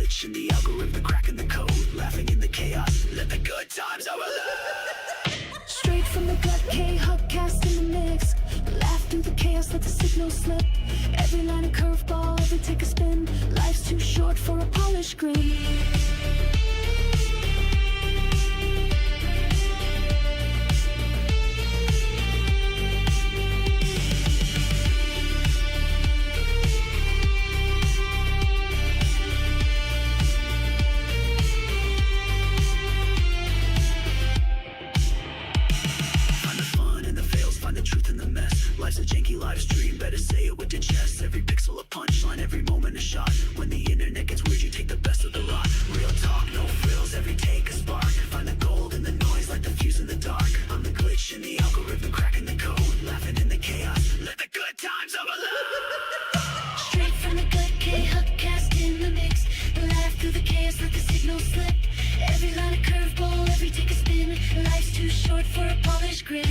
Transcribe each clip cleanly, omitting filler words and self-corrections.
glitch in the algorithm, cracking the code, laughing in the chaos, let the good times overload. Straight from the gut, KHuck cast in the mix. Laugh through the chaos, let the signal slip. Every line a curveball, every take a spin. Life's too short for a polished grin. Life's a janky live stream, better say it with your chest. Every pixel a punchline, every moment a shot. When the internet gets weird, you take the best of the rock. Real talk, no frills, every take a spark. Find the gold in the noise, like the fuse in the dark. I'm the glitch in the algorithm, cracking the code, laughing in the chaos, let the good times overload. Straight from the gut, KHuck cast in the mix. Laugh through the chaos, let the signal slip. Every line a curveball, every take a spin. Life's too short for a polished grin.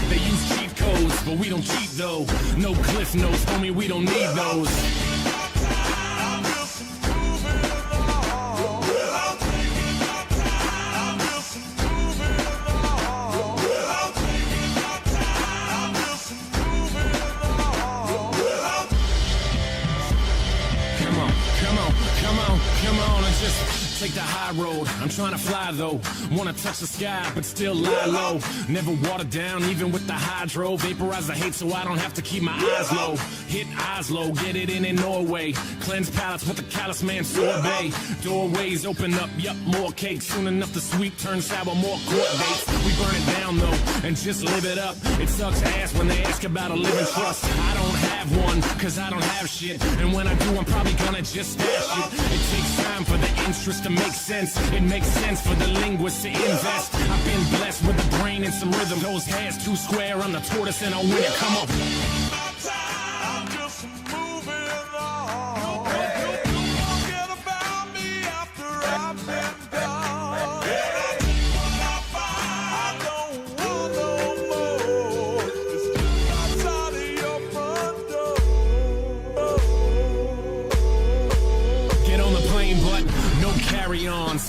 They use cheat codes, but we don't cheat though. No cliff notes, homie, we don't need those. Come on, and just take the high road. I'm trying to fly though, wanna touch the sky, but still lie low. Never water down, even with the hydro. Vaporize the hate so I don't have to keep my eyes low. Hit Oslo, get it in Norway. Cleanse palates with the callous man sorbet. Doorways open up, yup, more cake. Soon enough the sweet turn sour, more court dates. We burn it down though, and just live it up. It sucks ass when they ask about a living trust. I don't have one, cause I don't have shit. And when I do, I'm probably gonna just stash it. It takes time for the interest to make sense. It makes sense for the linguist to invest. I've been blessed with a brain and some rhythm. Those hands too square, I'm the tortoise and I'll win it. Come on.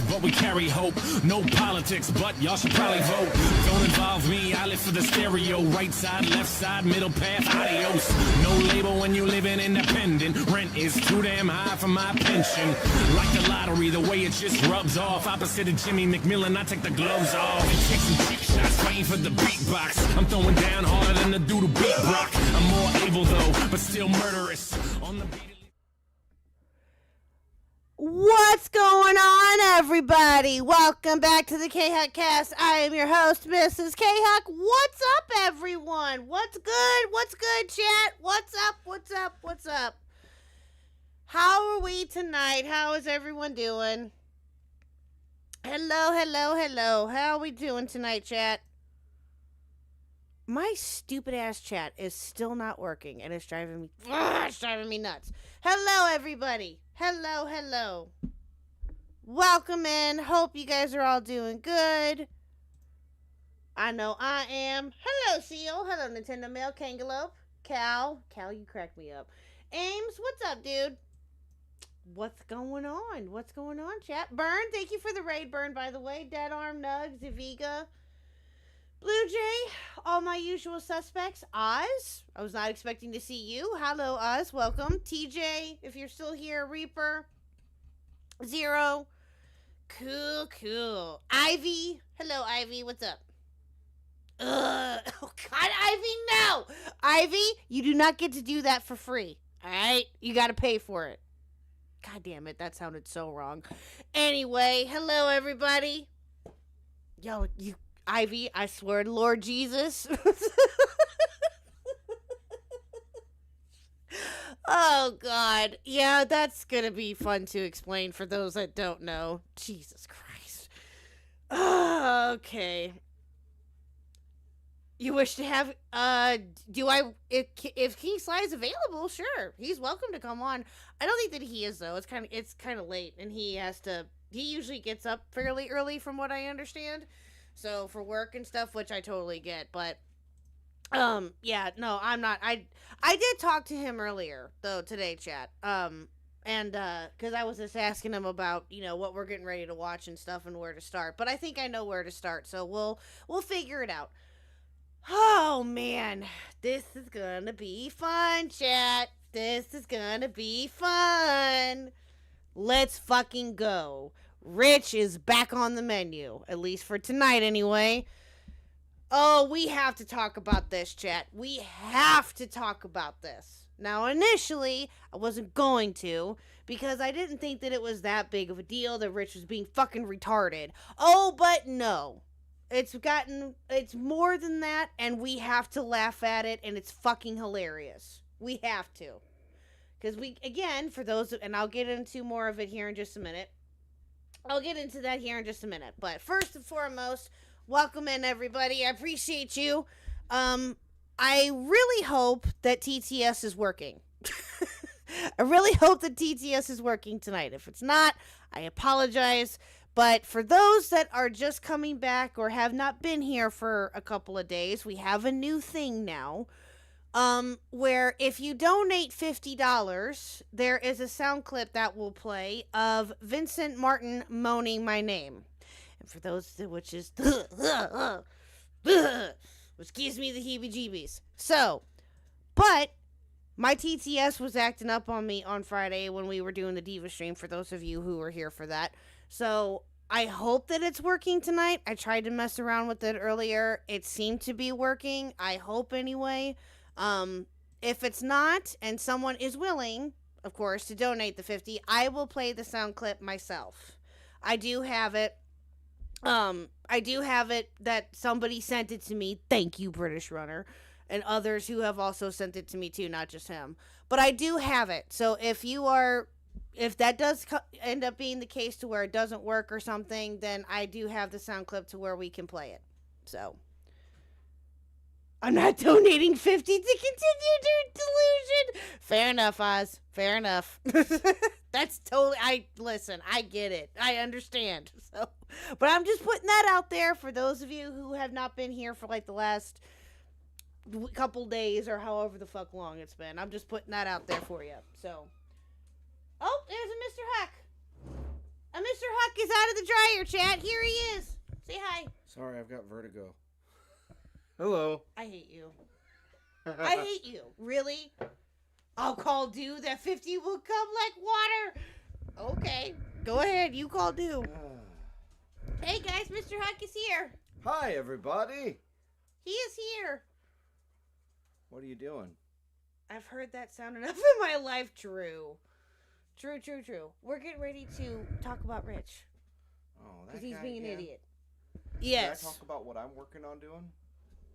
But we carry hope, no politics, but y'all should probably vote. Don't involve me, I live for the stereo. Right side, left side, middle path, adios. No label when you living independent. Rent is too damn high for my pension. Like the lottery, the way it just rubs off. Opposite of Jimmy McMillan, I take the gloves off. And take some cheap shots, fighting for the beatbox. I'm throwing down harder than the dude who beat Brock. I'm more able though, but still murderous. On the beat. What's going on, everybody? Welcome back to the KHuck cast. I am your host, Mrs. KHuck. What's up, everyone? What's good? What's good, chat? What's up? What's up? What's up? How are we tonight? How is everyone doing? Hello, hello, hello. How are we doing tonight, chat? My stupid ass chat is still not working, and it's driving me nuts. Hello, everybody. Hello, hello. Welcome in. Hope you guys are all doing good. I know I am. Hello, Seal. Hello, Nintendo Mail, Kangaloo, Cal, you crack me up. Ames, what's up, dude? What's going on? What's going on, chat? Burn, thank you for the raid, Burn, by the way. Dead Arm, Nugs, Eviga, Blue Jay, all my usual suspects. Oz, I was not expecting to see you. Hello, Oz, welcome. TJ, if you're still here. Reaper, Zero, cool. Ivy, hello, Ivy, what's up? Oh, God, Ivy, no! Ivy, you do not get to do that for free, all right? You got to pay for it. God damn it, that sounded so wrong. Anyway, hello, everybody. Yo, you... Ivy, I swear to Lord Jesus. Oh, God. Yeah, that's going to be fun to explain for those that don't know. Jesus Christ. Okay. You wish to have, if King Sly is available, sure. He's welcome to come on. I don't think that he is, though. It's kind of late, and he usually gets up fairly early from what I understand. So for work and stuff, which I totally get, but yeah, no, I'm not. I did talk to him earlier though today, chat. And because I was just asking him about what we're getting ready to watch and stuff and where to start. But I think I know where to start, so we'll figure it out. Oh man, this is gonna be fun, chat. This is gonna be fun. Let's fucking go. Rich is back on the menu, at least for tonight anyway. Oh, we have to talk about this, chat. We have to talk about this. Now, initially, I wasn't going to, because I didn't think that it was that big of a deal that Rich was being fucking retarded. Oh, but no. It's more than that, and we have to laugh at it, and it's fucking hilarious. We have to. Because for those, and I'll get into more of it here in just a minute. I'll get into that here in just a minute. But first and foremost, welcome in, everybody. I appreciate you. I really hope that TTS is working. I really hope that TTS is working tonight. If it's not, I apologize. But for those that are just coming back or have not been here for a couple of days, we have a new thing now. Where if you donate $50, there is a sound clip that will play of Vincent Martin moaning my name. And for those which is which gives me the heebie-jeebies. So, but my TTS was acting up on me on Friday when we were doing the Diva stream, for those of you who were here for that. So, I hope that it's working tonight. I tried to mess around with it earlier. It seemed to be working. I hope anyway. If it's not, and someone is willing, of course, to donate the $50, I will play the sound clip myself. I do have it. That somebody sent it to me. Thank you, British Runner. And others who have also sent it to me too, not just him. But I do have it. So if that does end up being the case to where it doesn't work or something, then I do have the sound clip to where we can play it. So I'm not donating 50 to continue delusion. Fair enough, Oz. Fair enough. That's totally, I get it. I understand. So, but I'm just putting that out there for those of you who have not been here for like the last couple days or however the fuck long it's been. I'm just putting that out there for you. So, oh, there's a Mr. Huck. A Mr. Huck is out of the dryer, chat. Here he is. Say hi. Sorry, I've got vertigo. Hello. I hate you. I hate you. Really? I'll call due. That 50 will come like water. Okay. Go ahead. You call due. Hey, guys. Mr. Huck is here. Hi, everybody. He is here. What are you doing? I've heard that sound enough in my life. True. True. We're getting ready to talk about Rich. Oh, that Because he's guy being an again? idiot. Can Yes. I talk about what I'm working on doing?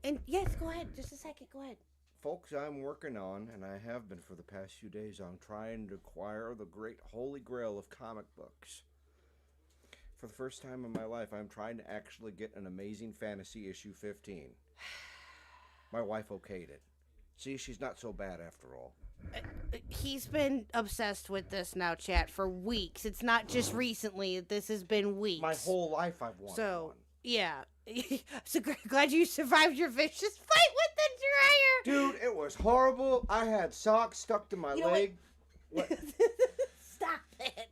And yes, go ahead. Just a second. Go ahead. Folks, I'm working on, and I have been for the past few days, I'm trying to acquire the great holy grail of comic books. For the first time in my life, I'm trying to actually get an Amazing Fantasy issue 15. My wife okayed it. See, she's not so bad after all. He's been obsessed with this now, chat, for weeks. It's not just recently. This has been weeks. My whole life I've wanted So, one. yeah. So glad you survived your vicious fight with the dryer. Dude, it was horrible. I had socks stuck to my You know leg. What? Stop it.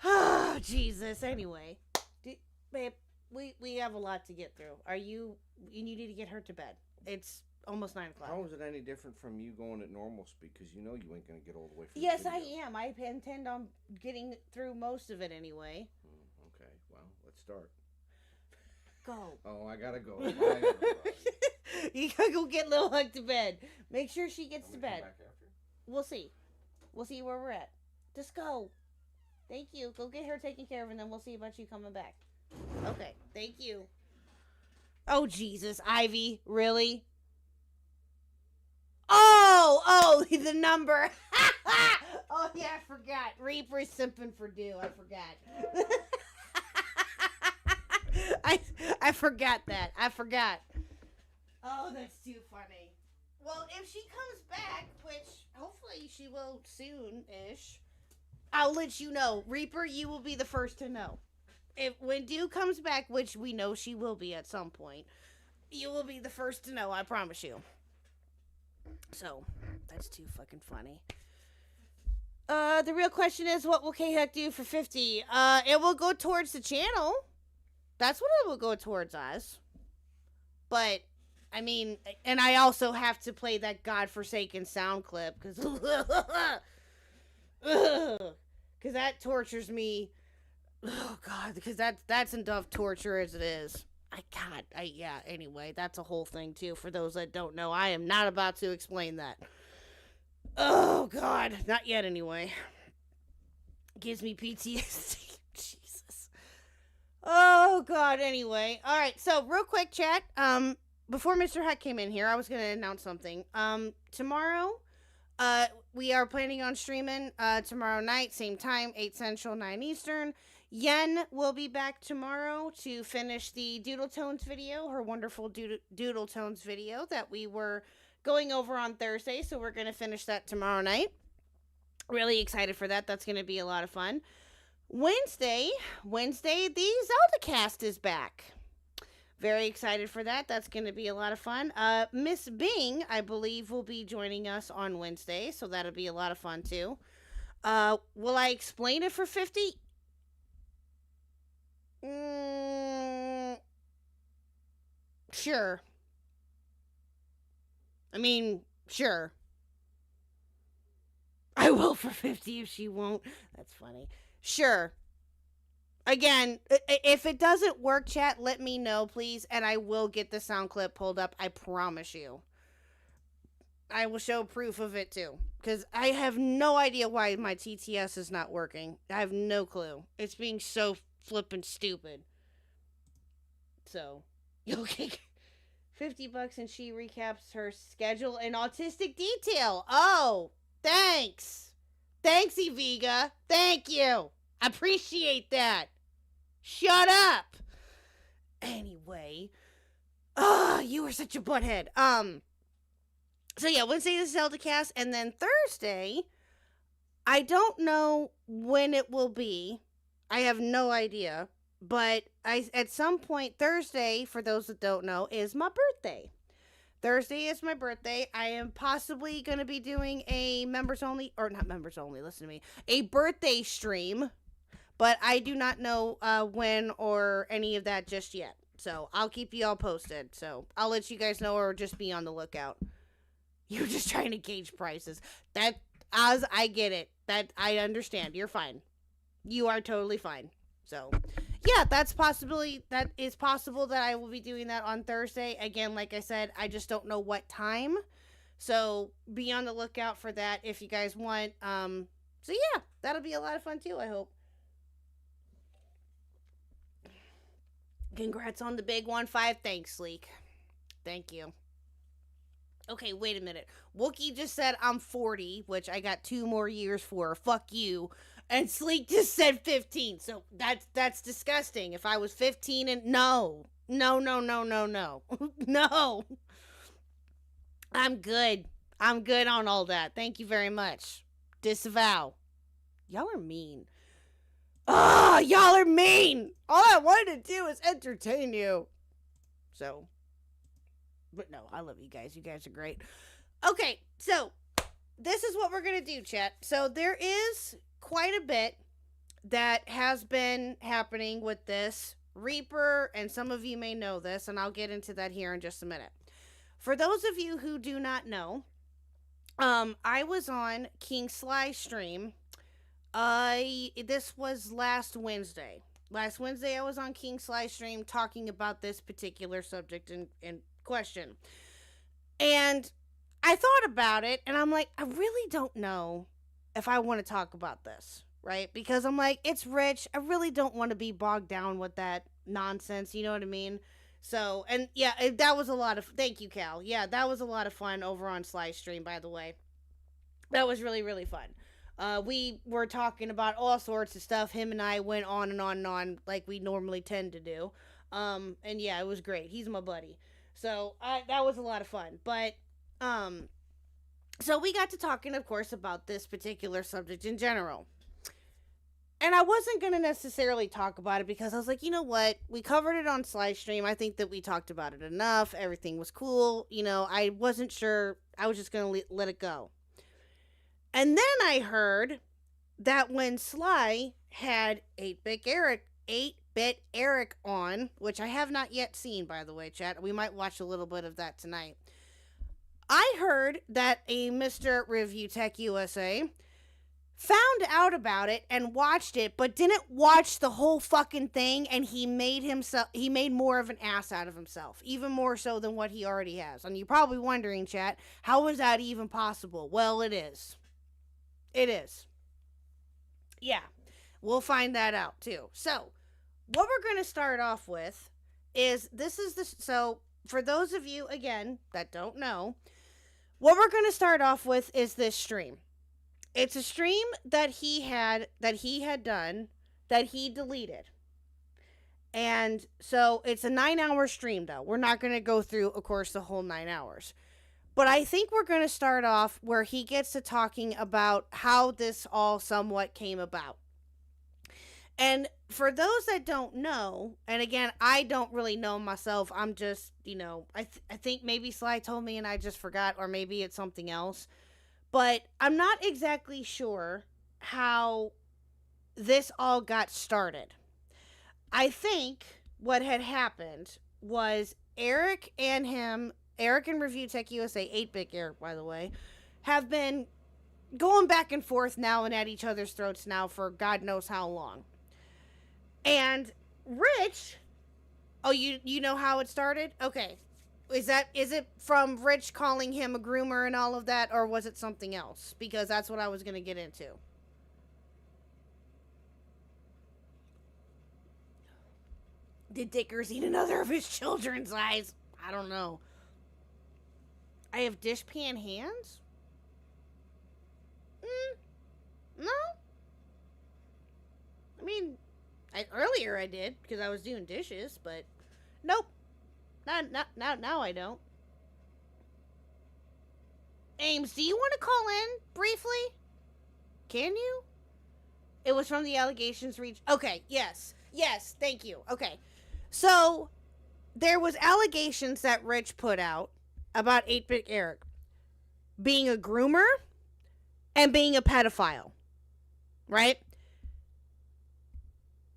Oh, Jesus. Anyway, babe, we have a lot to get through. You need to get her to bed. It's almost 9 o'clock. How is it any different from you going at normal speed? Because you know you ain't going to get all the way from Yes, the I video. am. I intend on getting through most of it anyway. Okay, well, let's start. Go. Oh, I gotta go. Bye, everybody. You gotta go get Lil Huck to bed. Make sure she gets to Want me bed. come back after? We'll see. We'll see where we're at. Just go. Thank you. Go get her taken care of, and then we'll see about you coming back. Okay. Thank you. Oh, Jesus. Ivy. Really? Oh, the number. Oh, yeah, I forgot. Reaper's simping for Dew. I forgot. I forgot that. I forgot. Oh, that's too funny. Well, if she comes back, which hopefully she will soon-ish, I'll let you know. Reaper, you will be the first to know. When Dew comes back, which we know she will be at some point, you will be the first to know, I promise you. So, that's too fucking funny. The real question is, what will KHuck do for 50? It will go towards the channel. That's what it will go towards us. But, I mean, and I also have to play that godforsaken sound clip, because that tortures me. Oh, God, because that's enough torture as it is. Yeah, anyway, that's a whole thing, too. For those that don't know, I am not about to explain that. Oh, God, not yet, anyway. Gives me PTSD. Jesus. Oh, God, anyway. All right, so, real quick, chat. Before Mr. Huck came in here, I was going to announce something. Tomorrow, we are planning on streaming tomorrow night, same time, 8 Central, 9 Eastern. Yen will be back tomorrow to finish the Doodle Tones video, her wonderful Doodle Tones video that we were going over on Thursday, so we're going to finish that tomorrow night. Really excited for that. That's going to be a lot of fun. Wednesday, the Zeldacast is back. Very excited for that. That's going to be a lot of fun. Miss Bing, I believe, will be joining us on Wednesday, so that'll be a lot of fun, too. Will I explain it for 50? Sure. I mean, sure. I will for 50 if she won't. That's funny. Sure. Again, if it doesn't work, chat, let me know, please, and I will get the sound clip pulled up. I promise you. I will show proof of it, too, because I have no idea why my TTS is not working. I have no clue. It's being so flippin' stupid. So, okay. $50 and she recaps her schedule in autistic detail. Oh, thanks. Thanks, Eviga. Thank you. Appreciate that. Shut up. Anyway. You are such a butthead. So yeah, Wednesday is Zeldacast, and then Thursday, I don't know when it will be. I have no idea. But at some point Thursday, for those that don't know, is my birthday. Thursday is my birthday. I am possibly going to be doing a members only, or not members only, listen to me, a birthday stream. But I do not know when or any of that just yet. So I'll keep you all posted. So I'll let you guys know, or just be on the lookout. You're just trying to gauge prices. That, as I get it, that I understand. You're fine. You are totally fine. So, yeah, that is possible that I will be doing that on Thursday. Again, like I said, I just don't know what time. So, be on the lookout for that if you guys want. So yeah, that'll be a lot of fun too, I hope. Congrats on the big 1-5. Thanks, Sleek. Thank you. Okay, wait a minute. Wookie just said I'm 40, which I got 2 more years for. Fuck you. And Sleek just said 15. So that's disgusting. If I was 15 and no. No. No. I'm good. I'm good on all that. Thank you very much. Disavow. Y'all are mean. Ah, y'all are mean. All I wanted to do is entertain you. So, but no, I love you guys. You guys are great. Okay, so this is what we're going to do, chat. So there is quite a bit that has been happening with this Reaper, and some of you may know this, and I'll get into that here in just a minute. For those of you who do not know, I was on King Sly's stream. This was last Wednesday. Last Wednesday, I was on King Sly's stream talking about this particular subject in question. And I thought about it, and I'm like, I really don't know if I want to talk about this, right? Because I'm like, it's Rich. I really don't want to be bogged down with that nonsense. You know what I mean? So, and yeah, that was a lot of, thank you, Cal. Yeah, that was a lot of fun over on Sly's stream, by the way. That was really, really fun. We were talking about all sorts of stuff. Him and I went on and on and on like we normally tend to do. And yeah, it was great. He's my buddy. So that was a lot of fun. But so we got to talking, of course, about this particular subject in general. And I wasn't going to necessarily talk about it because I was like, you know what? We covered it on Sly's stream. I think that we talked about it enough. Everything was cool. You know, I wasn't sure. I was just going to let it go. And then I heard that when Sly had 8-Bit Eric on, which I have not yet seen, by the way, chat. We might watch a little bit of that tonight. I heard that a Mr. Review Tech USA found out about it and watched it, but didn't watch the whole fucking thing, and he made more of an ass out of himself, even more so than what he already has. And you're probably wondering, chat, how is that even possible? Well, it is. It is. Yeah, we'll find that out too. So, what we're going to start off with is so for those of you again that don't know, what we're going to start off with is this stream. It's a stream that he had done that he deleted. And so it's a 9-hour stream though. We're not going to go through, of course, the whole 9 hours. But I think we're going to start off where he gets to talking about how this all somewhat came about. And for those that don't know, and again, I don't really know myself. I'm just, you know, I think maybe Sly told me and I just forgot, or maybe it's something else. But I'm not exactly sure how this all got started. I think what had happened was Eric and Review Tech USA, 8-Bit Eric, by the way, have been going back and forth now and at each other's throats now for God knows how long. And Rich, oh, you know how it started? Okay. Is it from Rich calling him a groomer and all of that, or was it something else? Because that's what I was going to get into. Did Dickers eat another of his children's eyes? I don't know. I have dishpan hands? No. I mean, earlier I did, because I was doing dishes, but nope. Now I don't. Ames, do you want to call in briefly? Can you? It was from the allegations reach. Okay, yes, thank you. Okay, so there was allegations that Rich put out about 8-Bit Eric being a groomer and being a pedophile, right?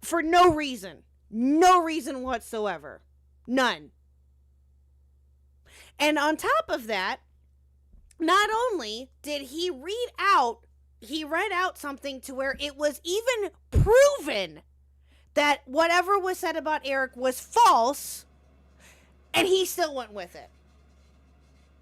For no reason whatsoever. None. And on top of that, not only did he read out something to where it was even proven that whatever was said about Eric was false, and he still went with it.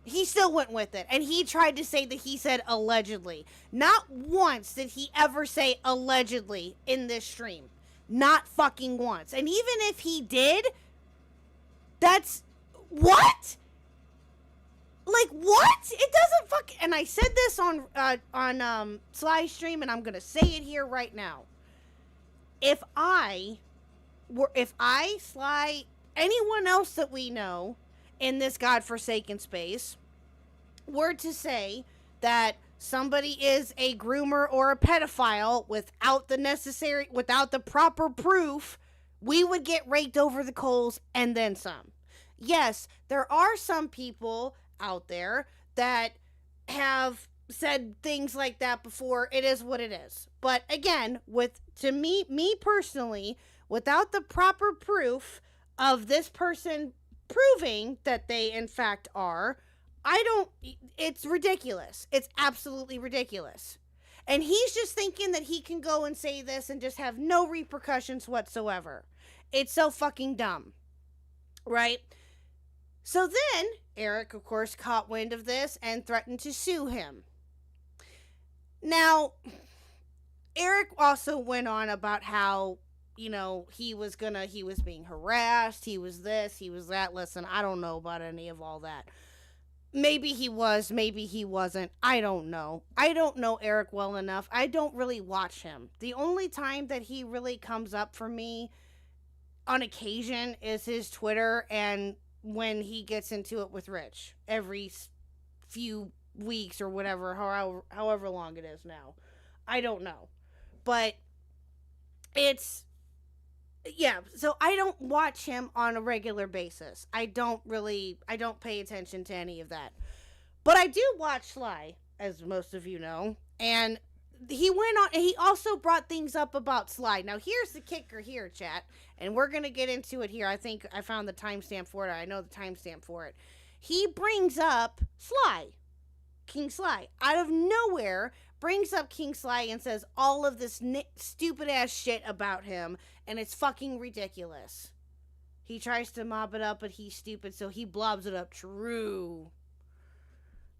He still went with it. And he tried to say that he said allegedly. Not once did he ever say allegedly in this stream. Not fucking once. And even if he did, that's... What? Like, what? It doesn't fucking... And I said this on Sly's stream, and I'm gonna say it here right now. If Sly, anyone else that we know in this godforsaken space were to say that somebody is a groomer or a pedophile without the proper proof, we would get raked over the coals and then some. Yes, there are some people out there that have said things like that before. It is what it is. But again, to me personally, without the proper proof of this person proving that they in fact are, it's ridiculous. It's absolutely ridiculous. And he's just thinking that he can go and say this and just have no repercussions whatsoever. It's so fucking dumb. Right? So then, Eric, of course, caught wind of this and threatened to sue him. Now, Eric also went on about how, he was being harassed, he was this, he was that. Listen, I don't know about any of all that. Maybe he was, maybe he wasn't. I don't know. I don't know Eric well enough. I don't really watch him. The only time that he really comes up for me on occasion is his Twitter and when he gets into it with Rich every few weeks or whatever, however long it is now. I don't know. But so I don't watch him on a regular basis. I don't pay attention to any of that. But I do watch Sly, as most of you know, and he went on, and he also brought things up about Sly. Now, here's the kicker here, chat, and we're going to get into it here. I think I found the timestamp for it. I know the timestamp for it. He brings up Sly, King Sly, out of nowhere, brings up King Sly and says all of this stupid-ass shit about him, and it's fucking ridiculous. He tries to mop it up, but he's stupid, so he blobs it up. True.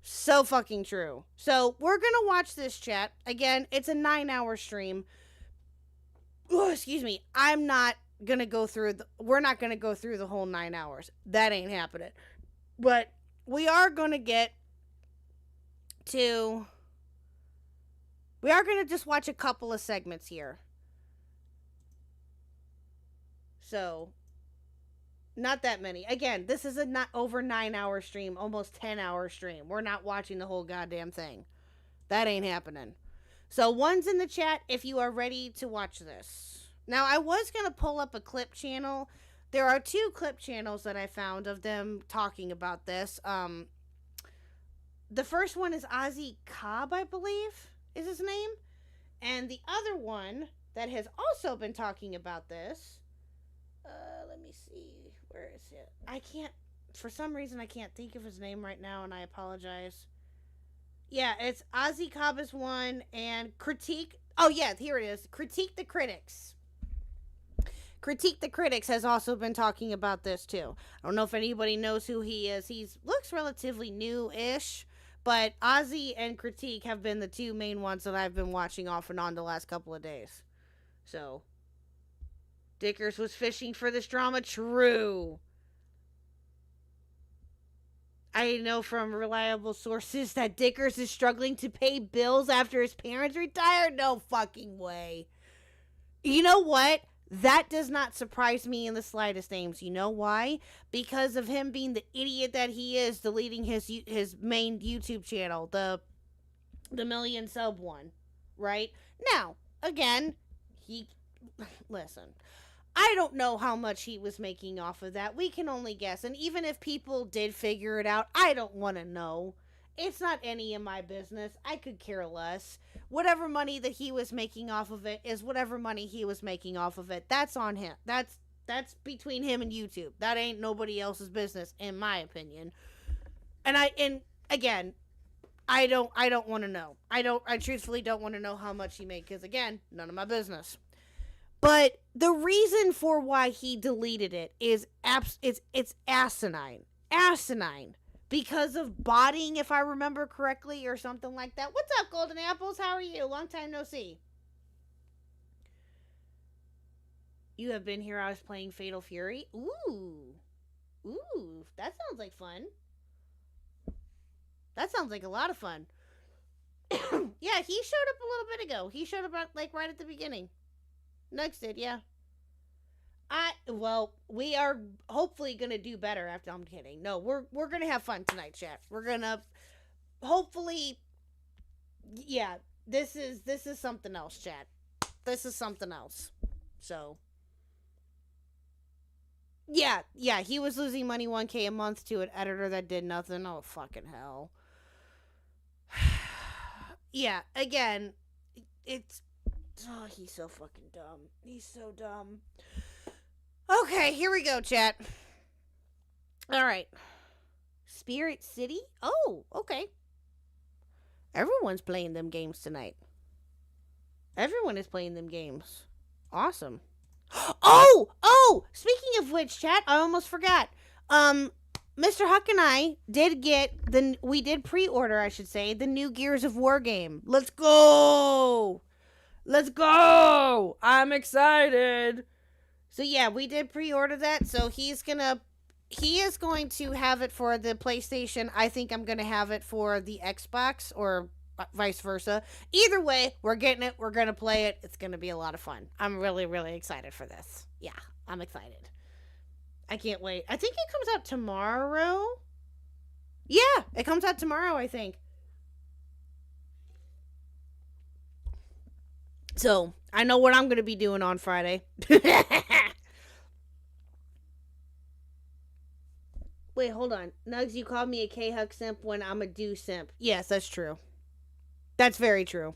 So fucking true. So, we're gonna watch this, chat. Again, it's a 9-hour stream. Oh, excuse me. We're not gonna go through the whole 9 hours. That ain't happening. But we are gonna just watch a couple of segments here. So, not that many. Again, this is a not over 9-hour stream, almost 10-hour stream. We're not watching the whole goddamn thing. That ain't happening. So, one's in the chat if you are ready to watch this. Now, I was going to pull up a clip channel. There are 2 clip channels that I found of them talking about this. The first one is Ozzy Cobb, I believe, is his name. And the other one that has also been talking about this, let me see, where is it? For some reason, I can't think of his name right now, and I apologize. Yeah, it's Ozzy Cobb is one, and here it is, Critique the Critics. Critique the Critics has also been talking about this, too. I don't know if anybody knows who he is. He looks relatively new-ish. But Ozzy and Critique have been the 2 main ones that I've been watching off and on the last couple of days. So, Dickers was fishing for this drama. True. I know from reliable sources that Dickers is struggling to pay bills after his parents retired. No fucking way. You know what? That does not surprise me in the slightest, Ames. You know why? Because of him being the idiot that he is, deleting his main YouTube channel, the million sub one, right? Now, again, listen, I don't know how much he was making off of that. We can only guess. And even if people did figure it out, I don't want to know. It's not any of my business. I could care less. Whatever money that he was making off of it is whatever money he was making off of it. That's on him. That's between him and YouTube. That ain't nobody else's business, in my opinion. And again, I don't want to know. I truthfully don't want to know how much he made, because again, none of my business. But the reason for why he deleted it is it's asinine. Asinine. because of botting, if I remember correctly, or something like that. What's up, Golden Apples? How are you? Long time no see. You have been here. I was playing Fatal Fury. Ooh. Ooh. That sounds like fun. That sounds like a lot of fun. Yeah, he showed up a little bit ago. He showed up like right at the beginning. Nugs did, yeah. Well, we are hopefully gonna do better after. I'm kidding. No, we're gonna have fun tonight, chat. We're gonna hopefully, yeah. This is something else, chat. This is something else. So, yeah. He was losing money 1K a month to an editor that did nothing. Oh fucking hell. Yeah. Again, it's. Oh, he's so fucking dumb. He's so dumb. Okay, here we go, chat. All right. Spirit City? Oh, okay. Everyone's playing them games tonight. Everyone is playing them games. Awesome. Oh! Speaking of which, chat, I almost forgot. Mr. Huck and I did get we did pre-order, I should say, the new Gears of War game. Let's go! Let's go! I'm excited. So yeah, we did pre-order that. So he is going to have it for the PlayStation. I think I'm going to have it for the Xbox, or vice versa. Either way, we're getting it. We're going to play it. It's going to be a lot of fun. I'm really, really excited for this. Yeah, I'm excited. I can't wait. I think it comes out tomorrow. Yeah, it comes out tomorrow, I think. So, I know what I'm going to be doing on Friday. Wait, hold on. Nugs, you called me a KHuck simp when I'm a do simp. Yes, that's true. That's very true.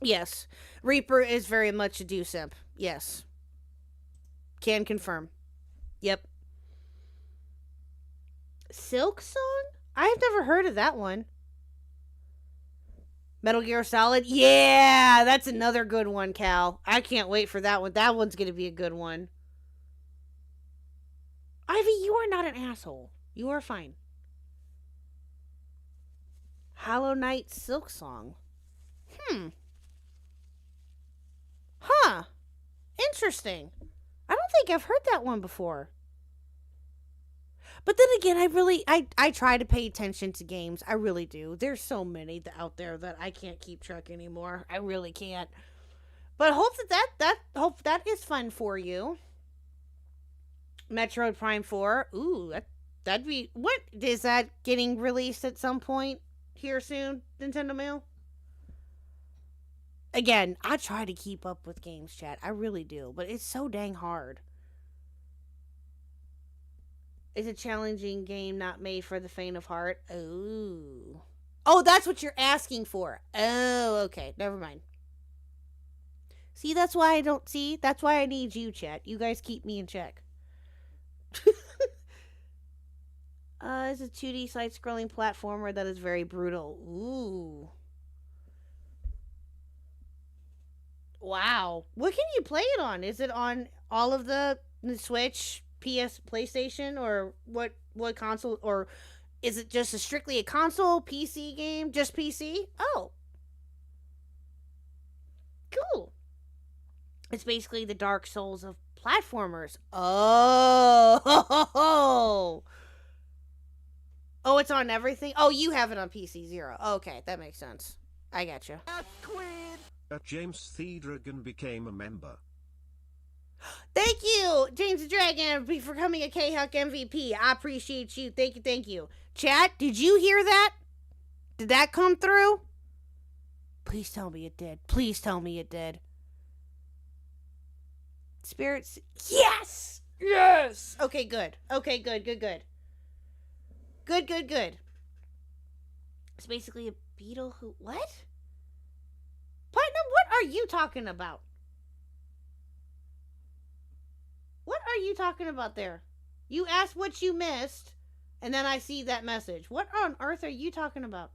Yes. Reaper is very much a do simp. Yes. Can confirm. Yep. Silk Song? I've never heard of that one. Metal Gear Solid? Yeah, that's another good one, Cal. I can't wait for that one. That one's going to be a good one. Ivy, you are not an asshole. You are fine. Hollow Knight Silk Song. Huh. Interesting. I don't think I've heard that one before. But then again, I try to pay attention to games. I really do. There's so many out there that I can't keep track anymore. I really can't. But hope that is fun for you. Metroid Prime 4. Ooh, that'd be... What? Is that getting released at some point here soon, Nintendo Mail? Again, I try to keep up with games, chat. I really do. But it's so dang hard. It's a challenging game not made for the faint of heart. Oh. Oh, that's what you're asking for. Oh, okay. Never mind. See, that's why I don't... See, that's why I need you, chat. You guys keep me in check. It's a 2D side-scrolling platformer that is very brutal. Ooh. Wow. What can you play it on? Is it on all of the Switch, PS, PlayStation, or what console? Or is it just strictly a console, PC game? Just PC? Oh. Cool. It's basically the Dark Souls of platformers. Oh. Oh, it's on everything? Oh, you have it on PC Zero. Okay, that makes sense. I gotcha. James the Dragon became a member. Thank you, James the Dragon, for becoming a KHuck MVP. I appreciate you. Thank you. Chat, did you hear that? Did that come through? Please tell me it did. Please tell me it did. Spirits. Yes! Yes! Okay, good. Okay, good. Good. It's basically a beetle who... What? Platinum, what are you talking about? What are you talking about there? You asked what you missed, and then I see that message. What on earth are you talking about?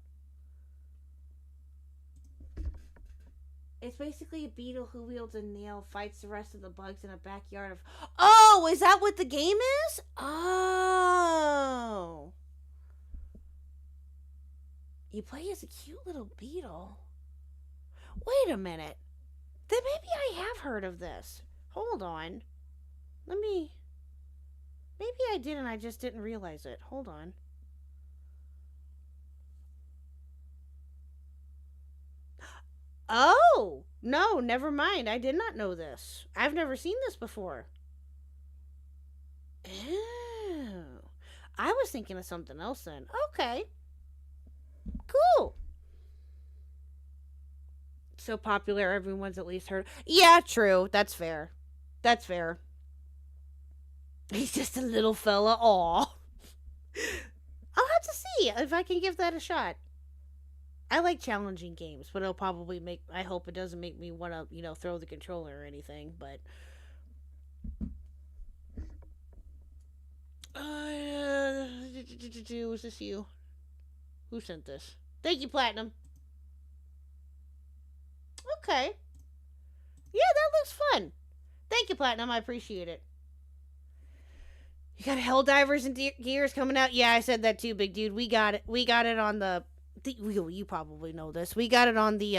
It's basically a beetle who wields a nail, fights the rest of the bugs in a backyard of... Oh, is that what the game is? Oh. You play as a cute little beetle. Wait a minute. Then maybe I have heard of this. Hold on. Maybe I did and I just didn't realize it. Hold on. Oh! No, never mind. I did not know this. I've never seen this before. Oh. I was thinking of something else then. Okay. Cool. So popular, everyone's at least heard. Yeah, true. That's fair. That's fair. He's just a little fella. Aw. I'll have to see if I can give that a shot. I like challenging games, but it'll probably make... I hope it doesn't make me want to, throw the controller or anything, but... Was this you? Who sent this? Thank you, Platinum. Okay. Yeah, that looks fun. Thank you, Platinum. I appreciate it. You got Helldivers and Gears coming out? Yeah, I said that too, big dude. We got it. We got it on the you probably know this. We got it on the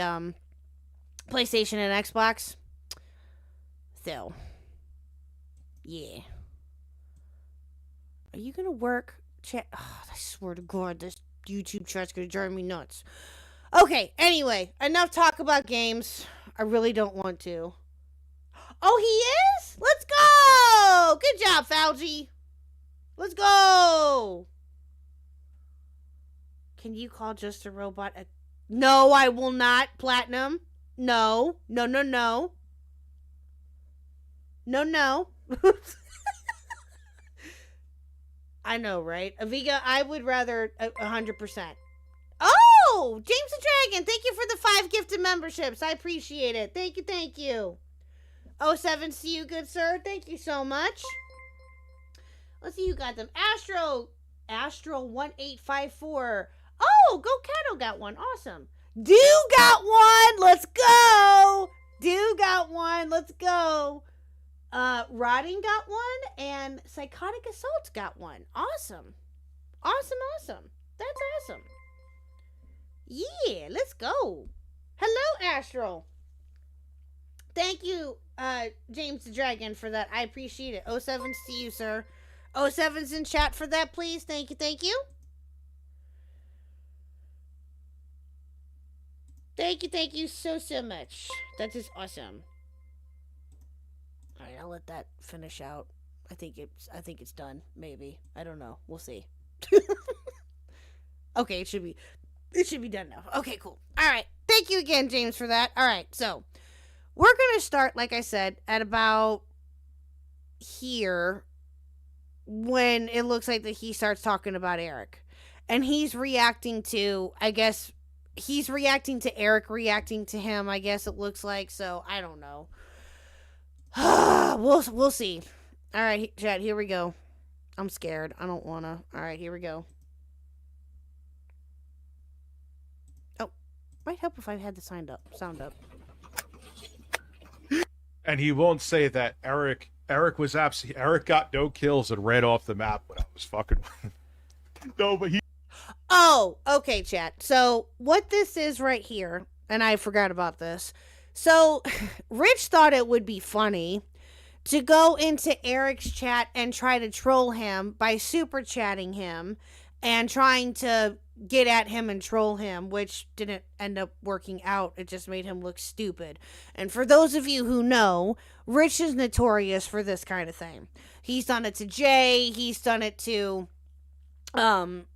PlayStation and Xbox. So, yeah. Are you gonna work? Chat. Oh, I swear to God, this YouTube chat's gonna drive me nuts. Okay. Anyway, enough talk about games. I really don't want to. Oh, he is? Let's go! Good job, Fauci. Let's go! Can you call Just a Robot a... No, I will not, Platinum. No. No, no, no. No, no. I know, right? Aviga, I would rather 100%. Oh! James the Dragon, thank you for the 5 gifted memberships. I appreciate it. Thank you, thank you. 07, see you, good sir. Thank you so much. Let's see who got them. Astro 1854. Oh, Go Cato got one. Awesome. Do got one. Let's go. Do got one. Let's go. Rotting got one, and Psychotic Assault got one. Awesome. Awesome, awesome. That's awesome. Yeah, let's go. Hello, Astro. Thank you, James the Dragon, for that. I appreciate it. 07, see you, sir. 07's in chat for that, please. Thank you, thank you. Thank you so much. That is awesome. Alright, I'll let that finish out. I think it's done, maybe. I don't know. We'll see. Okay, it should be done now. Okay, cool. Alright. Thank you again, James, for that. Alright, so we're gonna start, like I said, at about here when it looks like that he starts talking about Eric. And he's reacting to, I guess, he's reacting to Eric reacting to him, I guess it looks like. So, I don't know. We'll see. Alright, chat, here we go. I'm scared. I don't wanna. Alright, here we go. Oh, might help if I had the sound up. And he won't say that Eric got no kills and ran off the map when I was fucking no, but he... Oh, okay, chat. So, what this is right here, and I forgot about this. So, Rich thought it would be funny to go into Eric's chat and try to troll him by super chatting him and trying to get at him and troll him, which didn't end up working out. It just made him look stupid. And for those of you who know, Rich is notorious for this kind of thing. He's done it to Jay. He's done it to...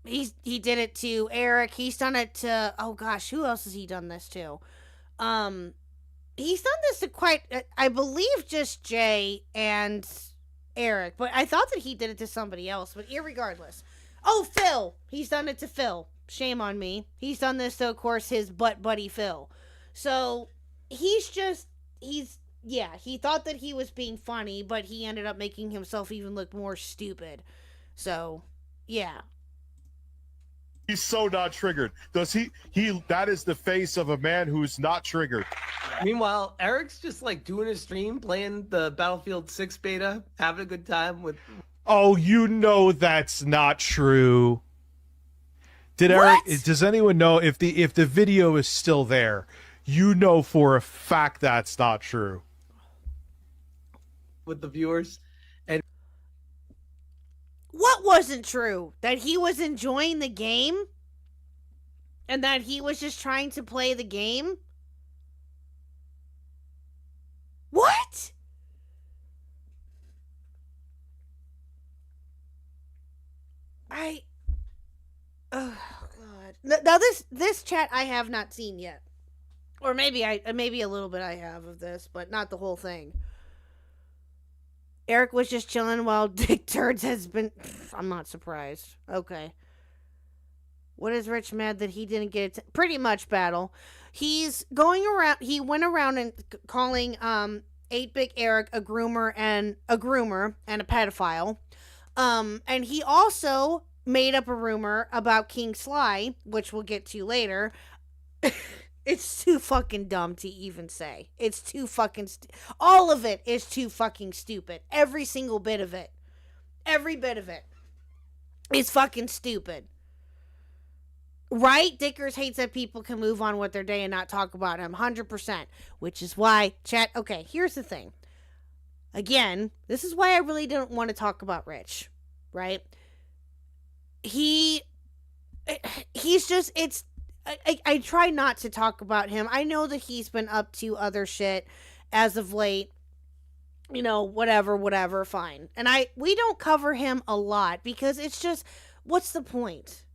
he did it to Eric. He's done it to... Oh, gosh. Who else has he done this to? He's done this to quite... I believe just Jay and Eric. But I thought that he did it to somebody else. But irregardless... Oh, Phil! He's done it to Phil. Shame on me. He's done this to, of course, his butt buddy Phil. So, he thought that he was being funny, but he ended up making himself even look more stupid. So, yeah. He's so not triggered. That is the face of a man who's not triggered. Meanwhile, Eric's just like doing his stream, playing the Battlefield 6 beta, having a good time with... Oh, you know that's not true. Did What? Eric? Does anyone know if the video is still there? You know for a fact that's not true. With the viewers. And What wasn't true? That he was enjoying the game? And that he was just trying to play the game? What? Oh God. Now this chat I have not seen yet. Or maybe a little bit I have of this, but not the whole thing. Eric was just chilling while Dick Turds has been... I'm not surprised. Okay. What is Rich mad that he didn't get it? Pretty much battle. He's going around... He went around and calling 8BitEric a groomer and a pedophile. And he also made up a rumor about King Sly, which we'll get to later. It's too fucking dumb to even say. It's too fucking... all of it is too fucking stupid. Every single bit of it. Every bit of it is fucking stupid. Right? Dickers hates that people can move on with their day and not talk about him. 100%. Which is why... Chat... Okay, here's the thing. Again, this is why I really didn't want to talk about Rich. Right? He's just... It's... I try not to talk about him. I know that he's been up to other shit as of late. You know, whatever, fine. And we don't cover him a lot because it's just, what's the point?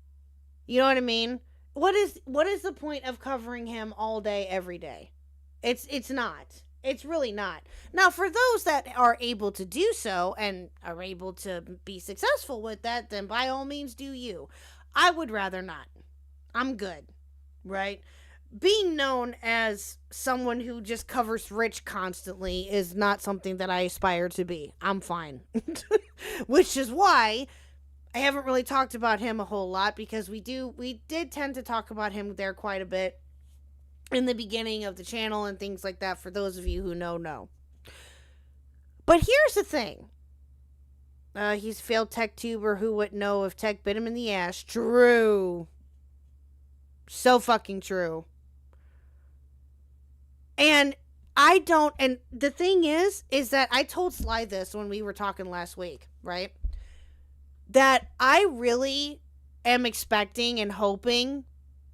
You know what I mean? What is the point of covering him all day, every day? It's not. It's really not. Now, for those that are able to do so and are able to be successful with that, then by all means do you. I would rather not. I'm good. Right? Being known as someone who just covers Rich constantly is not something that I aspire to be. I'm fine. Which is why I haven't really talked about him a whole lot, because we did tend to talk about him there quite a bit in the beginning of the channel and things like that, for those of you who know. But here's the thing. He's a failed tech tuber who wouldn't know if tech bit him in the ass. True. So fucking true. And the thing is that I told Sly this when we were talking last week, right? That I really am expecting and hoping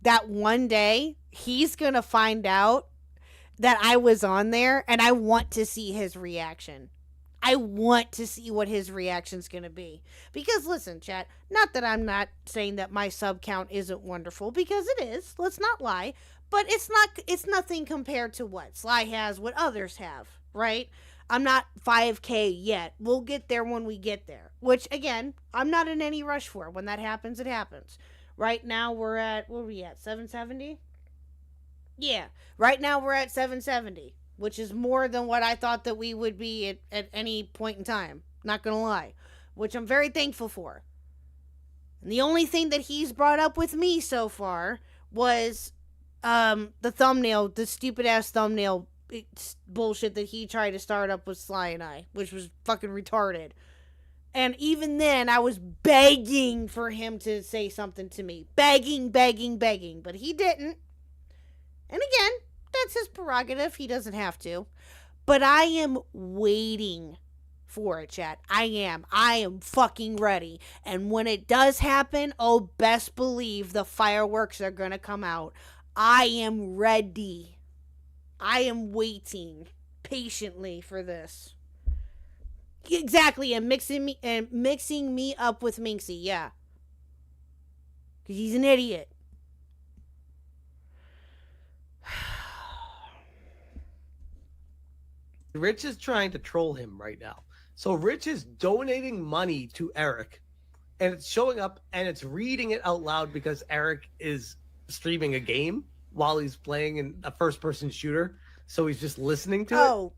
that one day he's gonna find out that I was on there, and I want to see his reaction. I want to see what his reaction's going to be. Because, listen, chat, not that I'm not saying that my sub count isn't wonderful, because it is. Let's not lie. But it's nothing compared to what Sly has, what others have, right? I'm not 5K yet. We'll get there when we get there. Which, again, I'm not in any rush for. When that happens, it happens. Right now, we're at, what are we at, 770? Yeah. Right now, we're at 770. Which is more than what I thought that we would be at any point in time. Not gonna lie. Which I'm very thankful for. And the only thing that he's brought up with me so far was the thumbnail, the stupid ass thumbnail bullshit that he tried to start up with Sly and I, which was fucking retarded. And even then, I was begging for him to say something to me. Begging. But he didn't. And again, that's his prerogative. He doesn't have to. But I am waiting for it, chat. I am fucking ready. And when it does happen, oh, best believe the fireworks are gonna come out. I am ready. I am waiting patiently for this. Exactly, and mixing me up with Minxie, yeah. Because he's an idiot. Rich is trying to troll him right now. So Rich is donating money to Eric, and it's showing up, and it's reading it out loud because Eric is streaming a game while he's playing in a first-person shooter. So he's just listening to it. Oh,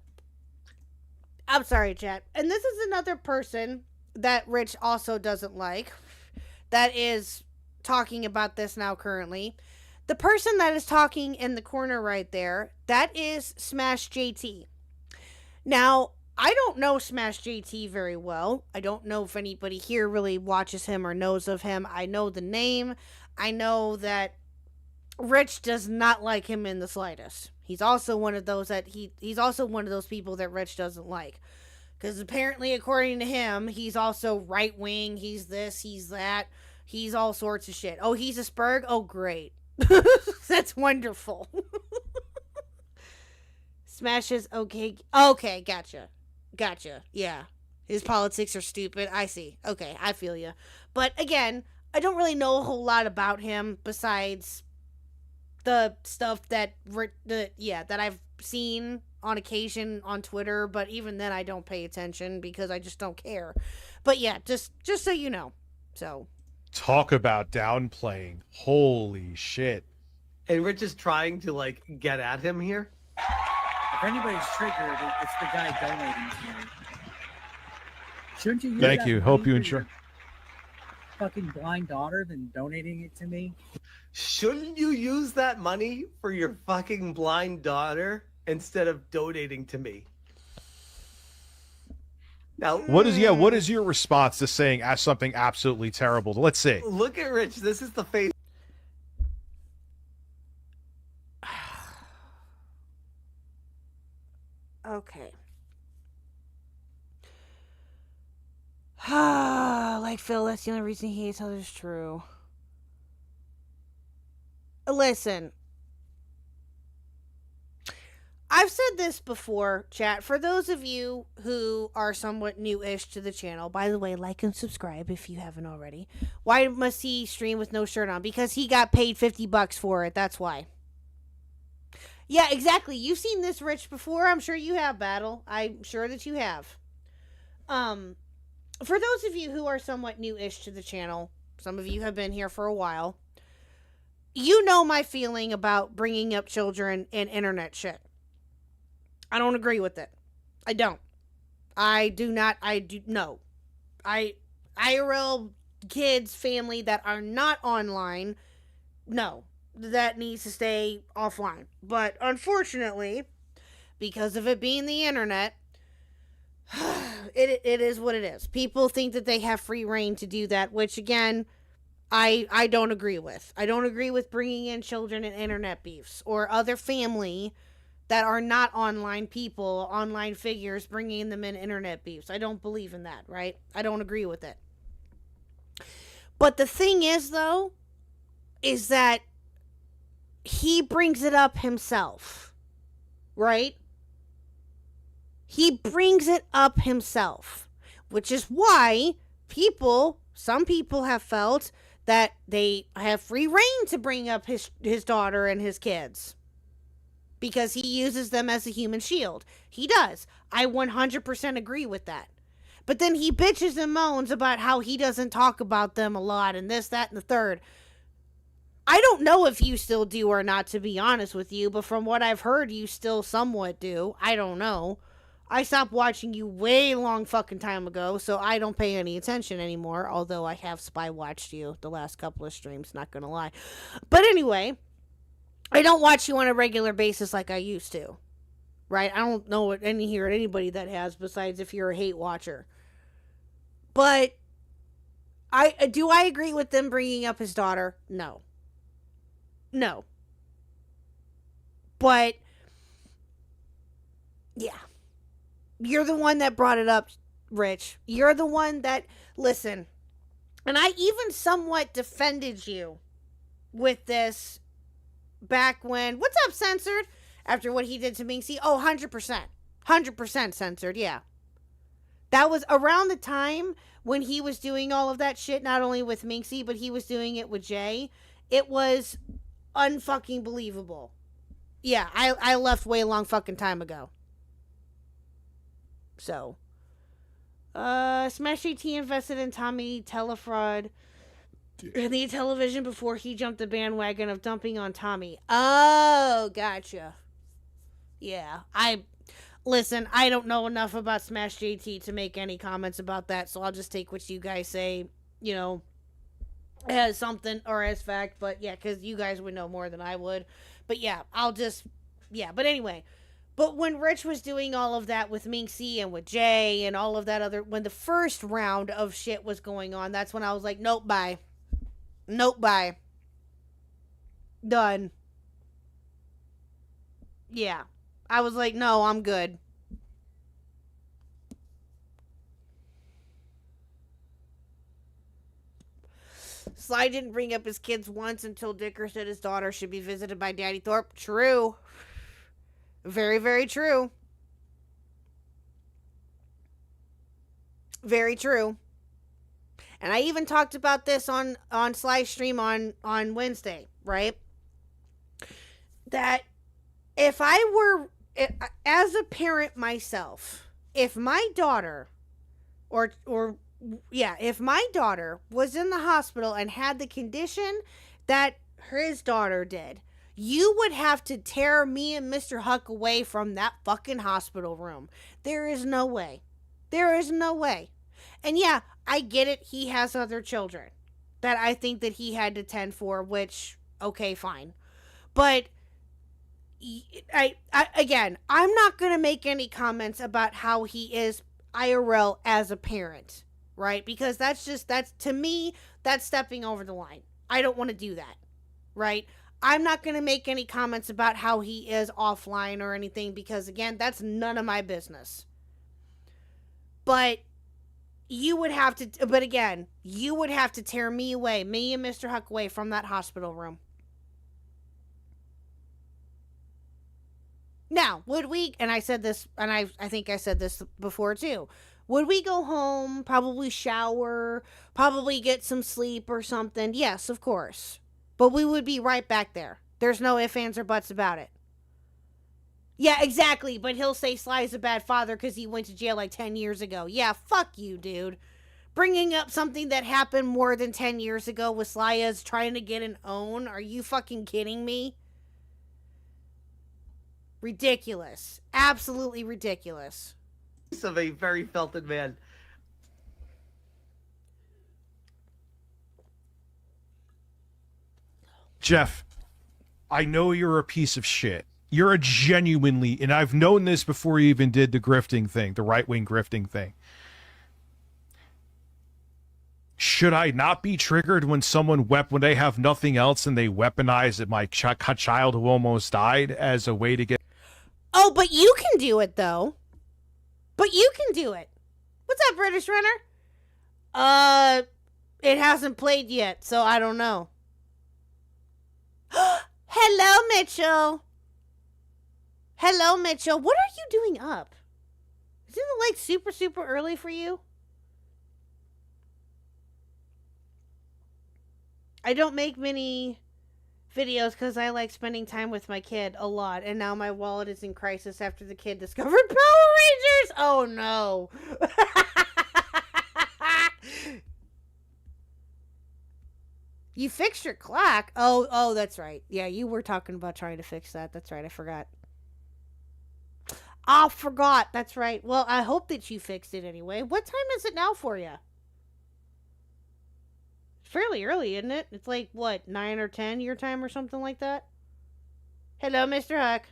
I'm sorry, chat. And this is another person that Rich also doesn't like that is talking about this now currently. The person that is talking in the corner right there, that is Smash JT. Now, I don't know Smash JT very well. I don't know if anybody here really watches him or knows of him. I know the name. I know that Rich does not like him in the slightest. He's also one of those that he's also one of those people that Rich doesn't like. Because apparently, according to him, he's also right wing. He's this, he's that. He's all sorts of shit. Oh, he's a Spurg? Oh, great. That's wonderful. Smashes, okay. Okay, gotcha. Yeah. His politics are stupid. I see. Okay, I feel you. But again, I don't really know a whole lot about him besides the stuff that I've seen on occasion on Twitter, but even then I don't pay attention because I just don't care. But yeah, just so you know. So Talk about downplaying. Holy shit. And Rich is trying to like get at him here. If anybody's triggered, it's the guy donating to me. Shouldn't you use Thank that you. money Hope you for enjoy. your fucking blind daughter than donating it to me? Shouldn't you use that money for your fucking blind daughter instead of donating to me? Now, What is your response to saying something absolutely terrible? Let's see. look at Rich. This is the face. okay. Like Phil, that's the only reason he hates others. True. Listen, I've said this before, chat. For those of you who are somewhat new-ish to the channel, by the way, like and subscribe if you haven't already. Why must he stream with no shirt on? Because he got paid $50 for it. That's why. Yeah, exactly. You've seen this, Rich, before. I'm sure you have, Battle. I'm sure that you have. For those of you who are somewhat new-ish to the channel, some of you have been here for a while, you know my feeling about bringing up children and internet shit. I don't agree with it. I don't. No. IRL kids, family that are not online, no. That needs to stay offline. But unfortunately, because of it being the internet, it is what it is. People think that they have free reign to do that, which again, I don't agree with. I don't agree with bringing in children in internet beefs or other family that are not online people, online figures, bringing them in internet beefs. I don't believe in that, right? I don't agree with it. But the thing is, though, is that he brings it up himself, right? He brings it up himself, which is why some people have felt that they have free reign to bring up his daughter and his kids because he uses them as a human shield. He does. I 100% agree with that. But then he bitches and moans about how he doesn't talk about them a lot and this, that, and the third. I don't know if you still do or not, to be honest with you, but from what I've heard, you still somewhat do. I don't know. I stopped watching you way long fucking time ago, so I don't pay any attention anymore, although I have spy watched you the last couple of streams, not gonna lie. But anyway, I don't watch you on a regular basis like I used to, right? I don't know anybody that has, besides if you're a hate watcher. But I agree with them bringing up his daughter? No. But yeah. You're the one that brought it up, Rich. You're the one that, listen, and I even somewhat defended you with this back when, what's up, Censored? After what he did to Minxie. Oh, 100%. 100% Censored, yeah. That was around the time when he was doing all of that shit, not only with Minxie, but he was doing it with Jay. It was unfucking believable. Yeah, I left way long fucking time ago. So, Smash AT invested in Tommy Telefraud and the television before he jumped the bandwagon of dumping on Tommy. Oh, gotcha. Yeah, listen, I don't know enough about Smash JT to make any comments about that, so I'll just take what you guys say, as something or as fact, but yeah, because you guys would know more than I would. But yeah, but anyway, But when Rich was doing all of that with Minxie and with Jay and all of that other, when the first round of shit was going on, that's when I was like, nope, bye. Nope, bye. Done. Yeah. I was like, no, I'm good. Sly didn't bring up his kids once until Dicker said his daughter should be visited by Daddy Thorpe. True. Very, very true. Very true. And I even talked about this on Sly's stream on Wednesday, right? That if I were, as a parent myself, if my daughter, if my daughter was in the hospital and had the condition that his daughter did, you would have to tear me and Mr. Huck away from that fucking hospital room. There is no way. There is no way. And yeah, I get it. He has other children that I think that he had to tend for, which, okay, fine. But again, I'm not going to make any comments about how he is IRL as a parent, right? Because that's to me, that's stepping over the line. I don't want to do that, right? I'm not going to make any comments about how he is offline or anything because, again, that's none of my business. But you would have to tear me away, me and Mr. Huck away from that hospital room. Now, would we, and I said this, and I think I said this before too, would we go home, probably shower, probably get some sleep or something? Yes, of course. But we would be right back there. There's no ifs, ands, or buts about it. Yeah, exactly. But he'll say Sly's a bad father because he went to jail like 10 years ago. Yeah, fuck you, dude. Bringing up something that happened more than 10 years ago with Sly as trying to get an own. Are you fucking kidding me? Ridiculous. Absolutely ridiculous. Of a very felted man. Jeff, I know you're a piece of shit. You're a genuinely, and I've known this before you even did the grifting thing, the right-wing grifting thing. Should I not be triggered when when they have nothing else and they weaponize my child who almost died as a way to get... Oh, but you can do it, though. But you can do it. What's up, British Runner? It hasn't played yet, so I don't know. Hello, Mitchell. Hello, Mitchell. What are you doing up? Isn't it like super, super early for you? I don't make many videos because I like spending time with my kid a lot. And now my wallet is in crisis after the kid discovered Power Rangers. Oh, no. You fixed your clock? Oh, that's right. Yeah, you were talking about trying to fix that. That's right. I forgot. I forgot. That's right. Well, I hope that you fixed it anyway. What time is it now for you? It's fairly early, isn't it? It's like, what, 9 or 10 your time or something like that? Hello, Mr. Huck.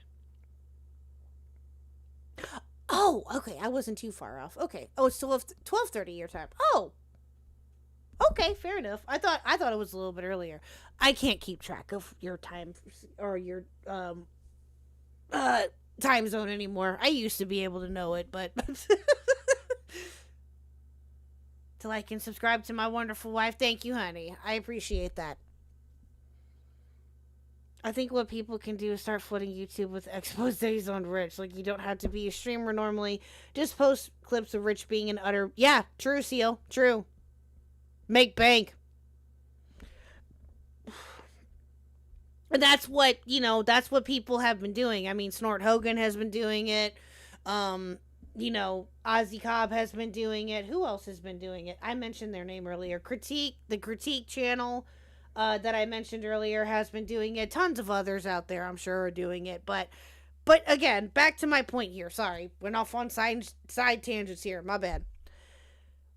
Oh, okay. I wasn't too far off. Okay. Oh, it's still 12:30 your time. Oh. Okay, fair enough. I thought it was a little bit earlier. I can't keep track of your time or your time zone anymore. I used to be able to know it, but to like and subscribe to my wonderful wife. Thank you, honey. I appreciate that. I think what people can do is start flooding YouTube with exposés on Rich. Like, you don't have to be a streamer normally. Just post clips of Rich being an utter... Yeah, true, Seal. True. Make bank. And that's what, that's what people have been doing. I mean, Snort Hogan has been doing it. Ozzy Cobb has been doing it. Who else has been doing it? I mentioned their name earlier. The Critique channel that I mentioned earlier has been doing it. Tons of others out there, I'm sure, are doing it. But again, back to my point here. Sorry. Went off on side tangents here. My bad.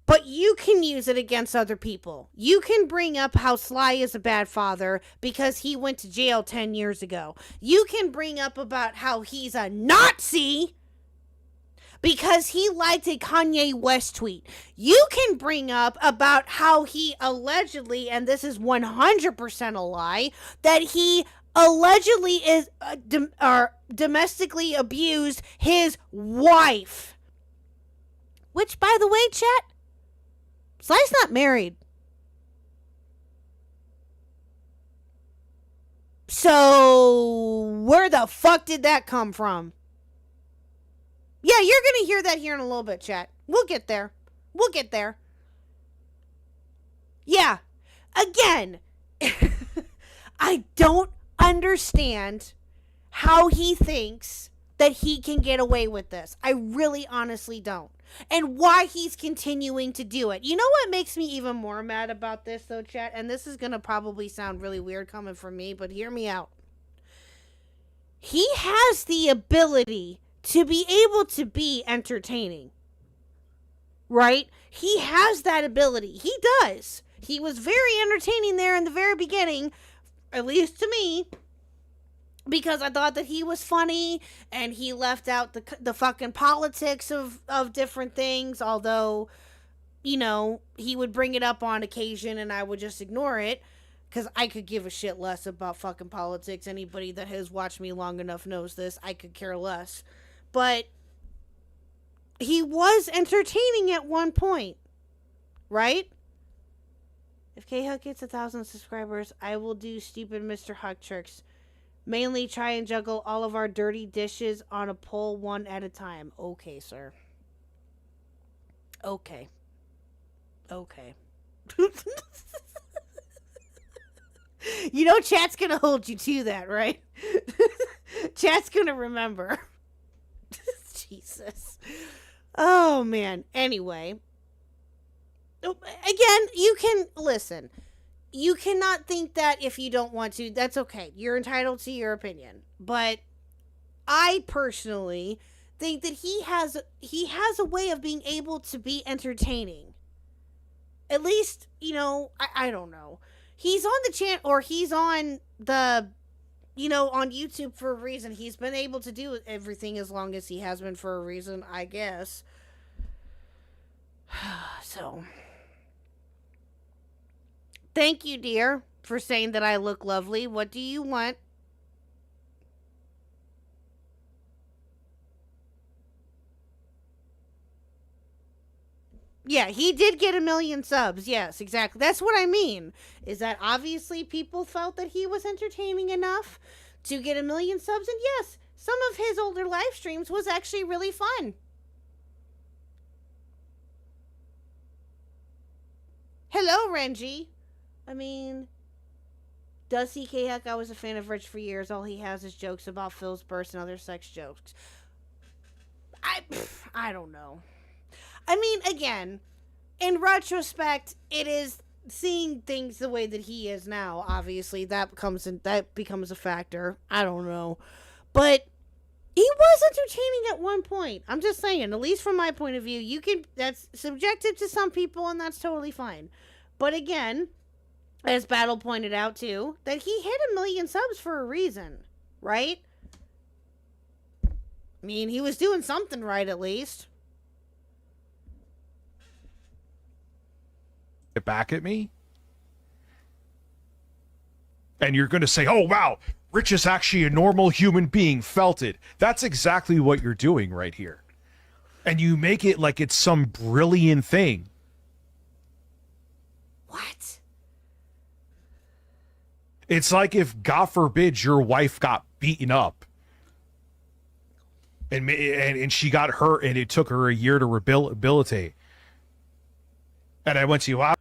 But you can use it against other people. You can bring up how Sly is a bad father because he went to jail 10 years ago. You can bring up about how he's a Nazi because he liked a Kanye West tweet. You can bring up about how he allegedly, and this is 100% a lie, that he allegedly is domestically abused his wife. Which, by the way, chat, Sly's not married. So, where the fuck did that come from? Yeah, you're going to hear that here in a little bit, chat. We'll get there. We'll get there. Yeah. Again, I don't understand how he thinks that he can get away with this. I really honestly don't. And why he's continuing to do it. You know what makes me even more mad about this, though, chat? And this is going to probably sound really weird coming from me, but hear me out. He has the ability to be able to be entertaining. Right? He has that ability. He does. He was very entertaining there in the very beginning, at least to me, because I thought that he was funny and he left out the fucking politics of different things, although, you know, he would bring it up on occasion and I would just ignore it because I could give a shit less about fucking politics. Anybody that has watched me long enough knows this. I could care less. But he was entertaining at one point, right? If KHuck gets 1,000 subscribers, I will do stupid Mr. Huck tricks. Mainly try and juggle all of our dirty dishes on a pole one at a time. Okay, sir. Okay. Okay. You know chat's gonna hold you to that, right? Chat's gonna remember. Jesus. Oh, man. Anyway. Again, you can listen. You cannot think that if you don't want to. That's okay. You're entitled to your opinion. But I personally think that he has a way of being able to be entertaining. At least, you know, I don't know. He's on the channel, or he's on the, you know, on YouTube for a reason. He's been able to do everything as long as he has been for a reason, I guess. So, thank you, dear, for saying that I look lovely. What do you want? Yeah, he did get 1 million subs. Yes, exactly. That's what I mean. Is that obviously people felt that he was entertaining enough to get 1 million subs. And yes, some of his older live streams was actually really fun. Hello, Renji. I mean, does he, KHuck? I was a fan of Rich for years. All he has is jokes about Phil's birth and other sex jokes. I don't know. I mean, again, in retrospect, it is seeing things the way that he is now. Obviously, that becomes a factor. I don't know, but he was entertaining at one point. I'm just saying, at least from my point of view, that's subjective to some people, and that's totally fine. But again, as Battle pointed out too, that he hit 1 million subs for a reason, right? I mean, he was doing something right, at least. Back at me, and you're going to say, oh wow, Rich is actually a normal human being, felt it. That's exactly what you're doing right here, and you make it like it's some brilliant thing. What? It's like if, God forbid, your wife got beaten up and she got hurt and it took her a year to rehabilitate, and I went to you, wow.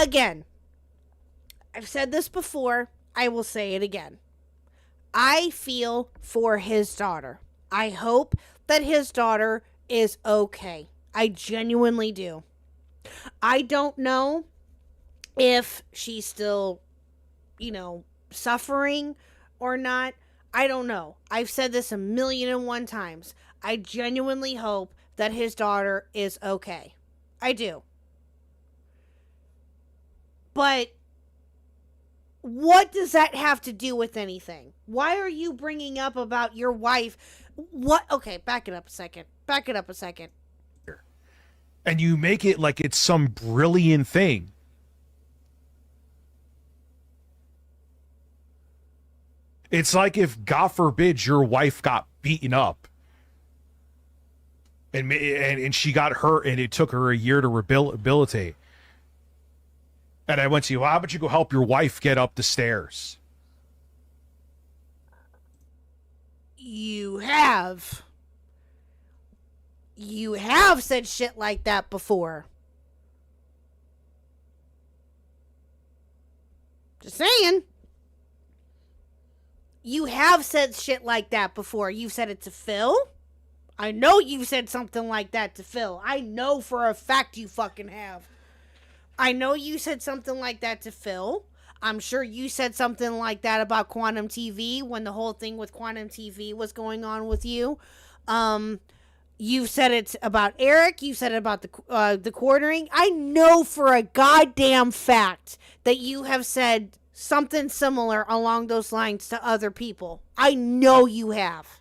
Again, I've said this before. I will say it again. I feel for his daughter. I hope that his daughter is okay. I genuinely do. I don't know if she's still, you know, suffering or not. I don't know. I've said this 1,000,001 times. I genuinely hope that his daughter is okay. I do. But what does that have to do with anything? Why are you bringing up about your wife? What? Okay, back it up a second. And you make it like it's some brilliant thing. It's like if, God forbid, your wife got beaten up and she got hurt and it took her a year to rehabilitate. And I went to you, well, how about you go help your wife get up the stairs? You have said shit like that before. Just saying. You have said shit like that before. You've said it to Phil. I know you've said something like that to Phil. I know for a fact you fucking have. I know you said something like that to Phil. I'm sure you said something like that about Quantum TV when the whole thing with Quantum TV was going on with you. You've said it about Eric. You said it about the quartering. I know for a goddamn fact that you have said something similar along those lines to other people. I know you have.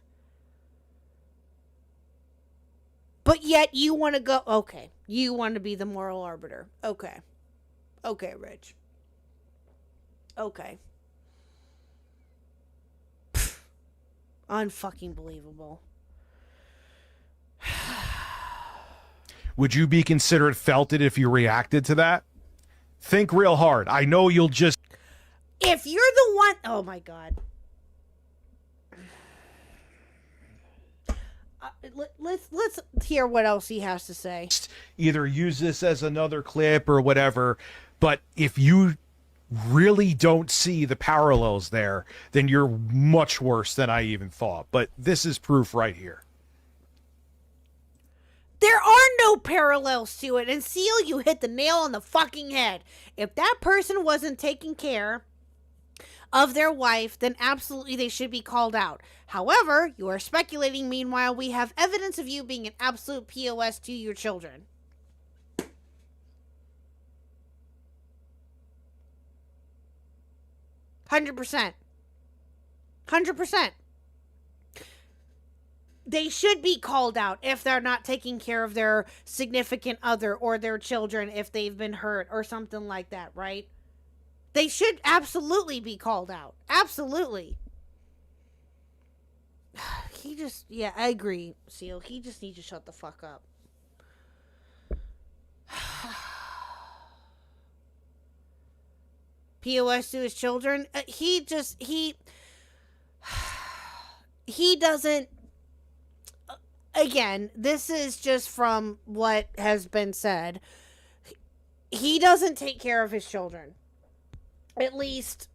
But yet you want to go, okay, you want to be the moral arbiter. Okay. Okay, Rich. Okay. Unfucking believable. Would you be considered felted if you reacted to that? Think real hard. I know you'll just... If you're the one... Oh, my God. Let's hear what else he has to say. Either use this as another clip or whatever, but if you really don't see the parallels there, then you're much worse than I even thought. But this is proof right here. There are no parallels to it. And Seal, you hit the nail on the fucking head. If that person wasn't taking care of their wife, then absolutely they should be called out. However, you are speculating. Meanwhile, we have evidence of you being an absolute POS to your children. $100%. 100%. They should be called out if they're not taking care of their significant other or their children if they've been hurt or something like that, right? They should absolutely be called out. Absolutely. Yeah, I agree, Seal. He just needs to shut the fuck up. POS to his children. He doesn't. Again, this is just from what has been said. He doesn't take care of his children. At least,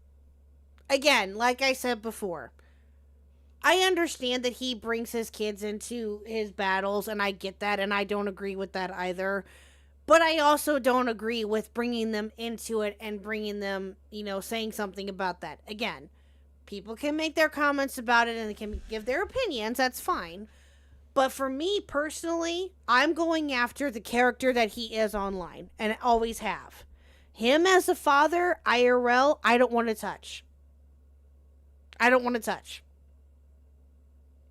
again, like I said before, I understand that he brings his kids into his battles, and I get that, and I don't agree with that either. But I also don't agree with bringing them into it and bringing them, saying something about that. Again, people can make their comments about it and they can give their opinions. That's fine. But for me personally, I'm going after the character that he is online, and I always have. Him as a father, IRL, I don't want to touch. I don't want to touch.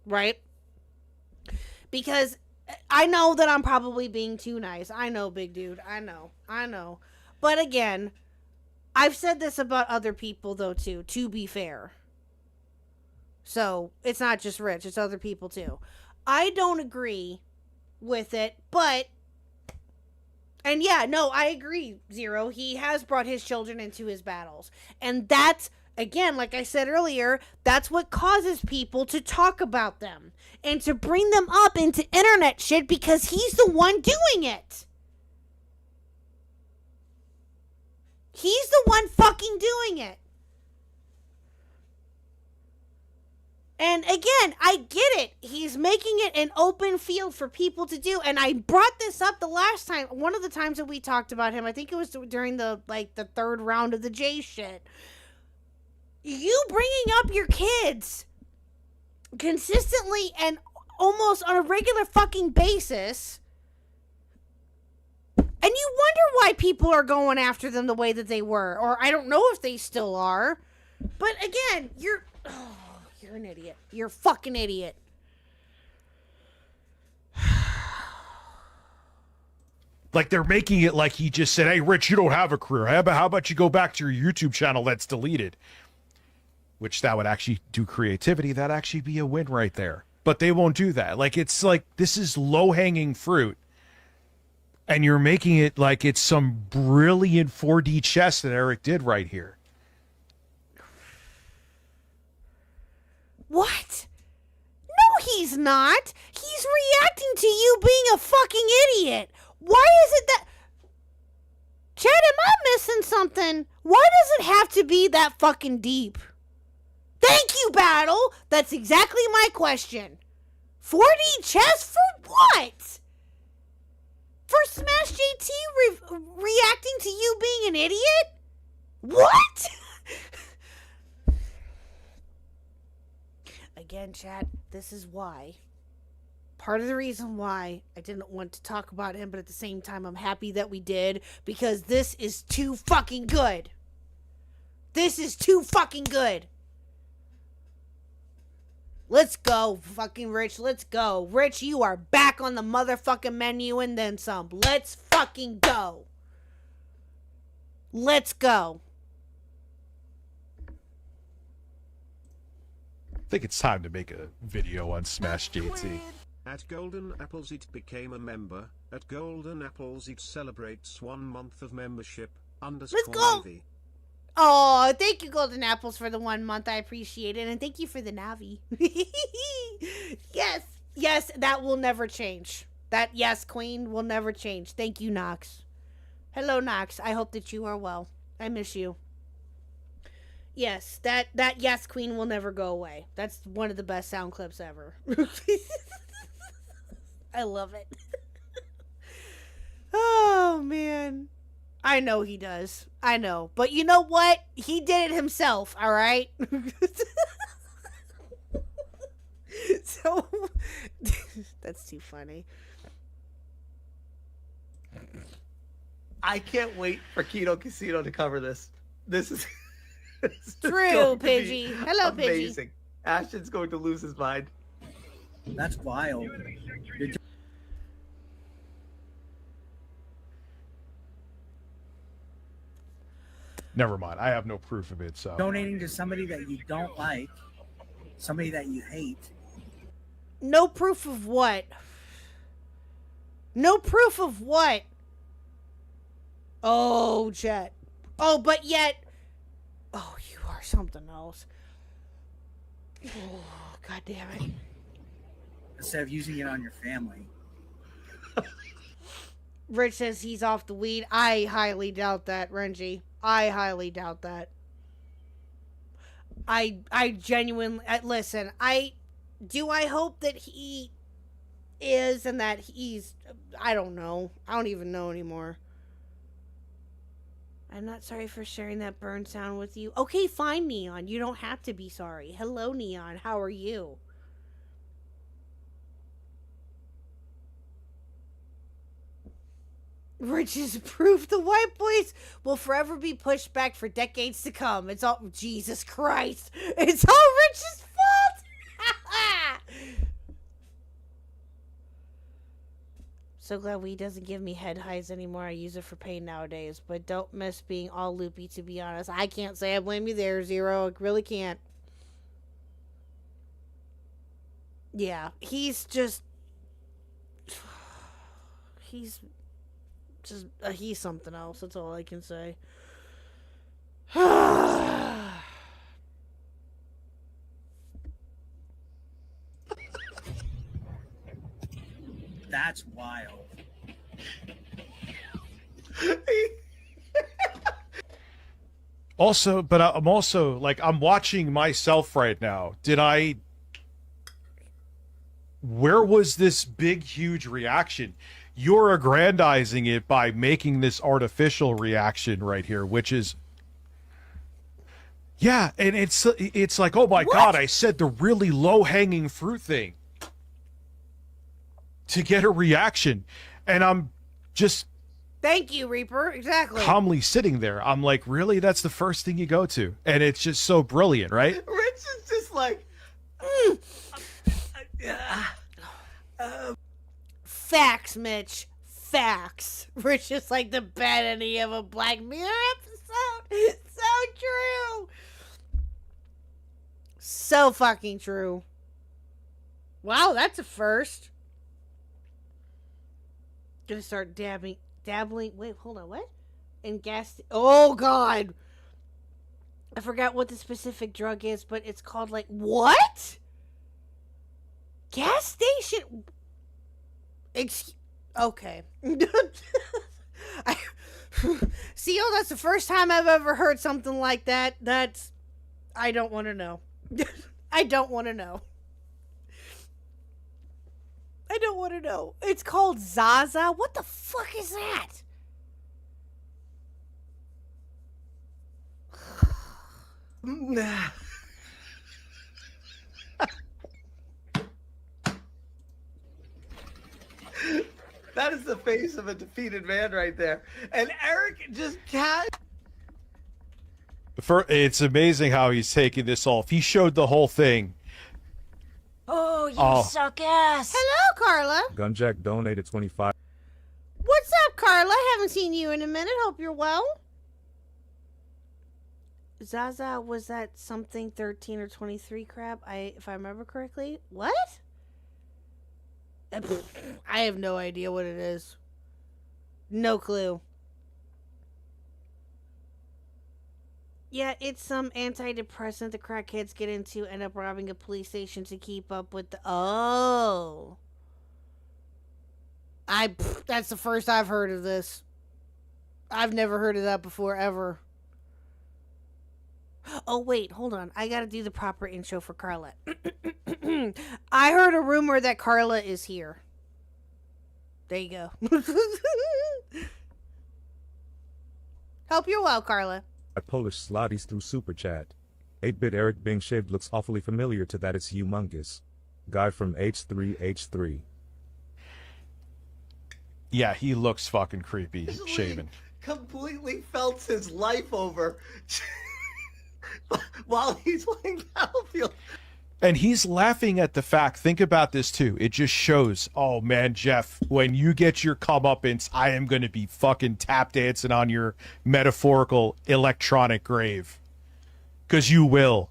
Right? Because I know that I'm probably being too nice. I know, big dude. I know. But again, I've said this about other people, though, too, to be fair. So, it's not just Rich. It's other people, too. I don't agree with it, but... And yeah, no, I agree, Zero. He has brought his children into his battles. And that's, again, like I said earlier, that's what causes people to talk about them. And to bring them up into internet shit because he's the one doing it. He's the one fucking doing it. And again, I get it. He's making it an open field for people to do. And I brought this up the last time. One of the times that we talked about him, I think it was during the third round of the J shit. You bringing up your kids consistently and almost on a regular fucking basis And you wonder why people are going after them the way that they were. Or I don't know if they still are. But again, you're an idiot. You're a fucking idiot. Like, they're making it like he just said, hey, Rich, you don't have a career. How about you go back to your YouTube channel that's deleted? Which that would actually do creativity. That'd actually be a win right there. But they won't do that. Like, it's like, this is low-hanging fruit. And you're making it like it's some brilliant 4D chess that Eric did right here. What? No, he's not. He's reacting to you being a fucking idiot. Why is it that... Chad, am I missing something? Why does it have to be that fucking deep? Thank you, Battle. That's exactly my question. 4D chess for what? For Smash JT reacting to you being an idiot? What? Again, chat, this is why. Part of the reason why I didn't want to talk about him, but at the same time, I'm happy that we did, because this is too fucking good. This is too fucking good. Let's go, fucking Rich. Let's go. Rich, you are back on the motherfucking menu and then some. Let's fucking go. Let's go. I think it's time to make a video on Smash JT. At Golden Apples it became a member. At Golden Apples it celebrates 1 month of membership. Let's go. Navy. Oh, thank you, Golden Apples, for the 1 month. I appreciate it. And thank you for the Navi. Yes. Yes, that will never change. That, yes, Queen, will never change. Thank you, Nox. Hello, Nox. I hope that you are well. I miss you. Yes, that yes, Queen will never go away. That's one of the best sound clips ever. I love it. Oh, man. I know he does. I know. But you know what? He did it himself, all right? So, that's too funny. I can't wait for Kino Casino to cover this. This is True, Pidgey. Hello, Pidgey. amazing. Ashton's going to lose his mind. That's wild. You're Never mind. I have no proof of it, so. donating to somebody that you don't like, somebody that you hate. No proof of what? No proof of what? Oh, Jet. Oh, but yet... Oh, you are something else. Oh, God damn it. Instead of using it on your family. Rich says he's off the weed. I highly doubt that, Renji. I highly doubt that. I genuinely... listen, I hope that he is and that he's... I don't know. I don't even know anymore. I'm not sorry for sharing that burn sound with you. Okay, fine, Neon. You don't have to be sorry. Hello, Neon. How are you? Rich is proof the white boys will forever be pushed back for decades to come. It's all... Jesus Christ. It's all Rich's fault! So glad weed doesn't give me head highs anymore. I use it for pain nowadays. But don't miss being all loopy, to be honest. I can't say I blame you there, Zero. I really can't. Yeah, he's just... He's something else. That's all I can say. That's wild. Also, but I'm also, like, I'm watching myself right now. Where was this big, huge reaction? You're aggrandizing it by making this artificial reaction right here, which is... Yeah, and it's like, oh my God, I said the really low-hanging fruit thing to get a reaction. And I'm just Thank you, Reaper. Exactly. calmly sitting there. I'm like, really? That's the first thing you go to? And it's just so brilliant, right? Rich is just like, Facts, Mitch. Facts. Rich is like the bad ending of a Black Mirror episode. So true. So fucking true. Wow, that's a first. Gonna start dabbling. Wait, hold on. What? In gas. Oh God. I forgot what the specific drug is, but it's called like what? Gas station. Okay. See, that's the first time I've ever heard something like that. I don't want to know. I don't want to know. I don't want to know. It's called Zaza. What the fuck is that? that is the face of a defeated man right there. And Eric just can't. It's amazing how he's taking this off. He showed the whole thing. Oh, you suck ass. Hello, Carla. Gunjack donated 25. What's up, Carla? Haven't seen you in a minute. Hope you're well. Zaza, was that something 13 or 23 crap? If I remember correctly. What? I have no idea what it is. No clue. Yeah, it's some antidepressant the crackheads get into, end up robbing a police station to keep up with the... Oh. That's the first I've heard of this. I've never heard of that before, ever. Oh, wait, hold on. I gotta do the proper intro for Carla. I heard a rumor that Carla is here. There you go. Hope you're well, Carla. Polish slotties through Super Chat. 8BitEric being shaved looks awfully familiar to that. It's humongous. Guy from H3H3. Yeah, he looks fucking creepy, shaven. Completely felt his life over while he's playing Battlefield. And he's laughing at the fact, think about this too, it just shows, oh man, Jeff, when you get your comeuppance, I am going to be fucking tap dancing on your metaphorical electronic grave. Because you will.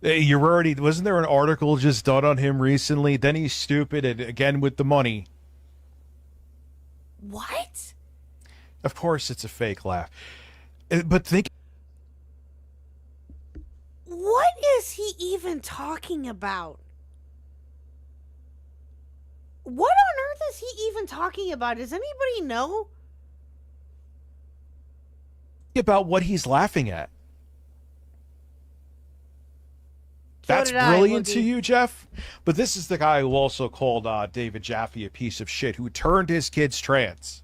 You're already, wasn't there an article just done on him recently? Then he's stupid, and again with the money. What? Of course it's a fake laugh. But think... What is he even talking about? What on earth is he even talking about? Does anybody know? About what he's laughing at. That's did I, brilliant to Woogie. you, Jeff? But this is the guy who also called David Jaffe a piece of shit, who turned his kids trans.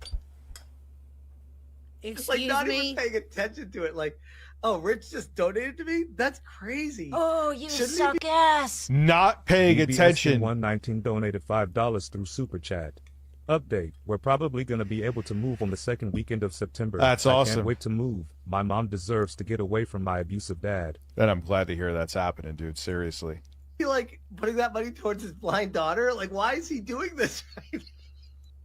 It's Excuse like not me? even paying attention to it. Like, oh, Rich just donated to me? That's crazy. Oh, you Shouldn't he suck ass. Not paying attention. 119 donated $5 through Super Chat. Update. We're probably going to be able to move on the second weekend of September. That's I awesome. can't wait to move. My mom deserves to get away from my abusive dad. And I'm glad to hear that's happening, dude. Seriously. He like putting that money towards his blind daughter? Like, why is he doing this right now?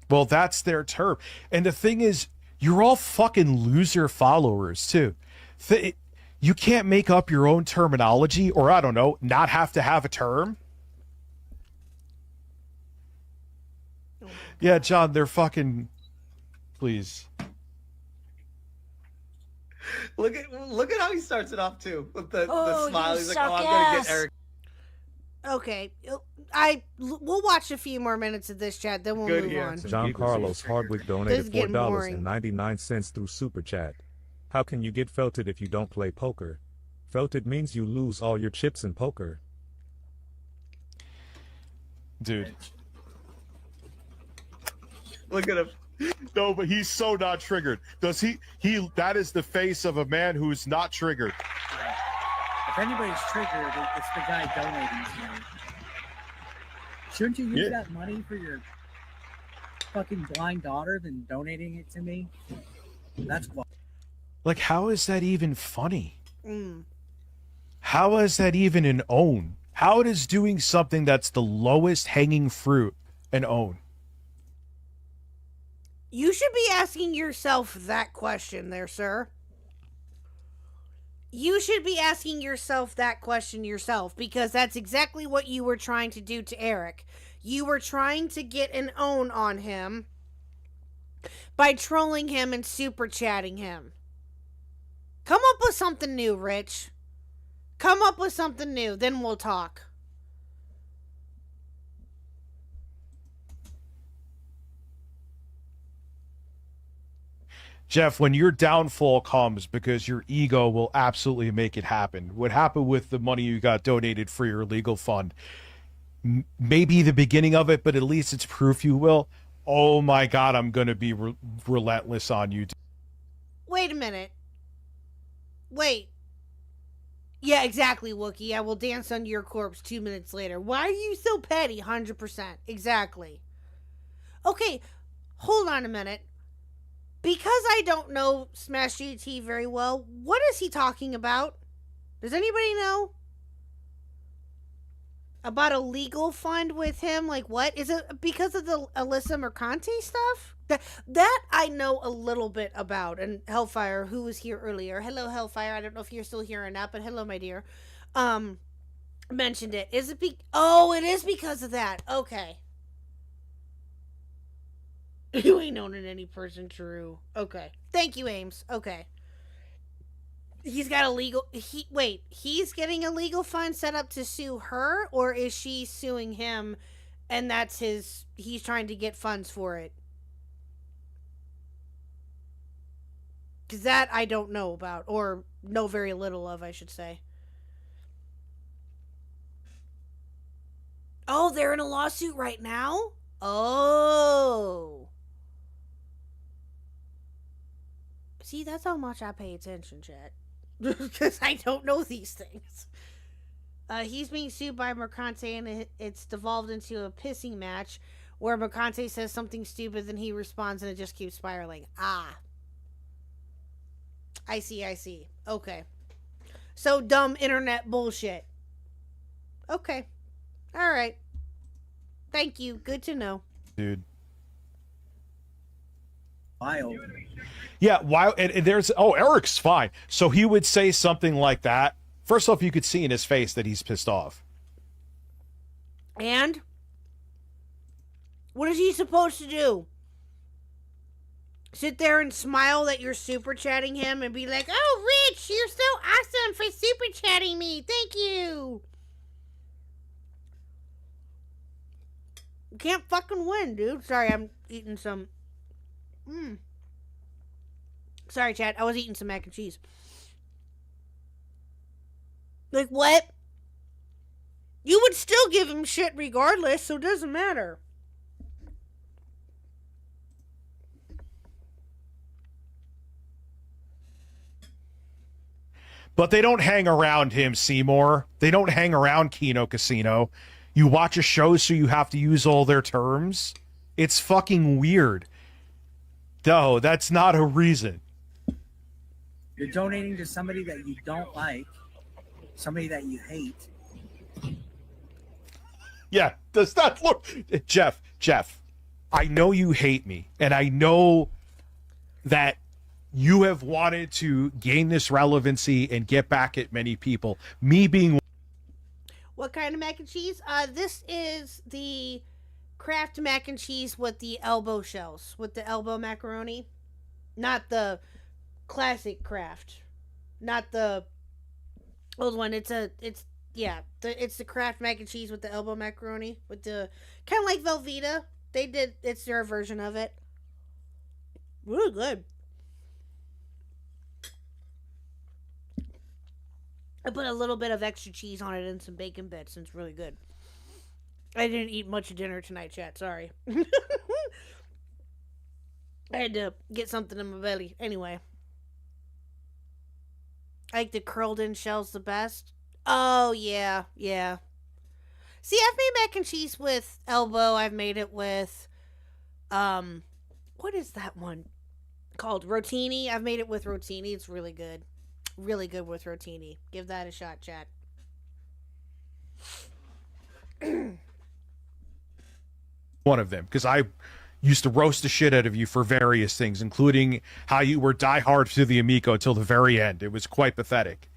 Well, that's their term. And the thing is, you're all fucking loser followers, too. You can't make up your own terminology, or I don't know, not have to have a term. Yeah, John, they're fucking... Please. Look at how he starts it off too with the Oh, smile. you He's like, suck "Oh, I'm gonna ass." get Eric." Okay. We'll watch a few more minutes of this chat, then we'll Good move here. on. John Carlos Hardwick This donated is getting boring. $4.99 through Super Chat. How can you get felted if you don't play poker? Felted means you lose all your chips in poker. Dude. Look at him. No, but he's so not triggered. Does he that is the face of a man who's not triggered. If anybody's triggered, it's the guy donating to you. Shouldn't you use that money for your fucking blind daughter than donating it to me. That's why. Like, how is that even funny? Mm. How is that even an own? How is doing something that's the lowest hanging fruit an own? You should be asking yourself that question there, sir. You should be asking yourself that question yourself, because that's exactly what you were trying to do to Eric. You were trying to get an own on him by trolling him and super chatting him. Come up with something new, Rich. Come up with something new, then we'll talk. Jeff, when your downfall comes, because your ego will absolutely make it happen. What happened with the money you got donated for your legal fund? Maybe the beginning of it, but at least it's proof you will. Oh my God, I'm going to be relentless on you. Wait a minute. Wait. Yeah, exactly, Wookie. I will dance under your corpse 2 minutes later. Why are you so petty? 100%. Exactly. Okay, hold on a minute. Because I don't know Smash GT very well, what is he talking about? Does anybody know? About a legal fund with him? Like, what? Is it because of the Alyssa Mercante stuff? That I know a little bit about. And Hellfire, who was here earlier. Hello, Hellfire. I don't know if you're still here or not, but hello, my dear. Mentioned it. Is it Oh, it is because of that. Okay. You ain't owning any person, true. Okay. Thank you, Ames. Okay. He's got a legal... he's getting a legal fund set up to sue her? Or is she suing him and that's his... He's trying to get funds for it? Because that I don't know about. Or know very little of, I should say. Oh, they're in a lawsuit right now? Oh... See, that's how much I pay attention, chat. Because I don't know these things. He's being sued by Mercante, and it's devolved into a pissing match where Mercante says something stupid, then he responds, and it just keeps spiraling. Ah. I see. Okay. So dumb internet bullshit. Okay. Alright. Thank you. Good to know. Dude. Wild. Yeah, why? And there's Eric's fine. So he would say something like that. First off, you could see in his face that he's pissed off. And what is he supposed to do? Sit there and smile that you're super chatting him and be like, "Oh, Rich, you're so awesome for super chatting me. Thank you." You can't fucking win, dude. Sorry, I'm eating some. Sorry, chat. I was eating some mac and cheese. Like, what? You would still give him shit regardless, so it doesn't matter. But they don't hang around him, Seymour. They don't hang around Kino Casino. You watch a show, so you have to use all their terms. It's fucking weird. No, that's not a reason. You're donating to somebody that you don't like, somebody that you hate. Yeah, does not look... Jeff, I know you hate me, and I know that you have wanted to gain this relevancy and get back at many people. Me being... What kind of mac and cheese? This is the Kraft mac and cheese with the elbow shells, with the elbow macaroni. Not the classic Kraft. Not the old one. It's the Kraft mac and cheese with the elbow macaroni, with the kind of like Velveeta. It's their version of it. Really good. I put a little bit of extra cheese on it and some bacon bits, and it's really good. I didn't eat much of dinner tonight, chat. Sorry. I had to get something in my belly. Anyway. I like the curled in shells the best. Oh, yeah. See, I've made mac and cheese with elbow. I've made it with What is that one called? Rotini. I've made it with Rotini. It's really good. Really good with Rotini. Give that a shot, chat. One of them, because I used to roast the shit out of you for various things, including how you were diehard to the Amico until the very end. It was quite pathetic.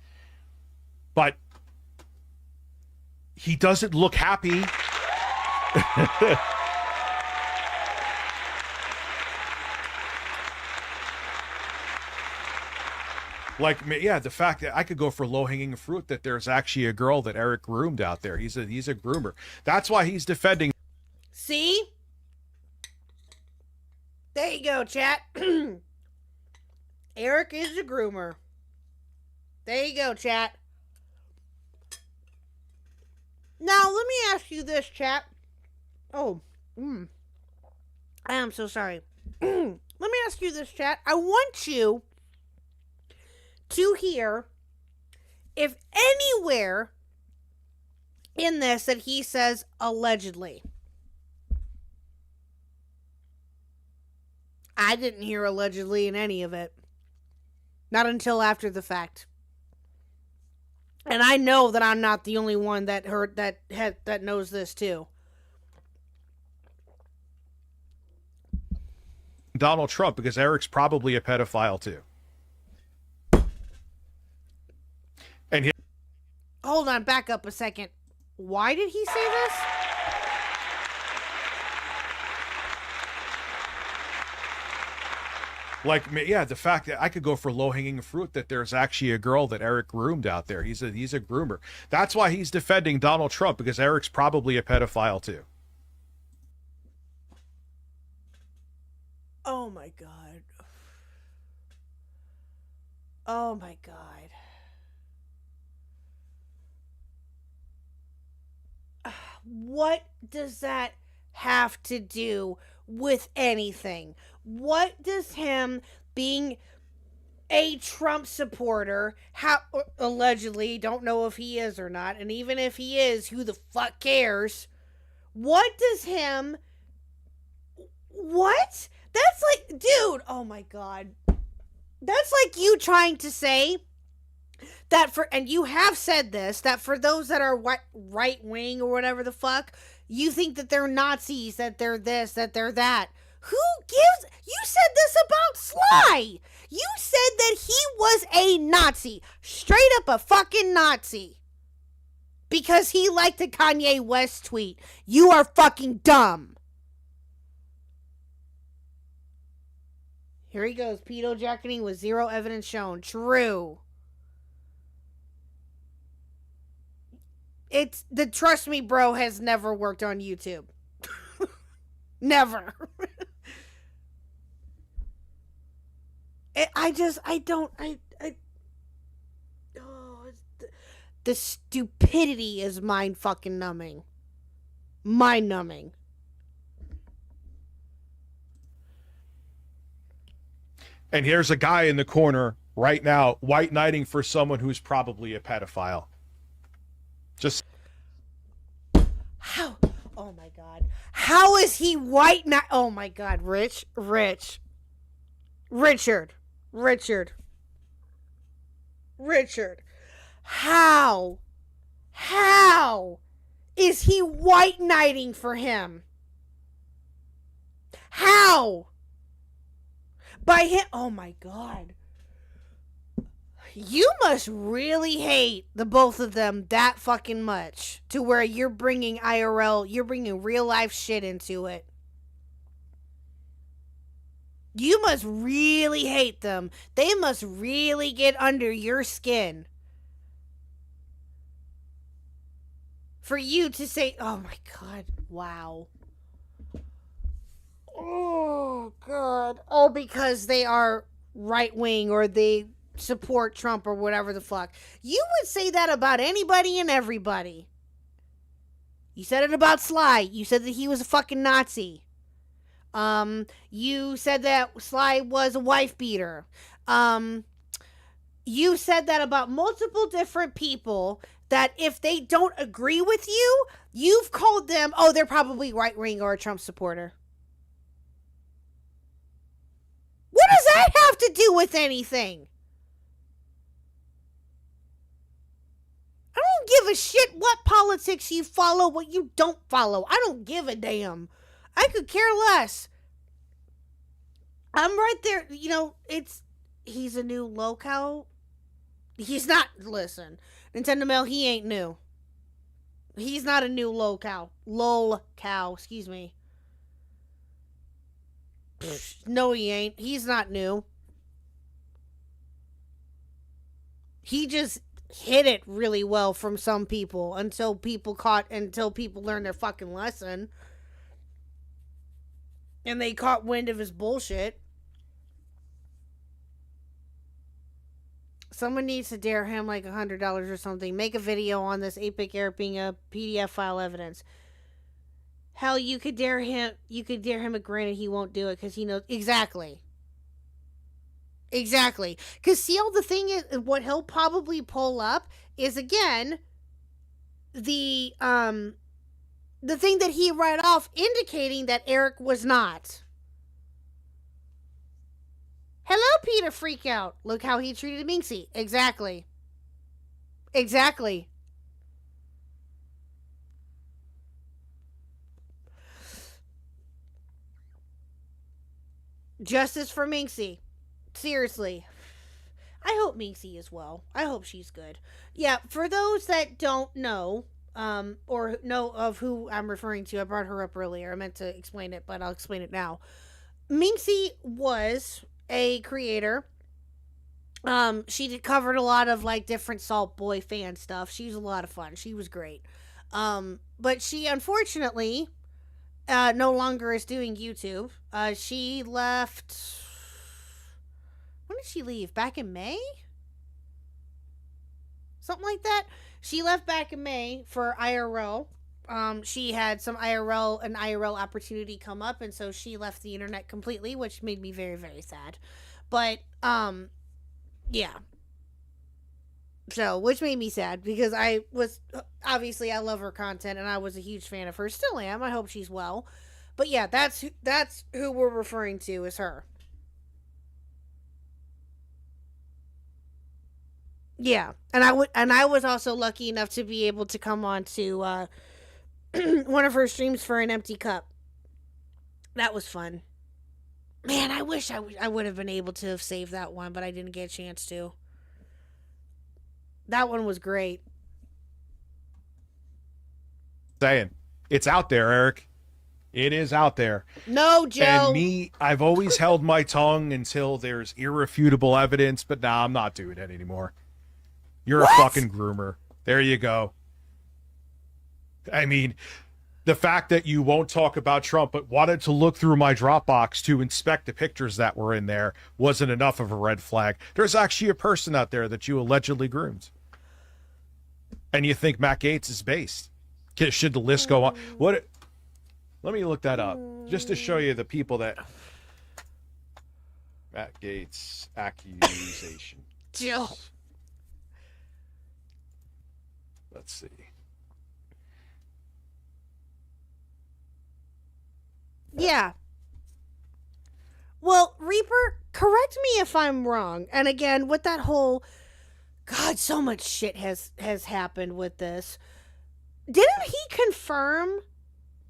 But he doesn't look happy. Like, yeah, the fact that I could go for low-hanging fruit, that there's actually a girl that Eric groomed out there. He's a groomer. That's why he's defending. See? There you go, chat. Eric is a groomer. There you go, chat. Now, let me ask you this, chat. Oh, I am so sorry. Let me ask you this, chat. I want you to hear if anywhere in this that he says allegedly. I didn't hear allegedly in any of it. Not until after the fact. And I know that I'm not the only one that heard that knows this too. Donald Trump, because Eric's probably a pedophile too. And he... Hold on, back up a second. Why did he say this? Like, yeah, the fact that I could go for low-hanging fruit, that there's actually a girl that Eric groomed out there. He's a groomer. That's why he's defending Donald Trump, because Eric's probably a pedophile too. Oh my God. Oh my God. What does that have to do with anything? What does him being a Trump supporter, allegedly, don't know if he is or not, and even if he is, who the fuck cares? What does him... What? That's like, dude, oh my God. That's like you trying to say that and you have said this, that for those that are right wing or whatever the fuck, you think that they're Nazis, that they're this, that they're that. Who gives? You said this about Sly. You said that he was a Nazi. Straight up a fucking Nazi. Because he liked a Kanye West tweet. You are fucking dumb. Here he goes. Pedo jacketing with zero evidence shown. True. It's the trust me, bro, has never worked on YouTube. Never. The stupidity is mind fucking numbing. Mind numbing. And here's a guy in the corner right now, white knighting for someone who's probably a pedophile. Just how? Oh my God! How is he white knight? Oh my God! Richard. How is he white knighting for him? How? By him? Oh my God. You must really hate the both of them that fucking much to where you're bringing IRL, you're bringing real life shit into it. You must really hate them. They must really get under your skin. For you to say, oh my God, wow. Oh God. Oh, because they are right wing or they support Trump or whatever the fuck. You would say that about anybody and everybody. You said it about Sly. You said that he was a fucking Nazi. You said that Sly was a wife beater. You said that about multiple different people, that if they don't agree with you, you've called them, oh, they're probably right wing or a Trump supporter. that have to do with anything? I don't give a shit what politics you follow, what you don't follow. I don't give a damn. I could care less. I'm right there. You know, he's a new locale. He's not, listen, Nintendo Mail, he ain't new. He's not a new locale. Lol-cow, excuse me. No, he ain't. He's not new. He just hit it really well from some people until people learned their fucking lesson. And they caught wind of his bullshit. Someone needs to dare him like $100 or something. Make a video on this 8BitEric being a PDF file evidence. Hell, you could dare him. You could dare him, but granted, he won't do it because he knows exactly. Exactly. Because see, all the thing is, what he'll probably pull up is again the thing that he read off, indicating that Eric was not. Hello, Peter Freakout. Look how he treated Minxie. Exactly. Exactly. Justice for Minxie. Seriously. I hope Minxie is well. I hope she's good. Yeah, for those that don't know, or know of who I'm referring to, I brought her up earlier. I meant to explain it, but I'll explain it now. Minxie was a creator. She covered a lot of like different Salt Boy fan stuff. She was a lot of fun. She was great. But she unfortunately no longer is doing YouTube. She left. When did she leave? Back in May? Something like that. She left back in May for IRL. She had an IRL opportunity come up, and so she left the internet completely, which made me very, very sad. But, yeah. So, which made me sad, because obviously I love her content, and I was a huge fan of her. Still am. I hope she's well. But yeah, that's who we're referring to, is her. Yeah, and I was also lucky enough to be able to come on to one of her streams for an empty cup. That was fun. Man, I wish I would have been able to have saved that one, but I didn't get a chance to. That one was great. Saying, it's out there, Eric. It is out there. No, Joe. And me, I've always held my tongue until there's irrefutable evidence, but nah, I'm not doing it anymore. You're What? a fucking groomer. There you go. I mean, the fact that you won't talk about Trump but wanted to look through my Dropbox to inspect the pictures that were in there wasn't enough of a red flag. There's actually a person out there that you allegedly groomed. And you think Matt Gaetz is based. Should the list go on? Let me look that up just to show you the people that Matt Gaetz accusation. Jill. Let's see. Yeah. Well, Reaper, correct me if I'm wrong. And again, with that whole, God, so much shit has happened with this. Didn't he confirm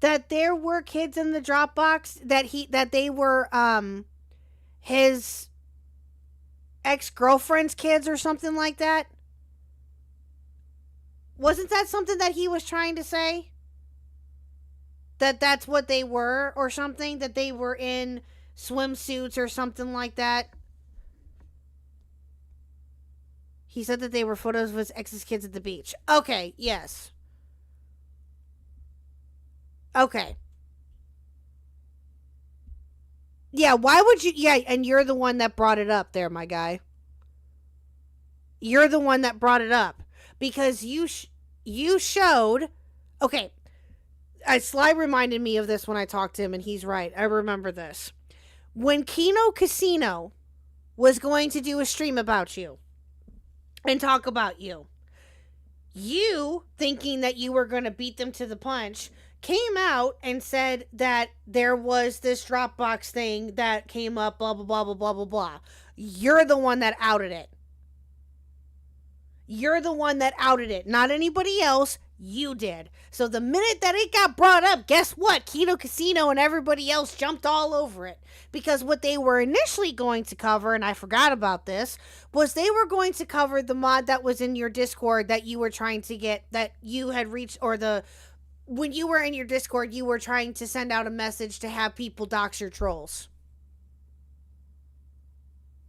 that there were kids in the Dropbox that they were his ex-girlfriend's kids or something like that? Wasn't that something that he was trying to say? That's what they were or something? That they were in swimsuits or something like that? He said that they were photos of his ex's kids at the beach. Okay, yes. Okay. Yeah, why would you... Yeah, and you're the one that brought it up there, my guy. You're the one that brought it up. Because you showed... Okay. Sly reminded me of this when I talked to him, and he's right. I remember this. When Kino Casino was going to do a stream about you and talk about you, you, thinking that you were going to beat them to the punch, came out and said that there was this Dropbox thing that came up, blah, blah, blah, blah, blah, blah, blah. You're the one that outed it. You're the one that outed it, not anybody else. You did. So the minute that it got brought up, guess what? Keto Casino and everybody else jumped all over it. Because what they were initially going to cover, and I forgot about this, was they were going to cover the mod that was in your Discord that you were trying to get, that you had reached, or when you were in your Discord, you were trying to send out a message to have people dox your trolls.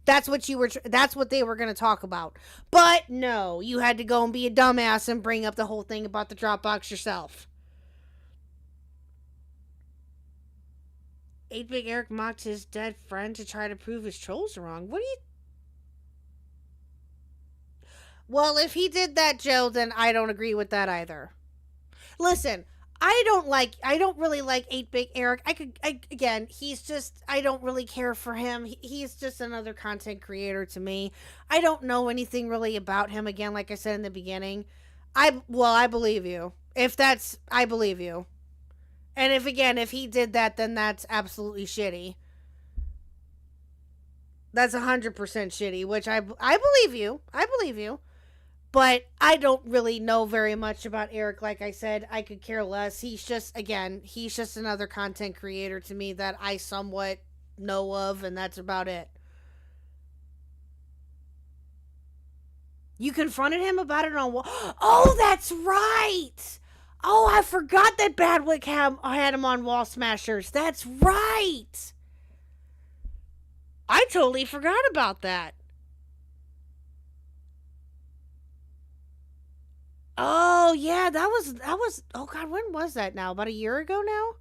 That's what they were going to talk about. But no, you had to go and be a dumbass and bring up the whole thing about the Dropbox yourself. 8BitEric mocked his dead friend to try to prove his trolls wrong. What do you... Well, if he did that, Joe, then I don't agree with that either. Listen, I don't really like 8BitEric. I don't really care for him. He's just another content creator to me. I don't know anything really about him. Again, like I said in the beginning, I believe you. I believe you. And if he did that, then that's absolutely shitty. That's 100% shitty, which I believe you. I believe you. But I don't really know very much about Eric. Like I said, I could care less. He's just another content creator to me that I somewhat know of, and that's about it. You confronted him about it on... Oh, that's right! Oh, I forgot that Badwick had him on Wall Smashers. That's right! I totally forgot about that. Oh, yeah, that was, oh God, when was that now? About a year ago now?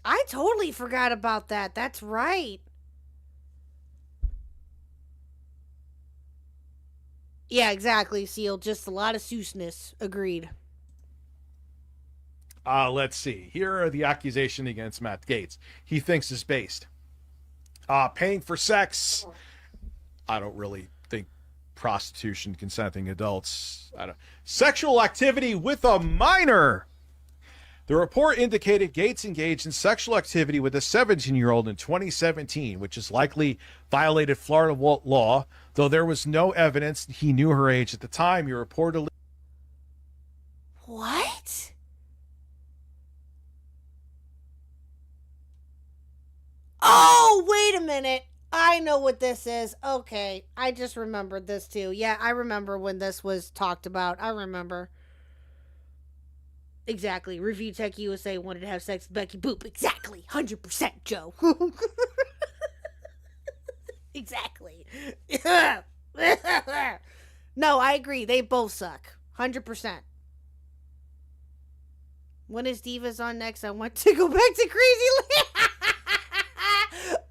I totally forgot about that. That's right. Yeah, exactly, Seal. Just a lot of Seussness. Agreed. Let's see. Here are the accusations against Matt Gaetz. He thinks is based. Paying for sex. I don't really think prostitution, consenting adults. Sexual activity with a minor. The report indicated Gaetz engaged in sexual activity with a 17-year-old in 2017, which is likely violated Florida law, though there was no evidence he knew her age at the time. He reportedly... What? Oh, wait a minute. I know what this is. Okay, I just remembered this too. Yeah, I remember when this was talked about. I remember. Exactly. Review Tech USA wanted to have sex with Becky Boop. Exactly. 100%, Joe. Exactly. No, I agree. They both suck. 100%. When is Divas on next? I want to go back to Crazy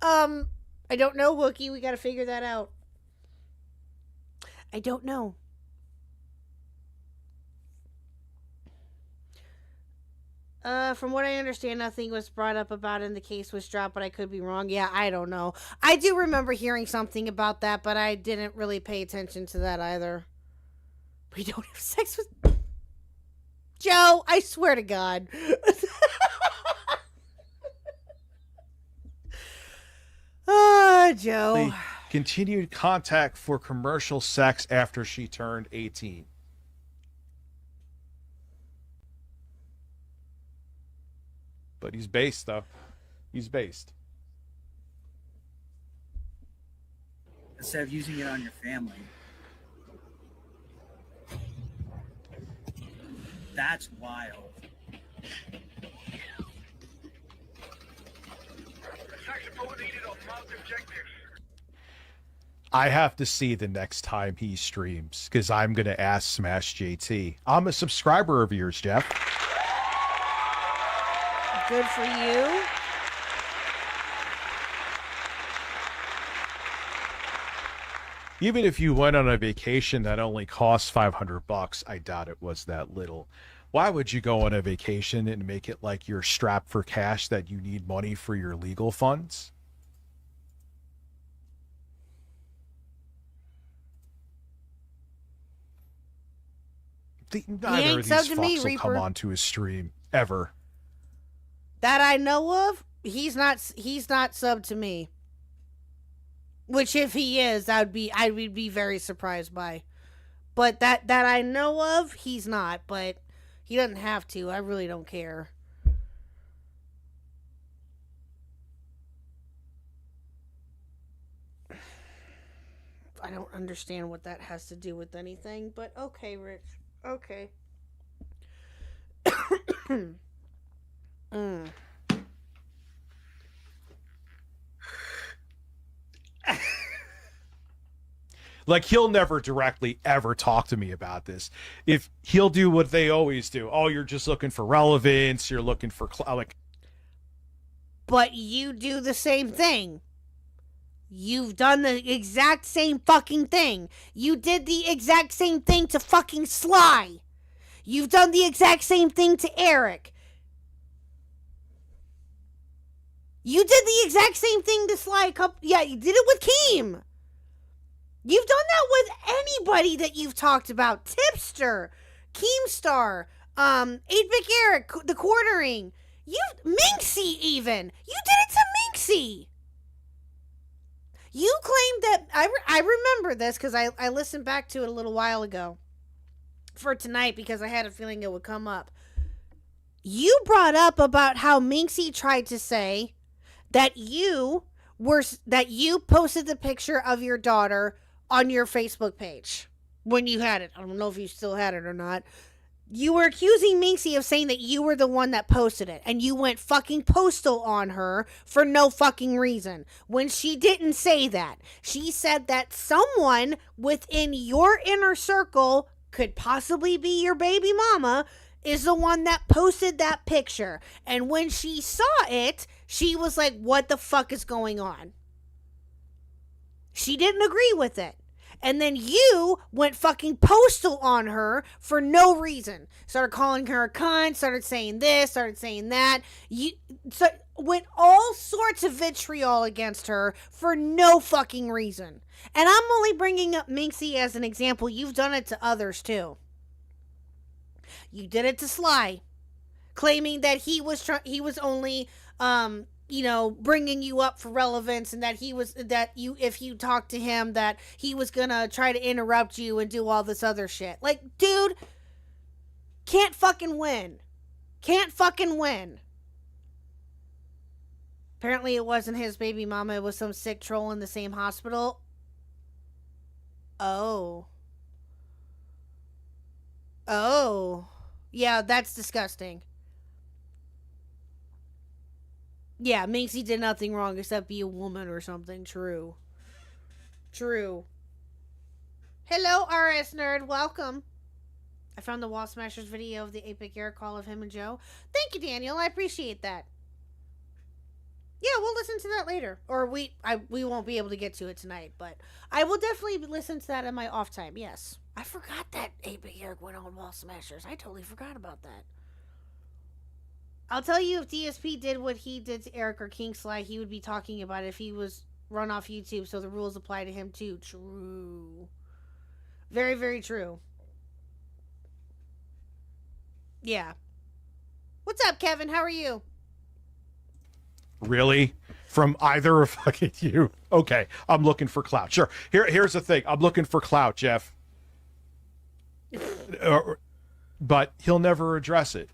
Land. I don't know, Wookie. We got to figure that out. I don't know. From what I understand, nothing was brought up about it and the case was dropped, but I could be wrong. Yeah, I don't know. I do remember hearing something about that, but I didn't really pay attention to that either. We don't have sex with... Joe, I swear to God. Joe. Continued contact for commercial sex after she turned 18. But he's based, though. He's based. Instead of using it on your family. That's wild. I have to see the next time he streams, because I'm going to ask Smash JT. I'm a subscriber of yours, Jeff. Good for you. Even if you went on a vacation that only cost $500, I doubt it was that little. Why would you go on a vacation and make it like you're strapped for cash that you need money for your legal funds? Neither ain't of these subbed to me, fucks will come Reaper. onto his stream ever. That I know of, he's not subbed to me. Which if he is, I would be very surprised by. But that I know of, he's not, but he doesn't have to. I really don't care. I don't understand what that has to do with anything, but okay, Rich. Okay. Like, he'll never directly ever talk to me about this. If he'll do what they always do. Oh, you're just looking for relevance. You're looking for like. But you do the same thing. You've done the exact same fucking thing. You did the exact same thing to fucking Sly. You've done the exact same thing to Eric. You did the exact same thing to Sly yeah, you did it with Keem. You've done that with anybody that you've talked about. Tipster, Keemstar, 8-Bit Eric, the Quartering. Minxie even. You did it to Minxie. You claimed that, I remember this because I listened back to it a little while ago for tonight because I had a feeling it would come up. You brought up about how Minxie tried to say that you posted the picture of your daughter on your Facebook page when you had it. I don't know if you still had it or not. You were accusing Minxie of saying that you were the one that posted it, and you went fucking postal on her for no fucking reason. When she didn't say that. She said that someone within your inner circle, could possibly be your baby mama, is the one that posted that picture. And when she saw it, she was like, what the fuck is going on? She didn't agree with it. And then you went fucking postal on her for no reason. Started calling her a cunt, started saying this, started saying that. Went all sorts of vitriol against her for no fucking reason. And I'm only bringing up Minxie as an example. You've done it to others too. You did it to Sly, claiming that he was only bringing you up for relevance, and that if you talked to him, that he was gonna try to interrupt you and do all this other shit. Like, dude, can't fucking win. Can't fucking win. Apparently it wasn't his baby mama, it was some sick troll in the same hospital. Oh. Yeah, that's disgusting. Yeah, Minxie did nothing wrong except be a woman or something. True. Hello, RS Nerd. Welcome. I found the Wall Smashers video of the 8-Bit Eric call of him and Joe. Thank you, Daniel. I appreciate that. Yeah, we'll listen to that later. Or we won't be able to get to it tonight, but I will definitely listen to that in my off time. Yes. I forgot that 8-Bit Eric went on Wall Smashers. I totally forgot about that. I'll tell you, if DSP did what he did to Eric or King Sly, he would be talking about it if he was run off YouTube, so the rules apply to him too. True. Very, very true. Yeah. What's up, Kevin? How are you? Really? From either of fucking you? Okay, I'm looking for clout. Sure. Here's the thing. I'm looking for clout, Jeff. But he'll never address it.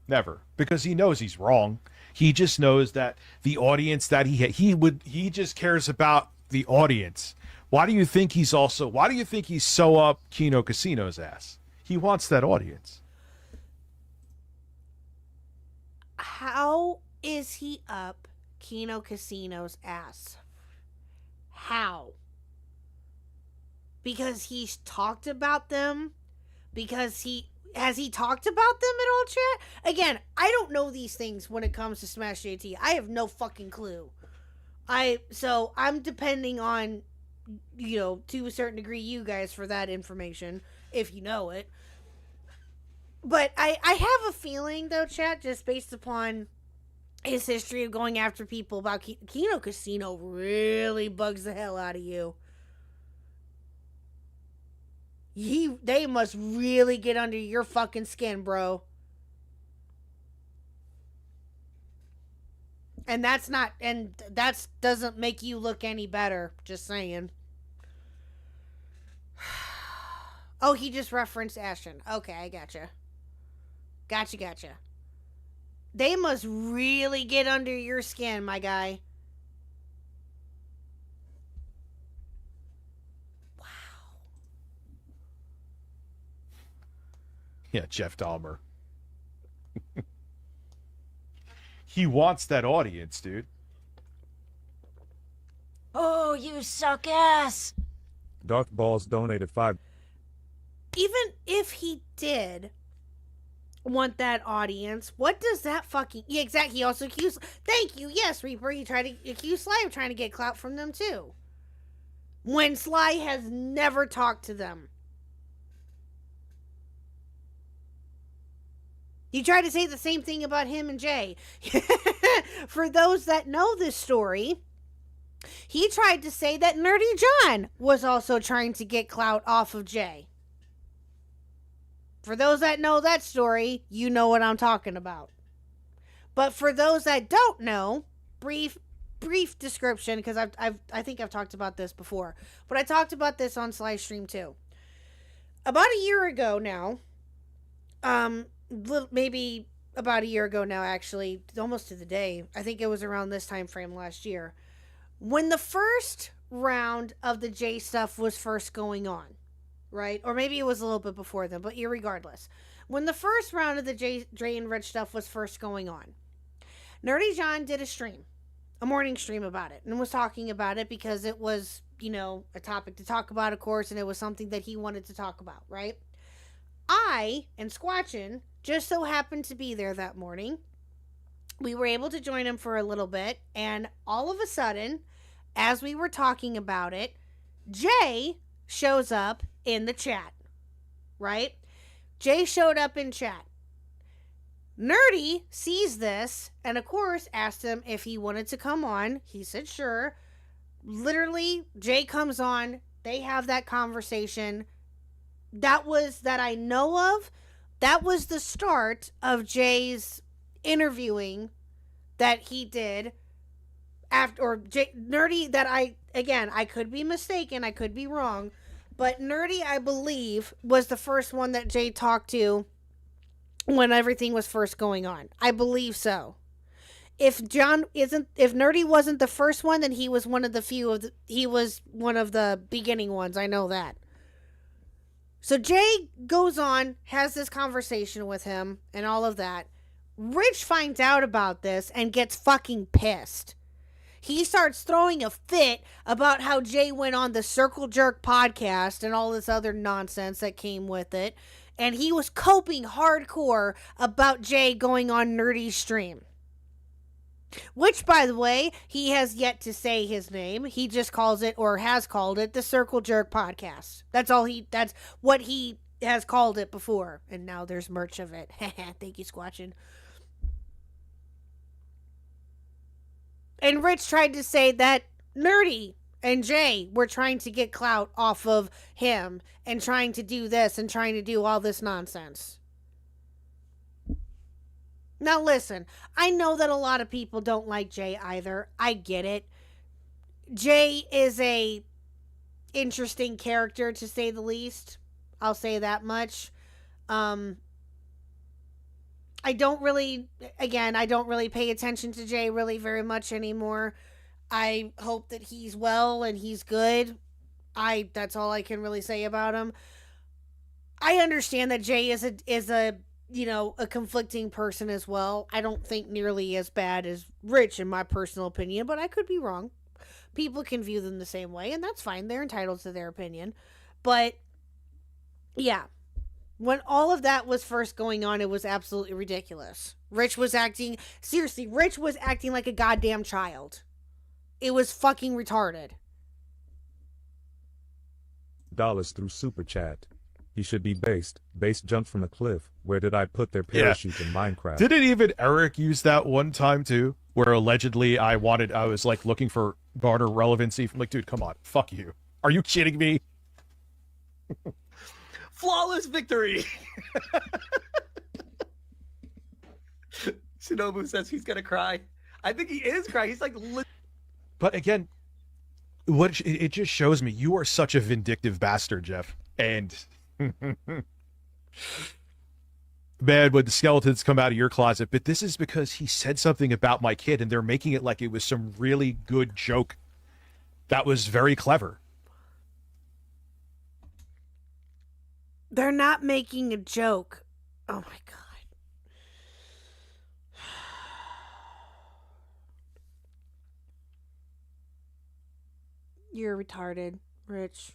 Never. Because he knows he's wrong. He just knows that the audience that he just cares about the audience. Why do you think he's so up Kino Casino's ass? He wants that audience. How is he up Kino Casino's ass? How? Because he's talked about them? Has he talked about them at all, chat? Again, I don't know these things when it comes to Smash JT. I have no fucking clue. So I'm depending on, to a certain degree, you guys for that information, if you know it. But I have a feeling, though, chat, just based upon his history of going after people about Kino Casino really bugs the hell out of you. They must really get under your fucking skin, bro. And that's doesn't make you look any better. Just saying. Oh, he just referenced Ashton. Okay, I gotcha. Gotcha. They must really get under your skin, my guy. Wow. Yeah, Jeff Dahmer. He wants that audience, dude. Oh, you suck ass. Darth Balls donated 5. Even if he did want that audience, what does that fucking... Yeah, exactly. He also accused... Thank you. Yes, Reaper. He tried to accuse Sly of trying to get clout from them, too. When Sly has never talked to them. You tried to say the same thing about him and Jay. For those that know this story, he tried to say that Nerdy John was also trying to get clout off of Jay. For those that know that story, you know what I'm talking about. But for those that don't know, brief description, because I think I've talked about this before, but I talked about this on Sly Stream too. About a year ago now, maybe about a year ago now, actually, almost to the day. I think it was around this time frame last year, when the first round of the Jay stuff was first going on. Right? Or maybe it was a little bit before then, but irregardless. When the first round of the Dre and Rich stuff was first going on, Nerdy John did a morning stream about it, and was talking about it because it was, a topic to talk about, of course, and it was something that he wanted to talk about, right? I and Squatchin just so happened to be there that morning. We were able to join him for a little bit, and all of a sudden, as we were talking about it, Jay shows up in the chat, right? Jay showed up in chat. Nerdy sees this and, of course, asked him if he wanted to come on. He said sure. Literally, Jay comes on. They have that conversation. That I know of. That was the start of Jay's interviewing that he did after, or Nerdy, that I could be mistaken, I could be wrong, but Nerdy, I believe, was the first one that Jay talked to when everything was first going on. I believe so. If Nerdy wasn't the first one, then he was one of the he was one of the beginning ones. I know that. So Jay goes on, has this conversation with him and all of that. Rich finds out about this and gets fucking pissed. He starts throwing a fit about how Jay went on the Circle Jerk podcast and all this other nonsense that came with it. And he was coping hardcore about Jay going on Nerdy's stream. Which, by the way, he has yet to say his name. He just calls it, or has called it, the Circle Jerk podcast. That's what he has called it before. And now there's merch of it. Thank you, Squatchin. And Rich tried to say that Nerdy and Jay were trying to get clout off of him and trying to do this and trying to do all this nonsense. Now listen, I know that a lot of people don't like Jay either. I get it. Jay is a interesting character, to say the least. I'll say that much. I don't really pay attention to Jay really very much anymore. I hope that he's well and he's good. That's all I can really say about him. I understand that Jay is a conflicting person as well. I don't think nearly as bad as Rich, in my personal opinion, but I could be wrong. People can view them the same way, and that's fine. They're entitled to their opinion. But yeah, when all of that was first going on, it was absolutely ridiculous. Rich was acting like a goddamn child. It was fucking retarded. Dollars through Super Chat. He should be based. Base jumped from a cliff. Where did I put their parachute in Minecraft? Didn't even Eric use that one time too? Where allegedly I was like looking for barter relevancy. Like, dude, come on. Fuck you. Are you kidding me? Flawless victory. Shinobu says he's gonna cry. I think he is crying. He's like, But again, it just shows me you are such a vindictive bastard, Jeff. And man, when the skeletons come out of your closet, but this is because he said something about my kid, and they're making it like it was some really good joke. That was very clever. They're not making a joke. Oh my god. You're retarded, Rich.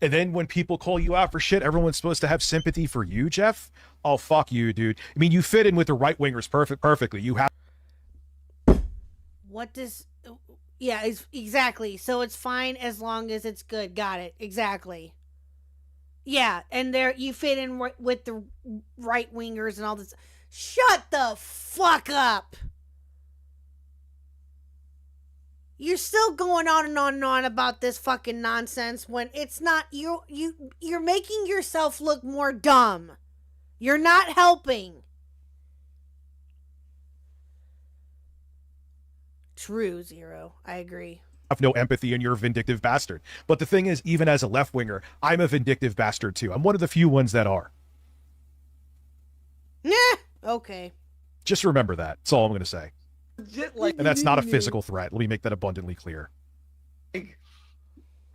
And then when people call you out for shit, everyone's supposed to have sympathy for you, Jeff? Oh, fuck you, dude. I mean, you fit in with the right-wingers perfectly. You have... What does... Yeah, exactly. So it's fine as long as it's good. Got it. Exactly. Yeah, and there you fit in with the right-wingers and all this. Shut the fuck up! You're still going on and on and on about this fucking nonsense when it's not you're making yourself look more dumb. You're not helping. True, Zero. I agree. Have no empathy and you're a vindictive bastard. But the thing is, even as a left-winger, I'm a vindictive bastard too. I'm one of the few ones that are. Nah, okay. Just remember that. That's all I'm going to say. Like, and that's not a physical threat. Let me make that abundantly clear.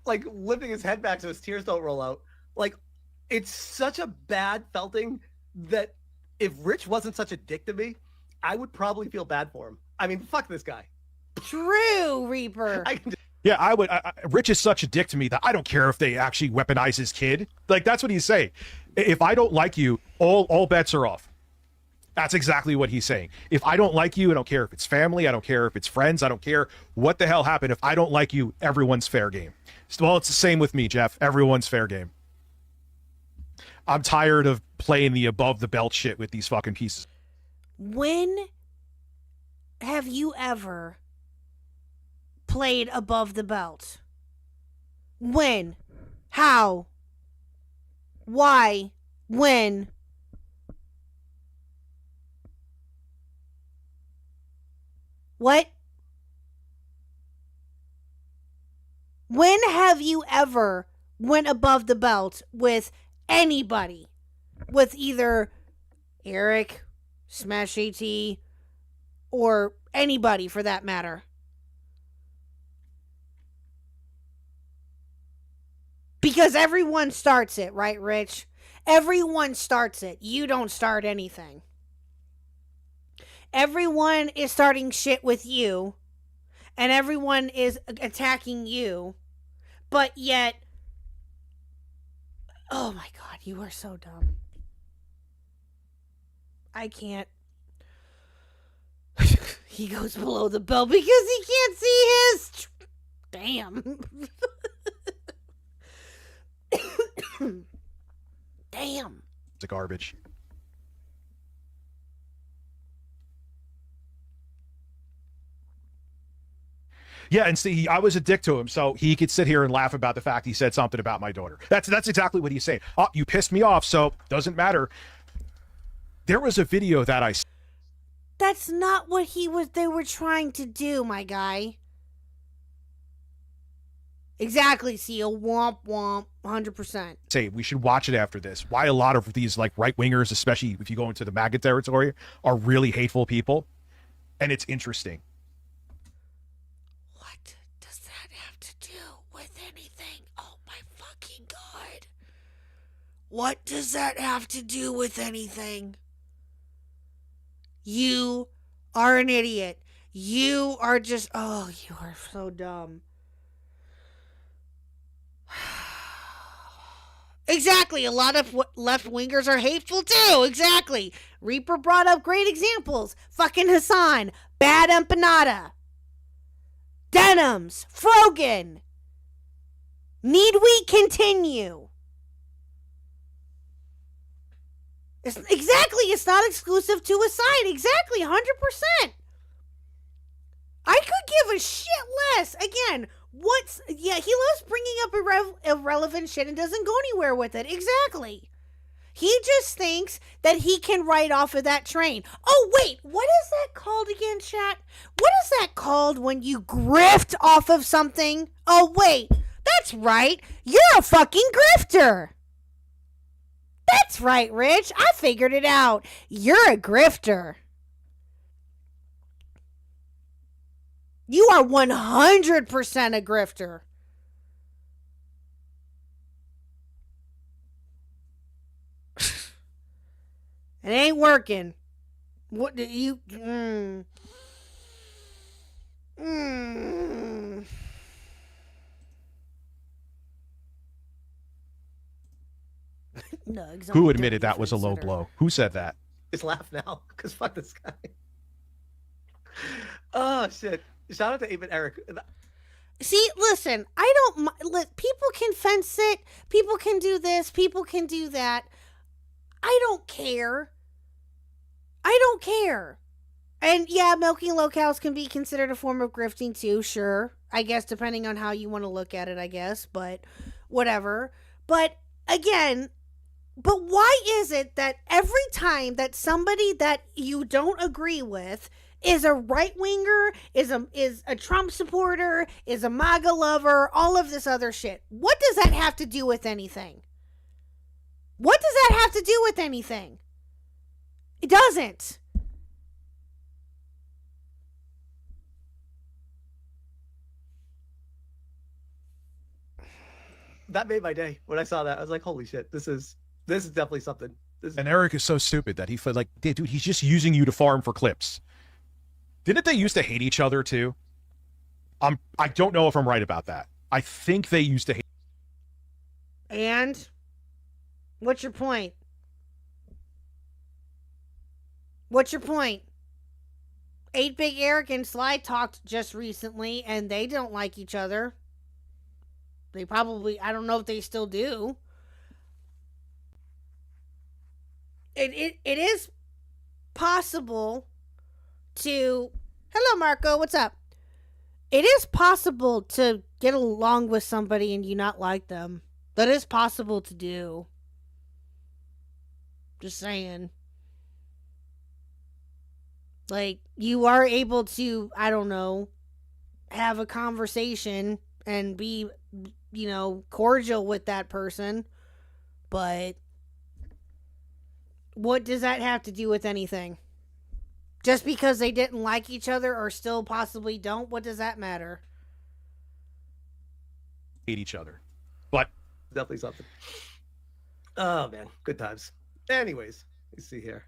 Like lifting his head back so his tears don't roll out. Like, it's such a bad felting that if Rich wasn't such a dick to me, I would probably feel bad for him. I mean, fuck this guy. True, Reaper. Yeah, I would. Rich is such a dick to me that I don't care if they actually weaponize his kid. Like, that's what he's saying. If I don't like you, all bets are off. That's exactly what he's saying. If I don't like you, I don't care if it's family, I don't care if it's friends, I don't care what the hell happened. If I don't like you, everyone's fair game. Well, it's the same with me, Jeff. Everyone's fair game. I'm tired of playing the above the belt shit with these fucking pieces. When have you ever played above the belt? When? How? Why? When? What? When have you ever went above the belt with anybody? With either Eric, Smash AT, or anybody for that matter? Because everyone starts it, right, Rich? Everyone starts it. You don't start anything. Everyone is starting shit with you, and everyone is attacking you, but yet, oh my god, you are so dumb. I can't. He goes below the belt because he can't see his. Damn. Damn. It's a garbage. Yeah, and see, I was a dick to him, so he could sit here and laugh about the fact he said something about my daughter. That's exactly what he's saying. Oh, you pissed me off, so doesn't matter. There was a video that I... That's not what they were trying to do, my guy. Exactly, Seal. Womp womp. 100%. Say, we should watch it after this. Why a lot of these like right-wingers, especially if you go into the MAGA territory, are really hateful people. And it's interesting. What does that have to do with anything? Oh my fucking god. What does that have to do with anything? You are an idiot. You are just... Oh, you are so dumb. Exactly. A lot of left-wingers are hateful too. Exactly. Reaper brought up great examples. Fucking Hassan. Bad Empanada. Denims. Frogan. Need we continue? Exactly. It's not exclusive to a side. Exactly. 100%. I could give a shit less. Again, Yeah, he loves bringing up irrelevant shit and doesn't go anywhere with it. Exactly. He just thinks that he can ride off of that train. Oh, wait, what is that called again, chat? What is that called when you grift off of something? Oh, wait, that's right. You're a fucking grifter. That's right, Rich. I figured it out. You're a grifter. You are 100% a grifter. It ain't working. What do you... Nugs, Who admitted that was a low blow? Who said that? Just laugh now, because fuck this guy. Oh, shit. Shout out to 8 BitEric. See, listen, I don't... People can fence it. People can do this. People can do that. I don't care. I don't care. And yeah, milking locales can be considered a form of grifting too, sure. I guess depending on how you want to look at it, I guess. But whatever. But again... But why is it that every time that somebody that you don't agree with is a right-winger, is a Trump supporter, is a MAGA lover, all of this other shit, what does that have to do with anything? What does that have to do with anything? It doesn't. That made my day when I saw that. I was like, holy shit, this is definitely something. And Eric is so stupid that he felt like, dude, he's just using you to farm for clips. Didn't they used to hate each other too? I don't know if I'm right about that. I think they used to hate. And what's your point? What's your point? 8 BitEric and Sly talked just recently, and they don't like each other. They probably, I don't know if they still do. It is possible to... Hello, Marco. What's up? It is possible to get along with somebody and you not like them. That is possible to do. Just saying. Like, you are able to, I don't know, have a conversation and be, you know, cordial with that person. But what does that have to do with anything? Just because they didn't like each other or still possibly don't, what does that matter? Hate each other. But definitely something. Oh, man. Good times. Anyways, let's see here.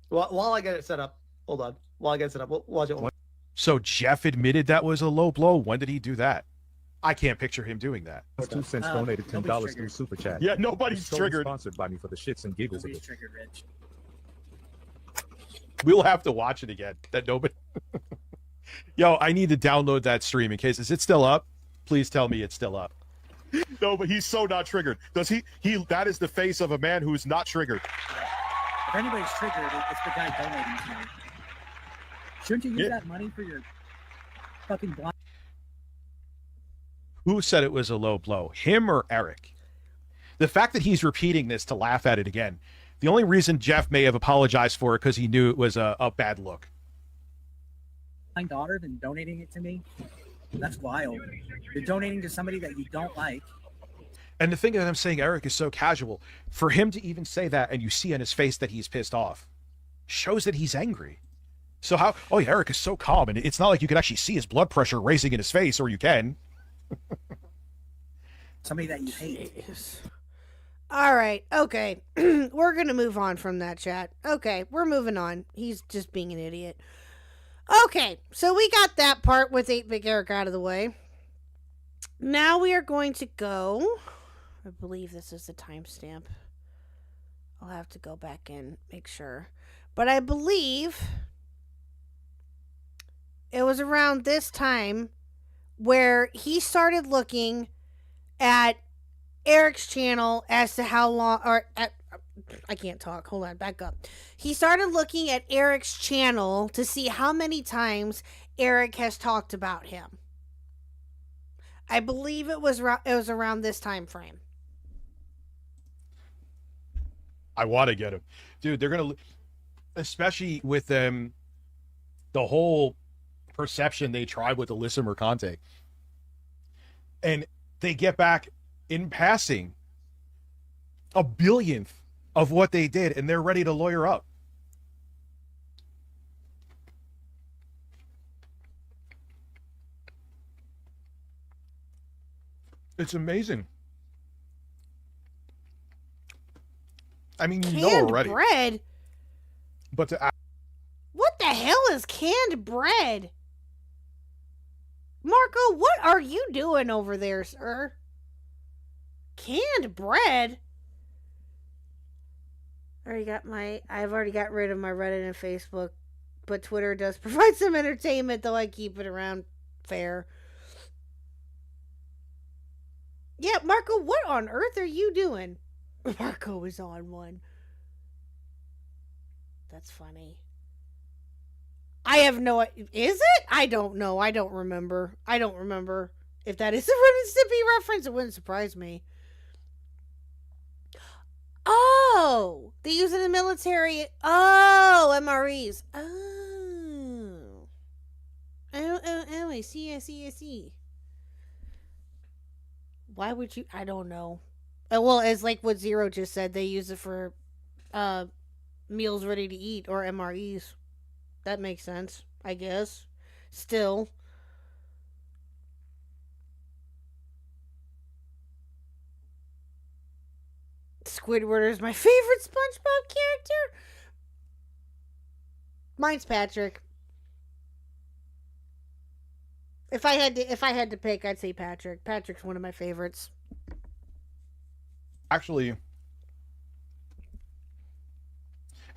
While I get it set up, hold on. While I get it set up, we'll watch it. So Jeff admitted that was a low blow. When did he do that? I can't picture him doing that. 2 cents donated $10 through Super Chat. Yeah, nobody's triggered. Sponsored by me for the shits and giggles. Nobody's triggered, Rich. We'll have to watch it again. That nobody. Yo, I need to download that stream in case. Is it still up? Please tell me it's still up. No, but he's so not triggered. Does he? That is the face of a man who's not triggered. If anybody's triggered, it's the guy donating to you. Shouldn't you use that money for your fucking blind? Who said it was a low blow? Him or Eric? The fact that he's repeating this to laugh at it again. The only reason Jeff may have apologized for it because he knew it was a bad look. My daughter than donating it to me? That's wild. You're donating to somebody that you don't like. And the thing that I'm saying, Eric is so casual. For him to even say that, and you see on his face that he's pissed off, shows that he's angry. So how? Oh, yeah, Eric is so calm, and it's not like you can actually see his blood pressure raising in his face, or you can. Somebody that you hate. All right, okay. We're going to move on from that, chat. Okay, we're moving on. He's just being an idiot. Okay, so we got that part with 8 BitEric out of the way. Now we are going to go... I believe this is the timestamp. I'll have to go back and make sure. But I believe it was around this time where he started looking at Eric's channel as to how long, I can't talk. Hold on, back up. He started looking at Eric's channel to see how many times Eric has talked about him. I believe it was around this time frame. I want to get him. Dude, they're going to, especially with them, the whole perception they tried with Alyssa Mercante. And they get back in passing a billionth of what they did, and they're ready to lawyer up. It's amazing. I mean, you know already. Bread? But to what the hell is canned bread? Marco, what are you doing over there, sir? Canned bread? I've already got rid of my Reddit and Facebook, but Twitter does provide some entertainment, though I keep it around fair. Yeah, Marco, what on earth are you doing? Marco is on one. That's funny. I have no... Is it? I don't know. I don't remember. If that is a Ren and Stimpy reference, it wouldn't surprise me. Oh! They use it in the military. Oh! MREs. Oh. I see. Why would you... I don't know. Well, as like what Zero just said, they use it for meals ready to eat, or MREs. That makes sense, I guess. Still. Squidward is my favorite SpongeBob character. Mine's Patrick. If I had to pick, I'd say Patrick. Patrick's one of my favorites. actually...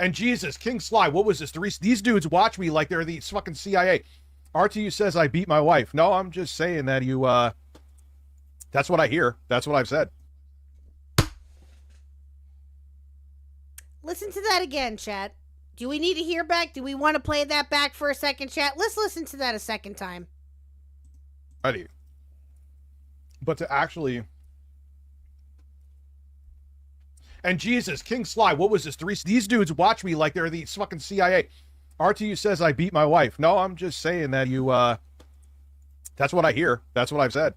And Jesus, King Sly, what was this? These dudes watch me like they're the fucking CIA. RTU says I beat my wife. No, I'm just saying that you, that's what I hear. That's what I've said. Listen to that again, chat. Do we need to hear back? Do we want to play that back for a second, chat? Let's listen to that a second time. Ready. But to actually... And Jesus, King Sly, what was this? These dudes watch me like they're the fucking CIA. RTU says I beat my wife. No, I'm just saying that you, that's what I hear. That's what I've said.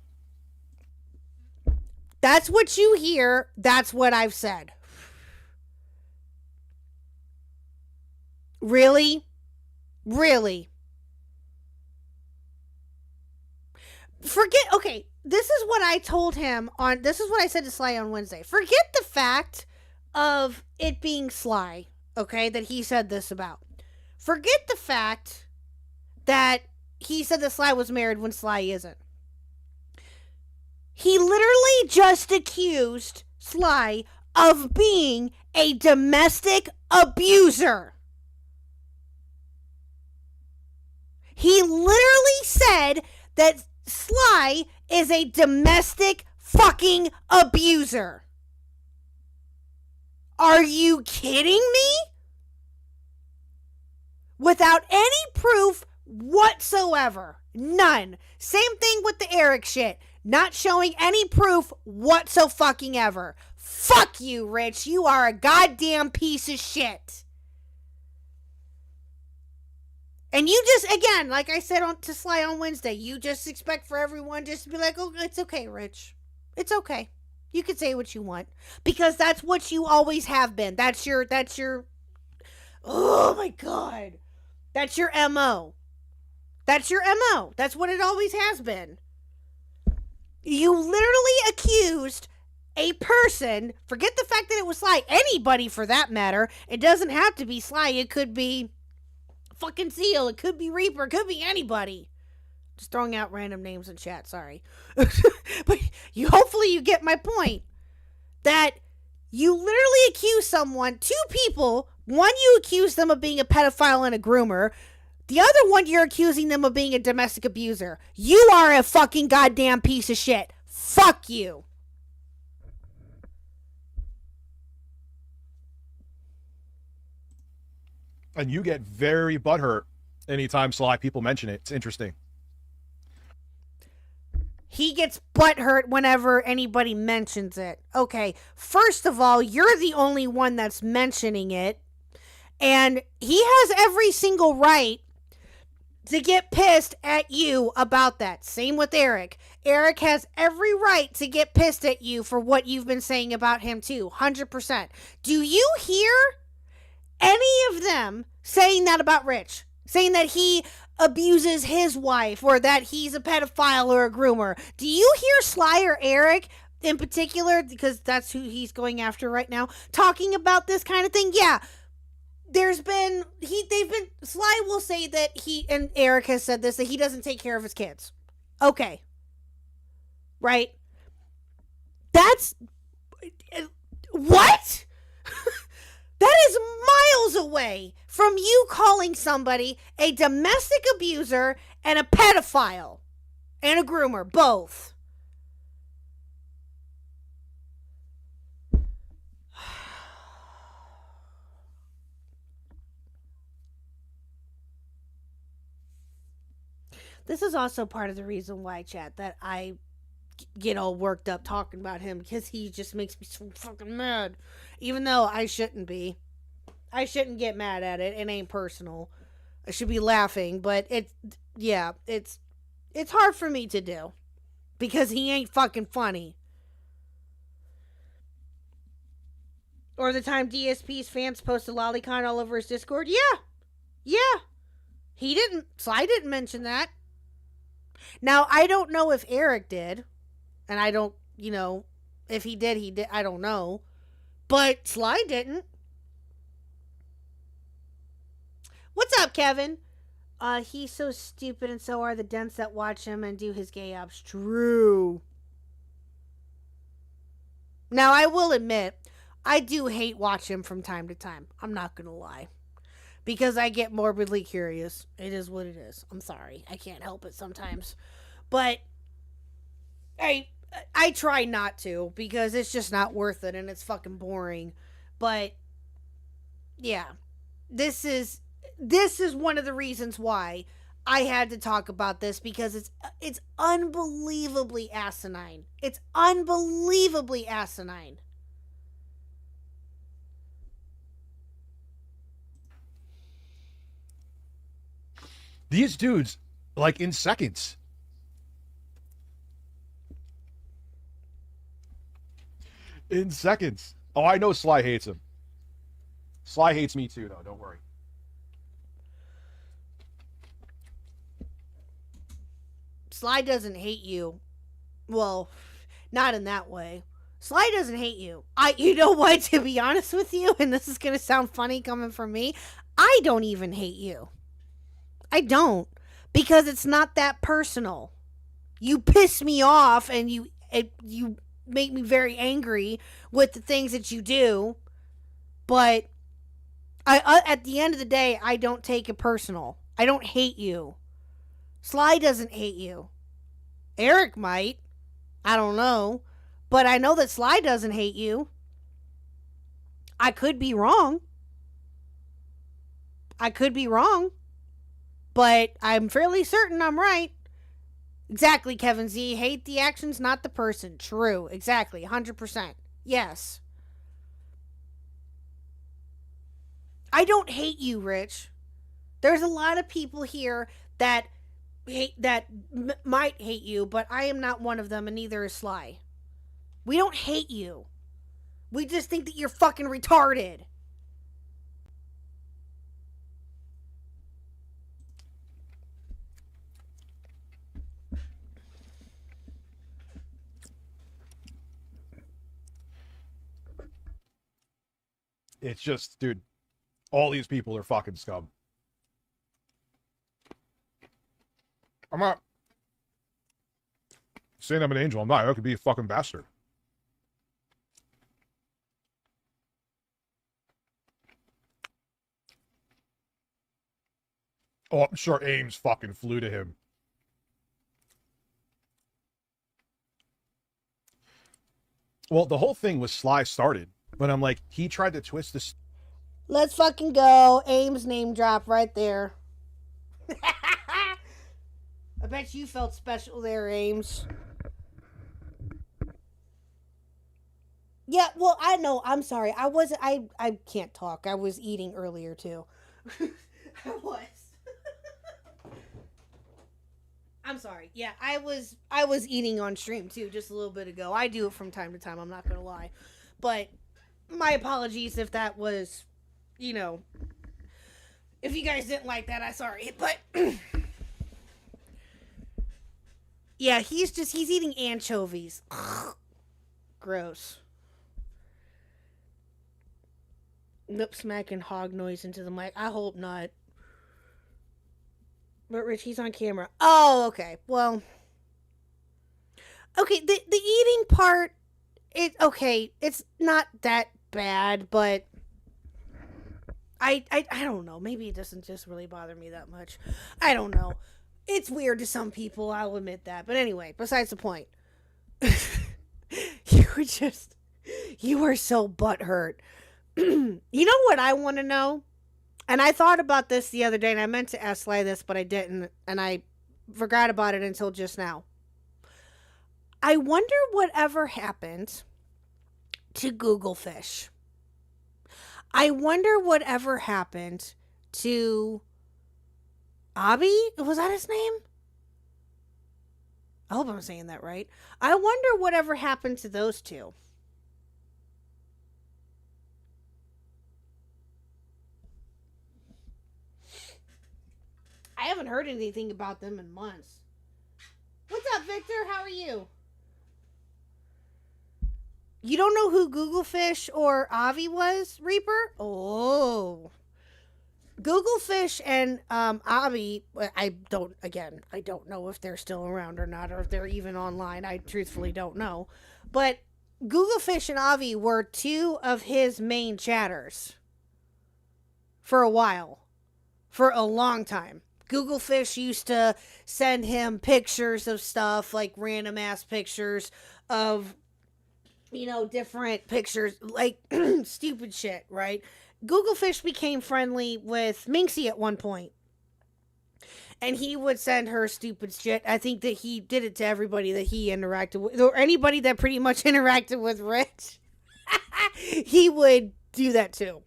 That's what you hear. That's what I've said. Really? Really? Okay, this is what I told him this is what I said to Sly on Wednesday. Forget the fact of it being Sly, okay, that he said this about. Forget the fact that he said that Sly was married when Sly isn't. He literally just accused Sly of being a domestic abuser. He literally said that Sly is a domestic fucking abuser. Are you kidding me? Without any proof whatsoever. None. Same thing with the Eric shit. Not showing any proof whatso-fucking-ever. Fuck you, Rich. You are a goddamn piece of shit. And you just, again, like I said to Sly on Wednesday, you just expect for everyone just to be like, oh, it's okay, Rich. It's okay. You can say what you want. Because that's what you always have been. That's your, oh my God. That's your MO. That's your MO. That's what it always has been. You literally accused a person, forget the fact that it was Sly, anybody for that matter. It doesn't have to be Sly. It could be fucking Seal. It could be Reaper. It could be anybody. Just throwing out random names in chat. Sorry. But hopefully you get my point. That you literally accuse someone, two people. One, you accuse them of being a pedophile and a groomer. The other one, you're accusing them of being a domestic abuser. You are a fucking goddamn piece of shit. Fuck you. And you get very butthurt Anytime Sly people mention it, it's interesting. He gets butthurt whenever anybody mentions it. Okay, first of all, you're the only one that's mentioning it. And he has every single right to get pissed at you about that. Same with Eric. Eric has every right to get pissed at you for what you've been saying about him too. 100%. Do you hear any of them saying that about Rich? Saying that he abuses his wife or that he's a pedophile or a groomer? Do you hear Sly or Eric in particular, because that's who he's going after right now, talking about this kind of thing? Yeah. Sly will say that and Eric has said this, that he doesn't take care of his kids. Okay. Right? That's, what? That is miles away from you calling somebody a domestic abuser and a pedophile and a groomer, both. This is also part of the reason why, chat, that I get all worked up talking about him, because he just makes me so fucking mad. Even though I shouldn't be. I shouldn't get mad at it. It ain't personal. I should be laughing, but it's hard for me to do. Because he ain't fucking funny. Or the time DSP's fans posted lolicon all over his Discord. Yeah. Sly didn't mention that. Now, I don't know if Eric did. And I don't, if he did, I don't know. But Sly didn't. What's up, Kevin? He's so stupid, and so are the dents that watch him and do his gay ops. True. Now, I will admit, I do hate watch him from time to time. I'm not gonna lie. Because I get morbidly curious. It is what it is. I'm sorry. I can't help it sometimes. But I try not to, because it's just not worth it and it's fucking boring. But yeah, this is one of the reasons why I had to talk about this, because it's unbelievably asinine. It's unbelievably asinine. These dudes, like, in seconds. In seconds. Oh, I know Sly hates him. Sly hates me too, though. Don't worry. Sly doesn't hate you. Well, not in that way. Sly doesn't hate you. You know what, to be honest with you, and this is going to sound funny coming from me, I don't even hate you. I don't. Because it's not that personal. You piss me off and you make me very angry with the things that you do. But at the end of the day, I don't take it personal. I don't hate you. Sly doesn't hate you. Eric might. I don't know. But I know that Sly doesn't hate you. I could be wrong. But I'm fairly certain I'm right. Exactly, Kevin Z. Hate the actions, not the person. True. Exactly. 100%. Yes. I don't hate you, Rich. There's a lot of people here that might hate you, but I am not one of them, and neither is Sly. We don't hate you. We just think that you're fucking retarded. It's just, dude, all these people are fucking scum. I'm not saying I'm an angel. I'm not. I could be a fucking bastard. Oh, I'm sure Ames fucking flew to him. Well, the whole thing was Sly started. But I'm like, he tried to twist this. Let's fucking go. Ames name drop right there. I bet you felt special there, Ames. Yeah, well, I know. I'm sorry. I can't talk. I was eating earlier too. I was. I'm sorry. Yeah, I was eating on stream too just a little bit ago. I do it from time to time, I'm not going to lie. But my apologies if that was, you know, if you guys didn't like that, I'm sorry. But yeah, he's eating anchovies. Gross. Lip smacking hog noise into the mic. I hope not. But Rich, he's on camera. Oh, okay. Well, okay. The eating part, it's not that bad, but I don't know. Maybe it doesn't just really bother me that much. I don't know. It's weird to some people. I'll admit that. But anyway, besides the point, you were so butthurt. You know what I want to know? And I thought about this the other day, and I meant to ask Sly this, but I didn't, and I forgot about it until just now. I wonder whatever happened to Google Fish. I wonder whatever happened to Abby? Was that his name? I hope I'm saying that right. I wonder whatever happened to those two. I haven't heard anything about them in months. What's up, Victor? How are you? You don't know who Google Fish or Avi was, Reaper? Oh. Google Fish and Avi, I don't know if they're still around or not, or if they're even online. I truthfully don't know. But Google Fish and Avi were two of his main chatters for a while. For a long time. Google Fish used to send him pictures of stuff, like random ass pictures of, you know, different pictures, like stupid shit, right? Google Fish became friendly with Minxie at one point. And he would send her stupid shit. I think that he did it to everybody that he interacted with, or anybody that pretty much interacted with Rich. He would do that too.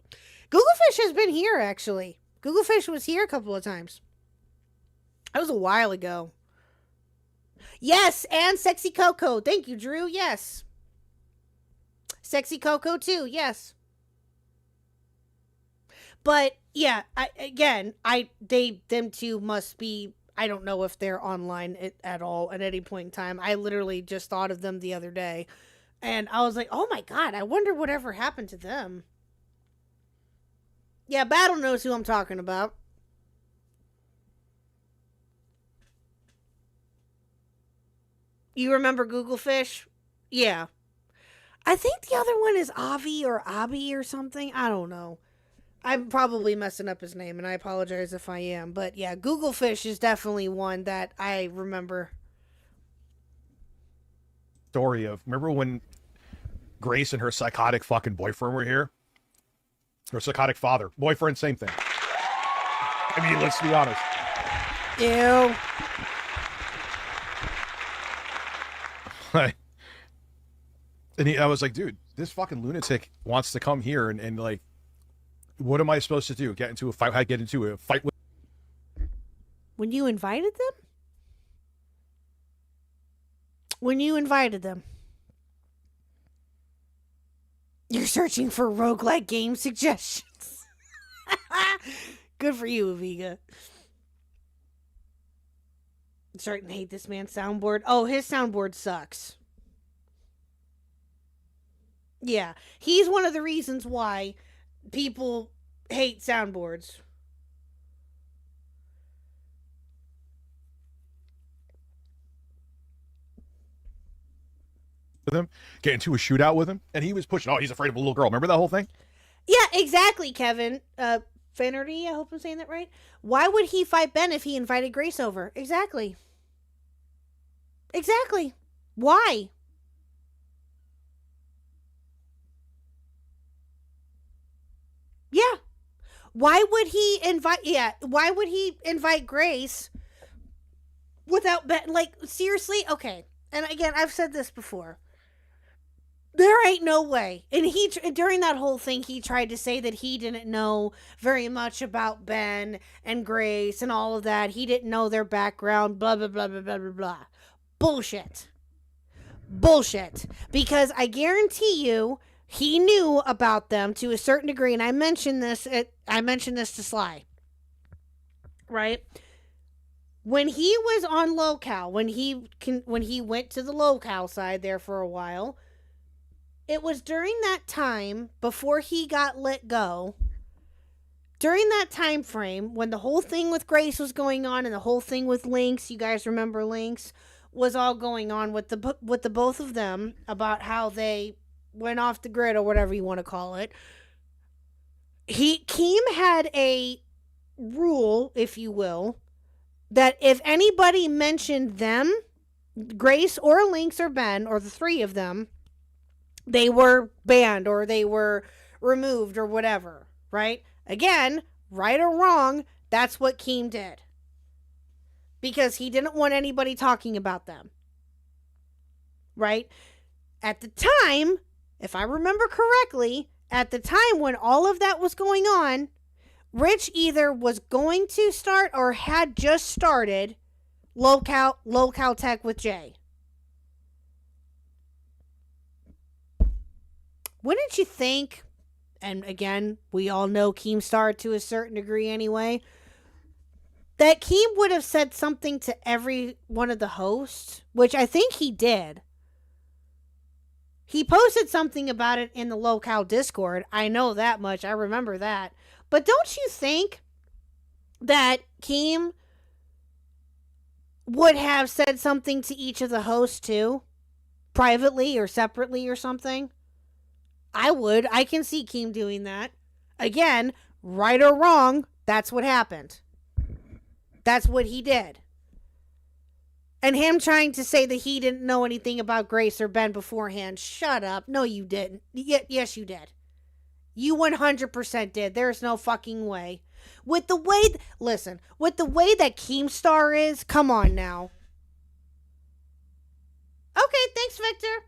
Google Fish has been here, actually. Google Fish was here a couple of times. That was a while ago. Yes, and Sexy Coco. Thank you, Drew. Yes. Sexy Coco too. Yes. But yeah, them two must be. I don't know if they're online at all at any point in time. I literally just thought of them the other day, and I was like, "Oh my god! I wonder whatever happened to them." Yeah, Battle knows who I'm talking about. You remember Google Fish? Yeah. I think the other one is Avi or Abby or something. I don't know. I'm probably messing up his name, and I apologize if I am. But yeah, Google Fish is definitely one that I remember. Story of, remember when Grace and her psychotic fucking boyfriend were here? Her psychotic father. Boyfriend, same thing. I mean, let's be honest. Ew. I was like, dude, this fucking lunatic wants to come here and like, what am I supposed to do? Get into a fight? Get into a fight with? When you invited them? When you invited them? You're searching for roguelike game suggestions. Good for you, Aviga. I'm starting to hate this man's soundboard. Oh, his soundboard sucks. Yeah, he's one of the reasons why people hate soundboards. With him, get into a shootout with him, and he was pushing. Oh, he's afraid of a little girl. Remember that whole thing? Yeah, exactly, Kevin. Finnerty, I hope I'm saying that right. Why would he fight Ben if he invited Grace over? Exactly. Exactly. Why? Yeah. Why would he invite Grace without like, seriously? Okay. And again, I've said this before. There ain't no way. And during that whole thing, he tried to say that he didn't know very much about Ben and Grace and all of that. He didn't know their background, blah, blah, blah, blah, blah, blah, blah. Bullshit. Because I guarantee you, he knew about them to a certain degree. And I mentioned this to Sly. Right? When he was on locale, when he went to the locale side there for a while, it was during that time, before he got let go, during that time frame, when the whole thing with Grace was going on and the whole thing with Lynx, you guys remember Lynx, was all going on with the both of them about how they went off the grid or whatever you want to call it. Keem had a rule, if you will, that if anybody mentioned them, Grace or Lynx or Ben, or the three of them, they were banned or they were removed or whatever, right? Again, right or wrong, that's what Keem did. Because he didn't want anybody talking about them. Right? At the time, if I remember correctly, at the time when all of that was going on, Rich either was going to start or had just started Locale Tech with Jay. Wouldn't you think, and again, we all know Keemstar to a certain degree anyway, that Keem would have said something to every one of the hosts, which I think he did. He posted something about it in the Locale Discord. I know that much. I remember that. But don't you think that Keem would have said something to each of the hosts too? Privately or separately or something? I would. I can see Keem doing that. Again, right or wrong, that's what happened. That's what he did. And him trying to say that he didn't know anything about Grace or Ben beforehand. Shut up. No, you didn't. Yes, you did. You 100% did. There's no fucking way. With the way that Keemstar is, come on now. Okay, thanks, Victor.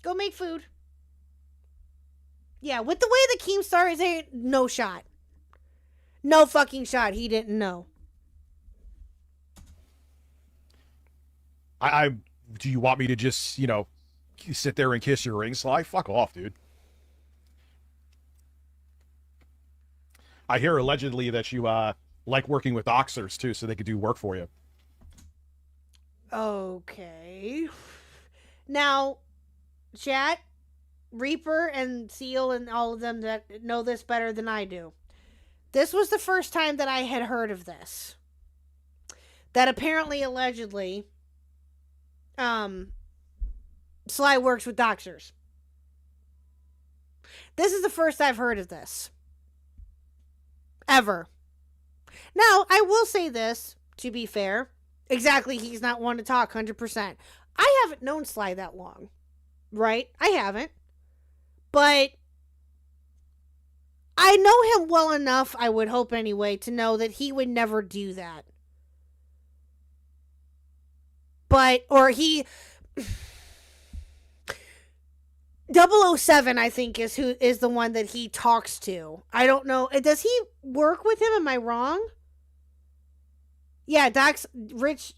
Go make food. Yeah, with the way that Keemstar is, ain't no shot. No fucking shot. He didn't know. Do you want me to just, sit there and kiss your ring, Sly? Fuck off, dude. I hear allegedly that you like working with Oxers too, so they could do work for you. Okay. Now, chat, Reaper and Seal and all of them that know this better than I do. This was the first time that I had heard of this. That apparently, allegedly, Sly works with Doxers. This is the first I've heard of this. Ever. Now, I will say this, to be fair. Exactly, he's not one to talk 100%. I haven't known Sly that long. Right? I haven't. But I know him well enough, I would hope anyway, to know that he would never do that. He 007, I think, is the one that he talks to. I don't know. Does he work with him? Am I wrong? Yeah, Rich,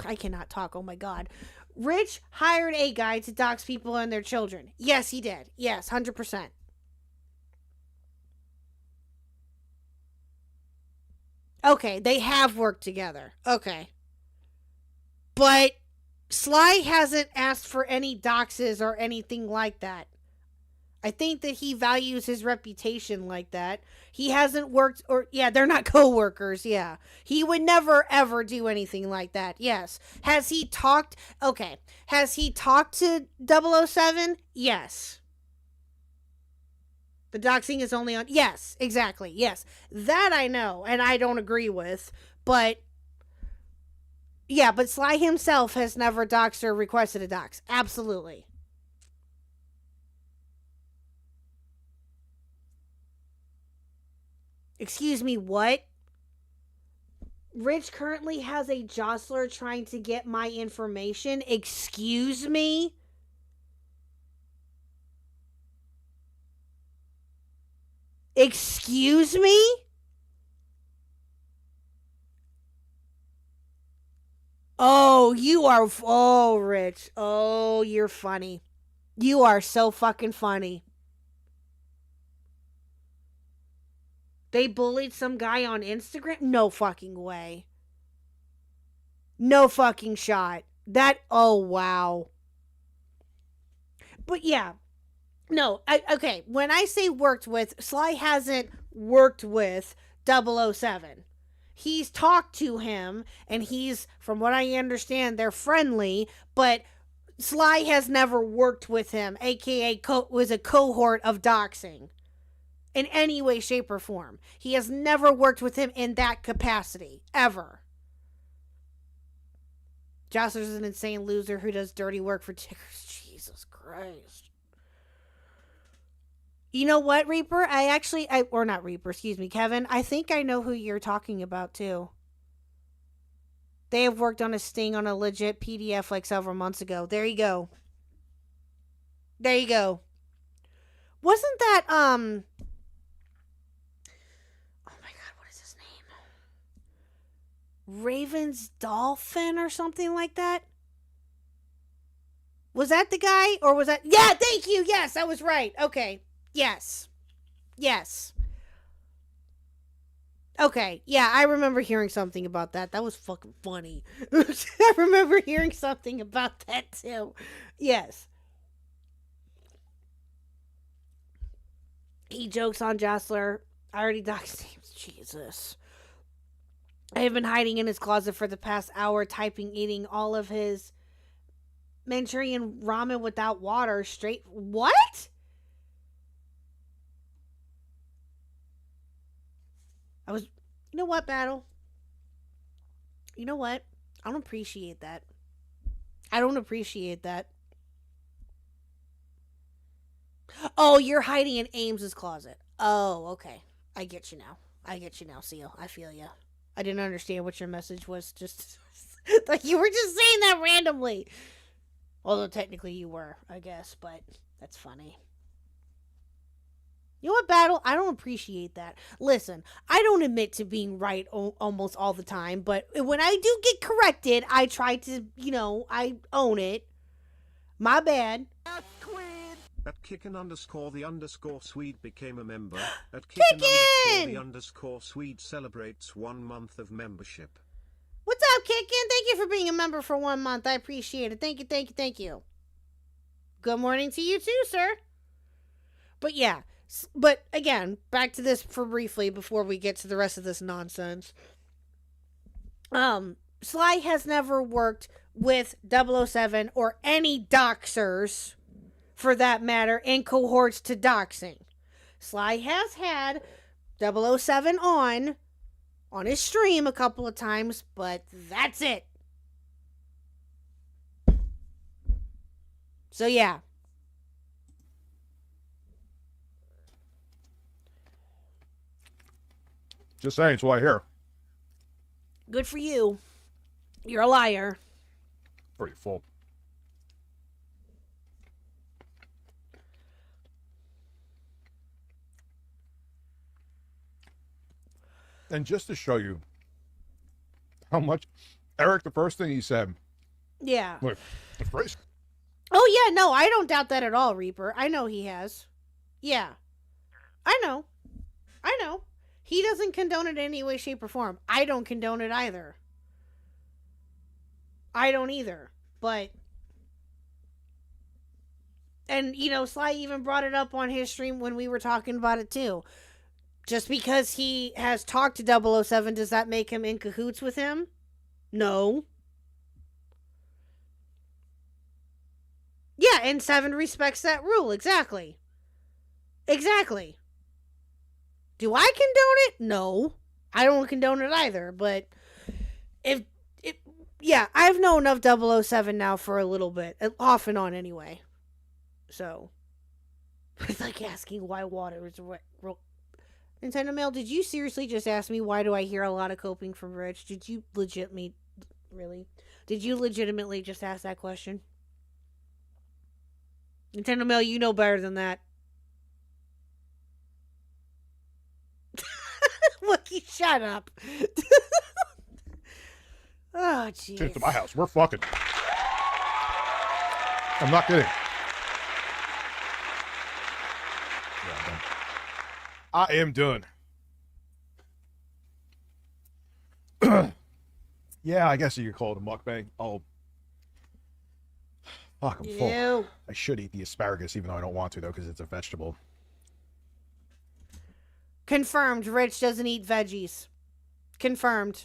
I cannot talk. Oh my God. Rich hired a guy to dox people and their children. Yes, he did. Yes, 100%. Okay, they have worked together. Okay. But Sly hasn't asked for any doxes or anything like that. I think that he values his reputation like that. He hasn't worked, they're not co-workers, yeah. He would never, ever do anything like that, yes. Has he talked to 007? Yes. The doxing is only on, yes, exactly, yes. That I know, and I don't agree with, but yeah, but Sly himself has never doxed or requested a dox. Absolutely. Excuse me, what? Rich currently has a jostler trying to get my information. Excuse me? Excuse me? Oh, you are. Oh, Rich. Oh, you're funny. You are so fucking funny. They bullied some guy on Instagram? No fucking way. No fucking shot. That. Oh, wow. But yeah. No, okay. When I say worked with, Sly hasn't worked with 007. He's talked to him, and he's, from what I understand, they're friendly, but Sly has never worked with him, aka was a cohort of doxing in any way, shape, or form. He has never worked with him in that capacity, ever. Jostler's an insane loser who does dirty work for tickers. Jesus Christ. You know what, Reaper? Or not Reaper, excuse me, Kevin. I think I know who you're talking about, too. They have worked on a sting on a legit PDF like several months ago. There you go. There you go. Wasn't that, oh my God, what is his name? Raven's Dolphin or something like that? Was that the guy? Or was that, yeah, thank you, yes, I was right, okay. Yes. Yes. Okay. Yeah, I remember hearing something about that. That was fucking funny. I remember hearing something about that too. Yes. He jokes on Jostler. I already doxed him. Jesus. I have been hiding in his closet for the past hour, eating all of his Manchurian ramen without water straight. What? You know what, Battle? You know what? I don't appreciate that. I don't appreciate that. Oh, you're hiding in Ames's closet. Oh, okay. I get you now. Seal. I feel you. I didn't understand what your message was. Just like you were just saying that randomly. Although technically you were, I guess, but that's funny. You know what, Battle? I don't appreciate that. Listen, I don't admit to being right almost all the time, but when I do get corrected, I try to, I own it. My bad. At Kicken_the_Swede became a member. At Kicken_the_Swede celebrates 1 month of membership. What's up, Kicken? Thank you for being a member for 1 month. I appreciate it. Thank you. Good morning to you too, sir. But yeah. But again, back to this for briefly before we get to the rest of this nonsense. Sly has never worked with 007 or any doxers, for that matter, in cohorts to doxing. Sly has had 007 on his stream a couple of times, but that's it. So yeah. Just saying, it's why I hear. Good for you. You're a liar. Pretty full. And just to show you how much Eric, the first thing he said. Yeah. Look, the phrase. Oh yeah, no, I don't doubt that at all, Reaper. I know he has. Yeah. I know. He doesn't condone it in any way, shape, or form. I don't condone it either. I don't either. But, and, Sly even brought it up on his stream when we were talking about it too. Just because he has talked to 007, does that make him in cahoots with him? No. Yeah, and 7 respects that rule. Exactly. Do I condone it? No. I don't condone it either, but I've known of 007 now for a little bit, off and on anyway. So, it's like asking why water is Nintendo Mail, did you seriously just ask me why do I hear a lot of coping from Rich? Did you really? Did you legitimately just ask that question? Nintendo Mail, you know better than that. Wookie, shut up. Oh, jeez. Came to my house. We're fucking. I'm not kidding. Yeah, I am done. Yeah, I guess you could call it a mukbang. Oh, fuck, I'm full. Ew. I should eat the asparagus, even though I don't want to, though, because it's a vegetable. Confirmed, Rich doesn't eat veggies. Confirmed.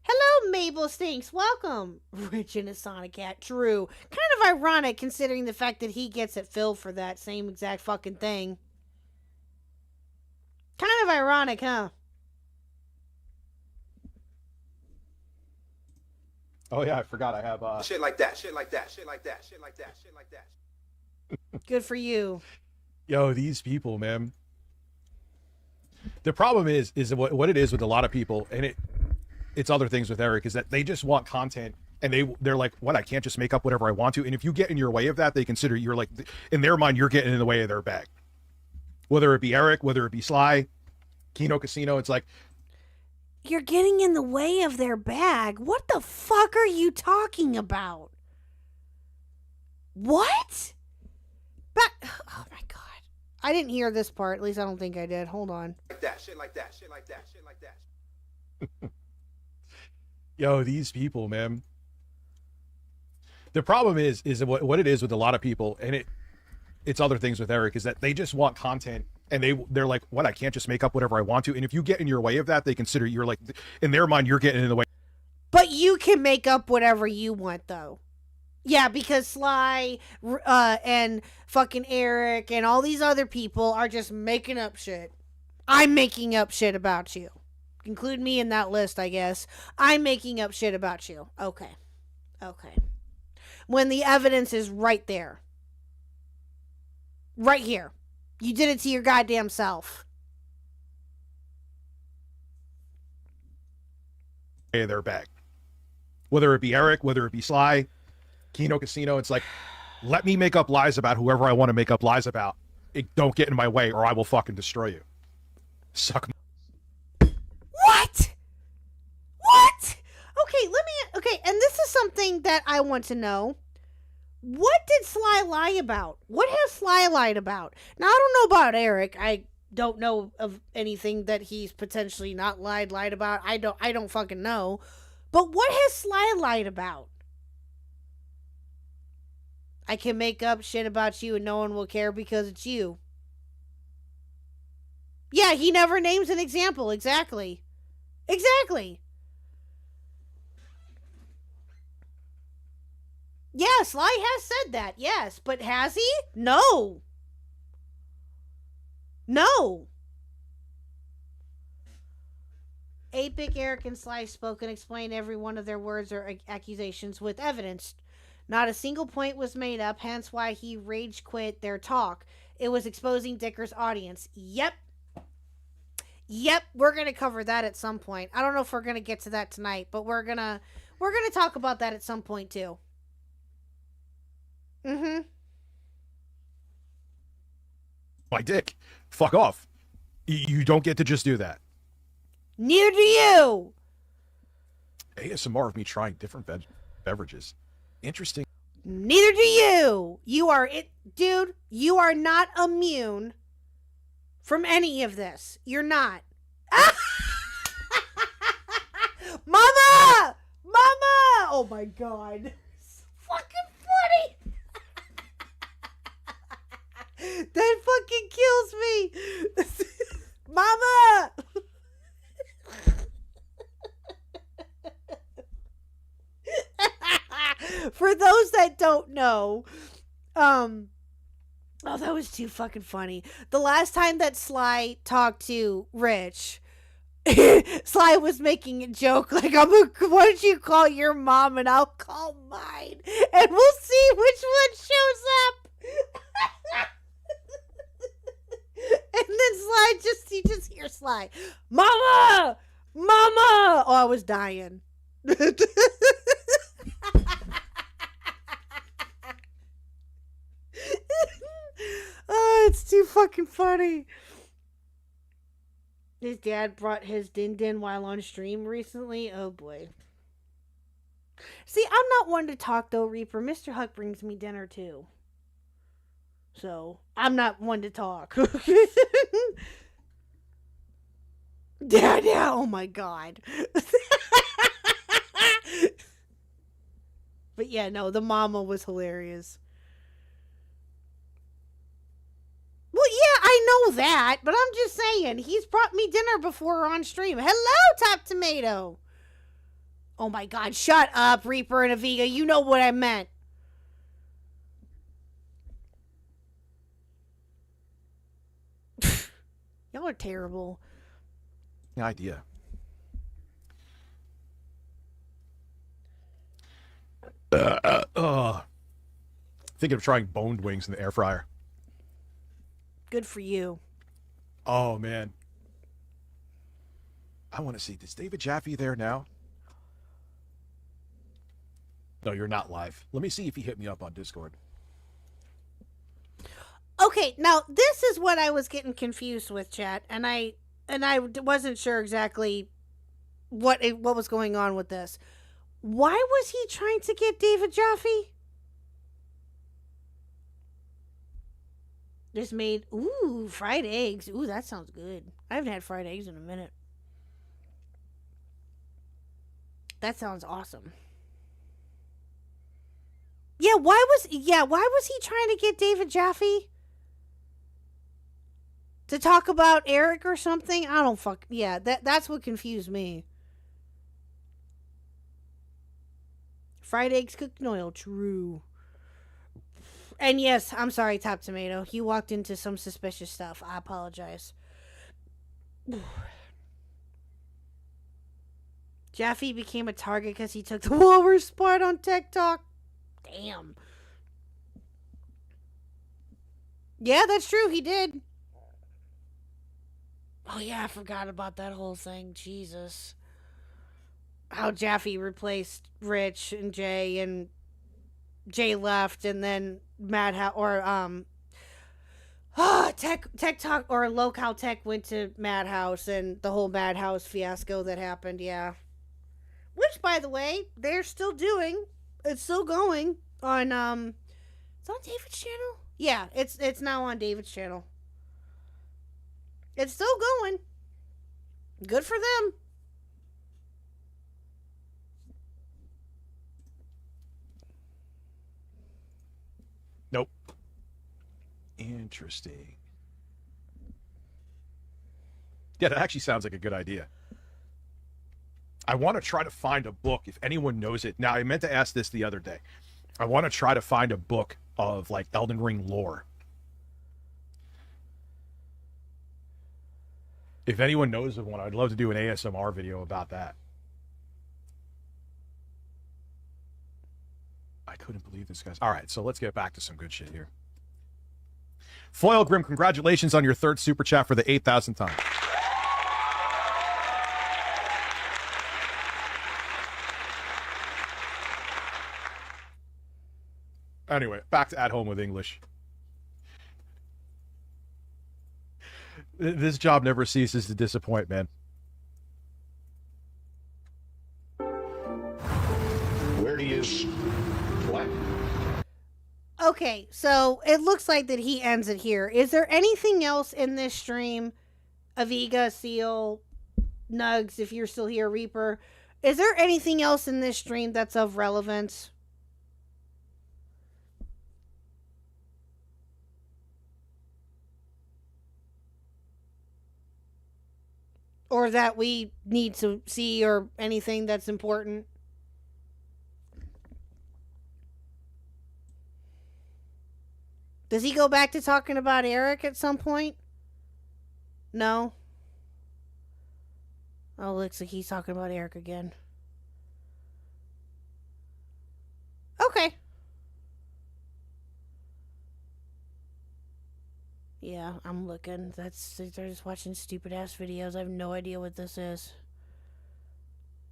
Hello, Mabel Stinks. Welcome. Rich and a Sonic Cat. True. Kind of ironic considering the fact that he gets at Phil for that same exact fucking thing. Kind of ironic, huh? Oh, yeah, I forgot I have, Shit like that, shit like that, shit like that, shit like that, shit like that. Good for you. Yo, these people, man. The problem is what it is with a lot of people, and it's other things with Eric, is that they just want content, and they're like, what, I can't just make up whatever I want to? And if you get in your way of that, they consider you're like, in their mind, you're getting in the way of their bag. Whether it be Eric, whether it be Sly, Kino Casino, it's like, You're getting in the way of their bag? What the fuck are you talking about? What? Oh my god. I didn't hear this part. At least I don't think I did. Hold on. Like that, shit like that, shit like that, shit like that. yo, these people, man. The problem is what it is with a lot of people, and it's other things with Eric, is that they just want content, and they're like, what, I can't just make up whatever I want to? And if you get in your way of that, they consider you're like, in their mind, you're getting in the way. But you can make up whatever you want, though. Yeah, because Sly and fucking Eric and all these other people are just making up shit. I'm making up shit about you. Include me in that list, I guess. I'm making up shit about you. Okay. When the evidence is right there. Right here. You did it to your goddamn self. Their bag. Whether it be Eric, whether it be Sly, Kino Casino, it's like, let me make up lies about whoever I want to make up lies about. Don't get in my way or I will fucking destroy you. Suck my... What? Okay, and this is something that I want to know. What did Sly lie about? What has Sly lied about? Now, I don't know about Eric. I don't know of anything that he's potentially not lied about. I don't fucking know. But what has Sly lied about? I can make up shit about you and no one will care because it's you. Yeah, he never names an example. Exactly. Yeah, Sly has said that, yes. But has he? No. 8-Bit Eric and Sly spoke and explained every one of their words or accusations with evidence. Not a single point was made up, hence why he rage quit their talk. It was exposing Dicker's audience. Yep, we're going to cover that at some point. I don't know if we're going to get to that tonight, but we're going to talk about that at some point too. My dick. Fuck off. You don't get to just do that. Neither do you. ASMR of me trying different beverages. Interesting. Neither do you. You are it, dude. You are not immune from any of this. You're not. Mama! Oh my god. It's fucking funny. That fucking kills me. Mama! For those that don't know, oh, that was too fucking funny. The last time that Sly talked to Rich, Sly was making a joke like, why don't you call your mom and I'll call mine, and we'll see which one shows up. And then then Sly you just hear Sly, Mama! Mama! Oh, I was dying. Oh, it's too fucking funny. His dad brought his din din while on stream recently. Oh boy. See, I'm not one to talk though, Reaper. Mr. Huck brings me dinner too. So, I'm not one to talk. Yeah, oh my god. But yeah, no, the mama was hilarious. Well, yeah, I know that, but I'm just saying, he's brought me dinner before on stream. Hello, Top Tomato. Oh my god, shut up, Reaper and Aviga. You know what I meant. Y'all are terrible. The idea. Thinking of trying boned wings in the air fryer. Good for you. Oh, man. I want to see. Is David Jaffe there now? No, you're not live. Let me see if he hit me up on Discord. Okay, now this is what I was getting confused with, chat, and I wasn't sure exactly what was going on with this. Why was he trying to get David Jaffe? Just made fried eggs. Ooh, that sounds good. I haven't had fried eggs in a minute. That sounds awesome. Yeah, why was he trying to get David Jaffe? To talk about Eric or something? I don't that's what confused me. Fried eggs cooked in oil, true. And yes, I'm sorry, Top Tomato. You walked into some suspicious stuff. I apologize. Jaffe became a target because he took the walrus spot on TikTok. Damn. Yeah, that's true. He did. Oh, yeah, I forgot about that whole thing. Jesus. How Jaffe replaced Rich and Jay, and Jay left, and then Madhouse, or, Tech Talk, or Locale Tech went to Madhouse, and the whole Madhouse fiasco that happened, yeah. Which, by the way, they're still doing. It's still going on, it's on David's channel? Yeah, it's now on David's channel. It's still going. Good for them. Nope. Interesting. Yeah, that actually sounds like a good idea. I want to try to find a book, if anyone knows it. Now, I meant to ask this the other day. I want to try to find a book of, like, Elden Ring lore. If anyone knows of one, I'd love to do an ASMR video about that. I couldn't believe this, guys. All right, so let's get back to some good shit here. Foil Grim, congratulations on your third super chat for the 8,000th time. Anyway, back to At Home with English. This job never ceases to disappoint, man. Where do you... What? Okay, so it looks like that he ends it here. Is there anything else in this stream? Aviga, Seal, Nugs, if you're still here, Reaper. Is there anything else in this stream that's of relevance? Or that we need to see, or anything that's important? Does he go back to talking about Eric at some point? No? Oh, looks like he's talking about Eric again. Okay. Yeah, I'm looking. They're just watching stupid ass videos. I have no idea what this is.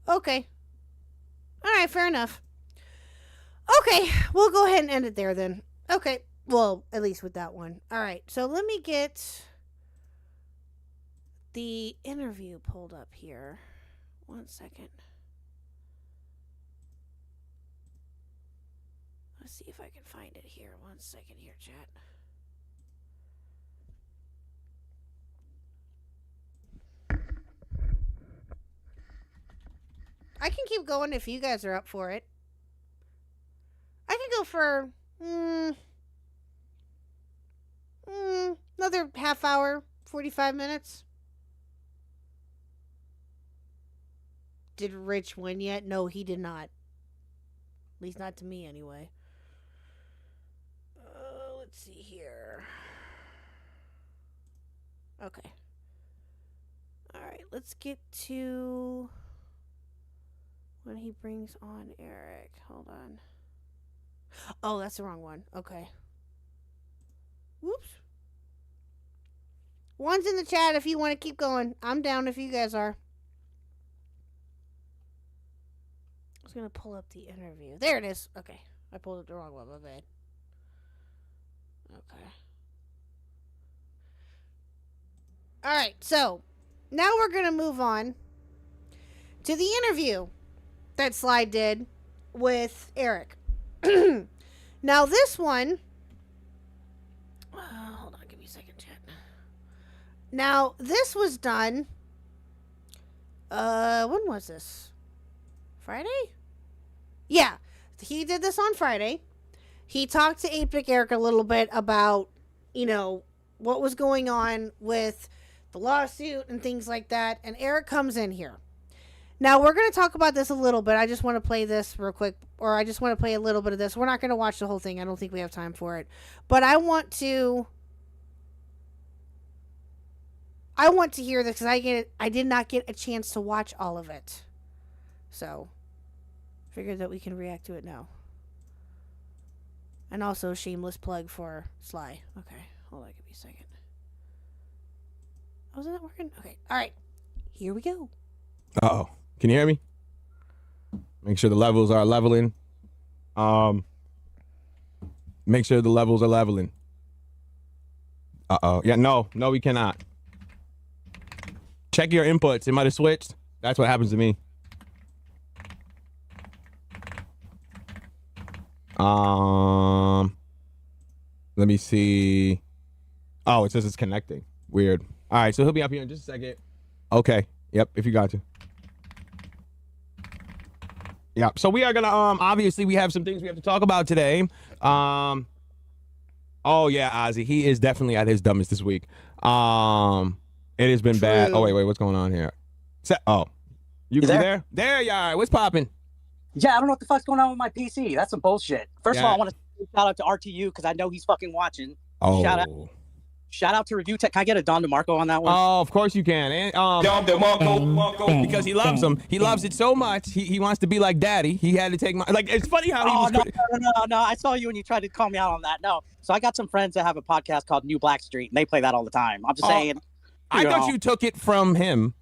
Okay. Alright, fair enough. Okay, we'll go ahead and end it there then. Okay, well, at least with that one. Alright, so let me get the interview pulled up here. 1 second. Let's see if I can find it here. 1 second here, chat. I can keep going if you guys are up for it. I can go for another half hour, 45 minutes. Did Rich win yet? No, he did not. At least not to me, anyway. Let's see here. Okay. Alright, let's get to when he brings on Eric. Hold on. Oh, that's the wrong one. Okay. Whoops. One's in the chat if you want to keep going. I'm down if you guys are. I was going to pull up the interview. There it is. Okay. I pulled up the wrong one. My bad. Okay. Alright, so now we're going to move on to the interview that Sly did with Eric. Now this one, hold on, give me a second, chat. Now this was done. When was this? Friday? Yeah, he did this on Friday. He talked to 8 BitEric a little bit about, you know, what was going on with the lawsuit and things like that. And Eric comes in here. Now, we're going to talk about this a little bit. I just want to play this real quick, or I just want to play a little bit of this. We're not going to watch the whole thing. I don't think we have time for it. But I want to hear this because I did not get a chance to watch all of it. So, figured that we can react to it now. And also, shameless plug for Sly. Okay, hold on, give me a second. Oh, is that working? Okay, all right. Here we go. Uh-oh. Can you hear me? Make sure the levels are leveling. Make sure the levels are leveling. Uh-oh. Yeah, no, we cannot. Check your inputs. It might have switched. That's what happens to me. Let me see. Oh, it says it's connecting. Weird. All right, so he'll be up here in just a second. Okay. Yep, if you got to. Yeah, so we are gonna obviously we have some things we have to talk about today. Oh yeah, Ozzy, he is definitely at his dumbest this week. It has been bad. Oh wait, what's going on here? You there? There you are. What's popping? Yeah, I don't know what the fuck's going on with my PC. That's some bullshit. First of all, I want to shout out to RTU because I know he's fucking watching. Oh. Shout out to Review Tech. Can I get a Don DeMarco on that one? Oh, of course you can. And, Don DeMarco, because he loves him. He loves it so much. He wants to be like daddy. He had to take my, like, it's funny how he was. No. I saw you and you tried to call me out on that. No. So I got some friends that have a podcast called New Black Street and they play that all the time. I'm just saying. I thought you took it from him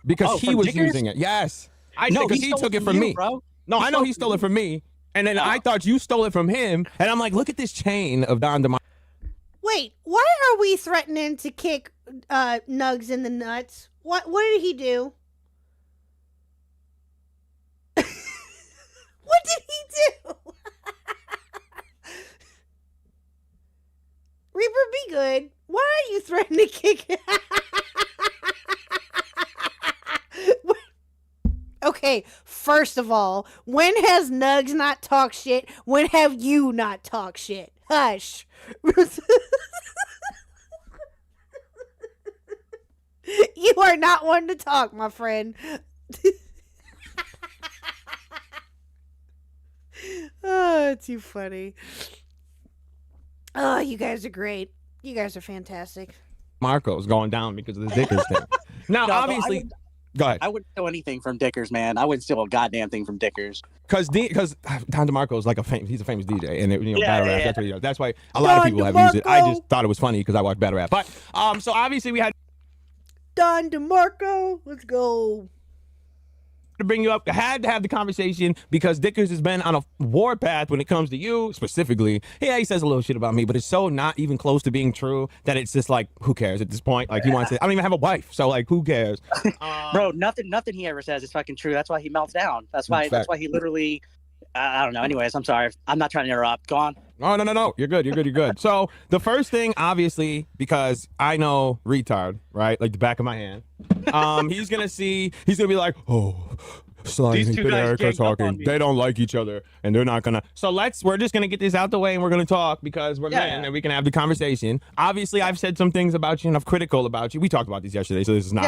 because he was using it. Yes. Because he took it from me. Bro. No, I know he stole it from me. And then I thought you stole it from him. And I'm like, look at this chain of Don DeMarco. Wait, why are we threatening to kick Nugs in the nuts? What did he do? What did he do? Reaper, be good. Why are you threatening to kick? Okay, first of all, when has Nugs not talked shit? When have you not talked shit? Hush. You are not one to talk, my friend. Oh, too funny. Oh, you guys are great. You guys are fantastic. Marco's going down because of the Dickers thing. Now, obviously, Go ahead. I wouldn't steal anything from Dickers, man. I wouldn't steal a goddamn thing from Dickers. Because Don DeMarco is like he's a famous DJ, and battle rap. That's what he does. That's why a lot Don of people have used it. I just DeMarco. thought it was funny because I watched battle rap. But so obviously we had Don DeMarco, let's go. to bring you up. I had to have the conversation because Dickers has been on a war path when it comes to you specifically. Yeah, he says a little shit about me, but it's so not even close to being true that it's just like, who cares at this point? Like, he wants to. I don't even have a wife, so like, who cares? Bro, nothing he ever says is fucking true. That's why he melts down. That's why he literally. I don't know. Anyways, I'm sorry. I'm not trying to interrupt. Go on. Oh, no. You're good. So the first thing, obviously, because I know retard, right? Like the back of my hand. He's gonna be like, oh, Sly and BitEric are talking. They don't like each other, and they're not gonna. So we're just gonna get this out the way, and we're gonna talk because we're men, and we can have the conversation. Obviously, I've said some things about you, and I'm critical about you. We talked about this yesterday, so this is not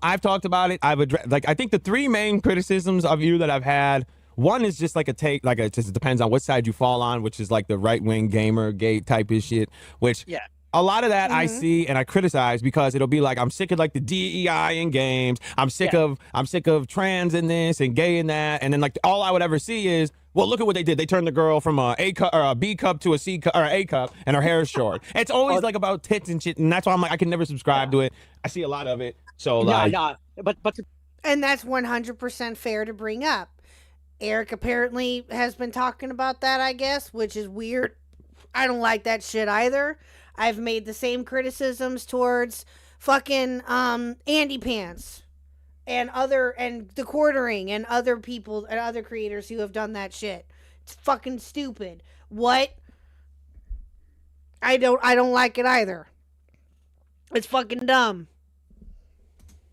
I've talked about it. I've addressed, I think the three main criticisms of you that I've had. One is just like a take, like it just depends on what side you fall on, which is like the right-wing gamer gate type of shit, which a lot of that I see and I criticize because it'll be like, I'm sick of like the DEI in games. I'm sick of trans in this and gay in that. And then like all I would ever see is, well, look at what they did. They turned the girl from a cup or a B cup to a C cup or A cup, and her hair is short. It's always like about tits and shit, and that's why I'm like, I can never subscribe to it. I see a lot of it, so like, and that's 100% fair to bring up. Eric apparently has been talking about that, I guess, which is weird. I don't like that shit either. I've made the same criticisms towards fucking Andy Pants and the Quartering and other people and other creators who have done that shit. It's fucking stupid. What? I don't like it either. It's fucking dumb.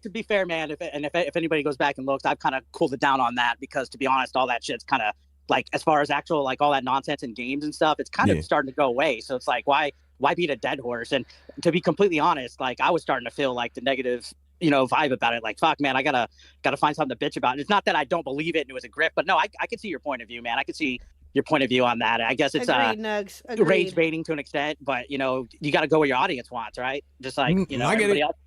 To be fair, man, if anybody goes back and looks, I've kind of cooled it down on that because, to be honest, all that shit's kind of like, as far as actual like all that nonsense in games and stuff, it's kind of starting to go away. So it's like, why beat a dead horse? And to be completely honest, like I was starting to feel like the negative, vibe about it. Like, fuck, man, I gotta find something to bitch about. And it's not that I don't believe it and it was a grift, but no, I can see your point of view, man. I can see your point of view on that. I guess it's Agreed, Nugs. Agreed. Rage baiting to an extent, but you got to go where your audience wants, right? Just like I get everybody it. else.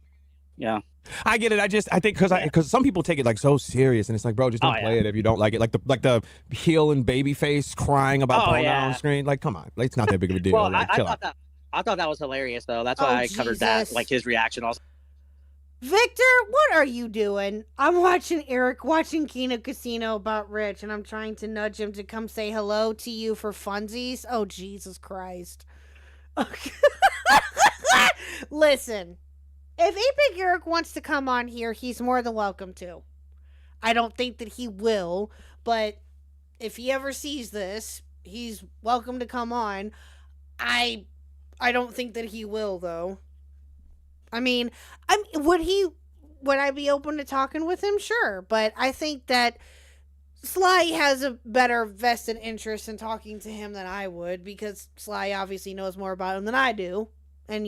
Yeah. I get it. I think because some people take it like so serious, and it's like, bro, just don't play it if you don't like it. Like the heel and baby face crying about porn on screen. Like, come on, like, it's not that big of a deal. Well, like, I thought that was hilarious though. That's why I covered that, like his reaction also. Victor, what are you doing? I'm watching Eric watching Kino Casino about Rich, and I'm trying to nudge him to come say hello to you for funsies. Oh, Jesus Christ. Okay. Listen. If 8-Bit Eric wants to come on here, he's more than welcome to. I don't think that he will, but if he ever sees this, he's welcome to come on. I don't think that he will, though. I mean, would I be open to talking with him? Sure, but I think that Sly has a better vested interest in talking to him than I would, because Sly obviously knows more about him than I do, and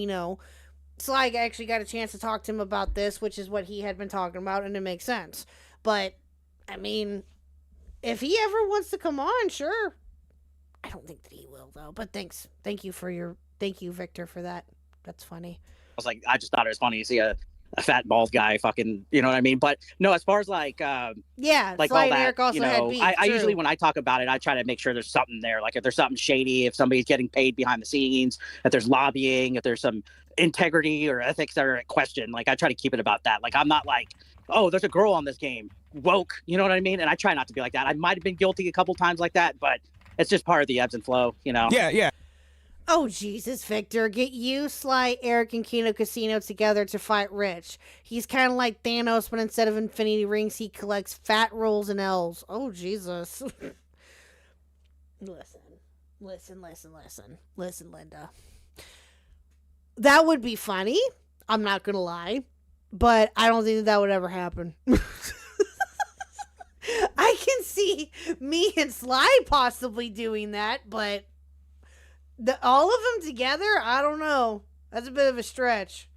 Sly actually got a chance to talk to him about this, which is what he had been talking about, and it makes sense. But, I mean, if he ever wants to come on, sure. I don't think that he will, though. But thanks. Thank you, Victor, for that. That's funny. I just thought it was funny to see a fat bald guy fucking, you know what I mean? But no, as far as like Sly all and that, Eric also had beef, I usually, when I talk about it, I try to make sure there's something there. Like if there's something shady, if somebody's getting paid behind the scenes, if there's lobbying, if there's some integrity or ethics that are at question, like I try to keep it about that. Like I'm not like, oh, there's a girl on this game, woke, you know what I mean? And I try not to be like that. I might have been guilty a couple times like that, but it's just part of the ebbs and flow, Yeah. Oh, Jesus, Victor. Get you, Sly, Eric, and Kino Casino together to fight Rich. He's kind of like Thanos, but instead of infinity rings, he collects fat rolls and L's. Oh, Jesus. Listen, Linda. That would be funny. I'm not going to lie. But I don't think that would ever happen. I can see me and Sly possibly doing that, but all of them together, I don't know. That's a bit of a stretch.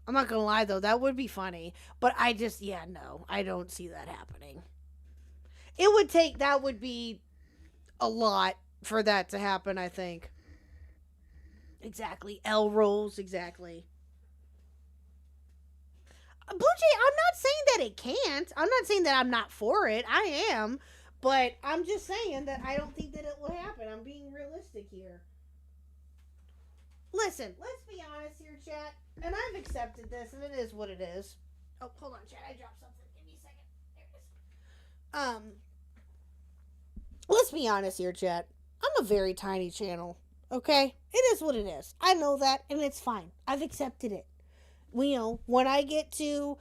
I'm not gonna lie though, that would be funny. But I don't see that happening. That would be a lot for that to happen, I think. Exactly. L rolls, exactly. Blue Jay, I'm not saying that it can't. I'm not saying that I'm not for it. I am. But I'm just saying that I don't think that it will happen. I'm being realistic here. Listen, let's be honest here, chat. And I've accepted this, and it is what it is. Oh, hold on, chat. I dropped something. Give me a second. There it is. Let's be honest here, chat. I'm a very tiny channel. Okay? It is what it is. I know that, and it's fine. I've accepted it. When I get to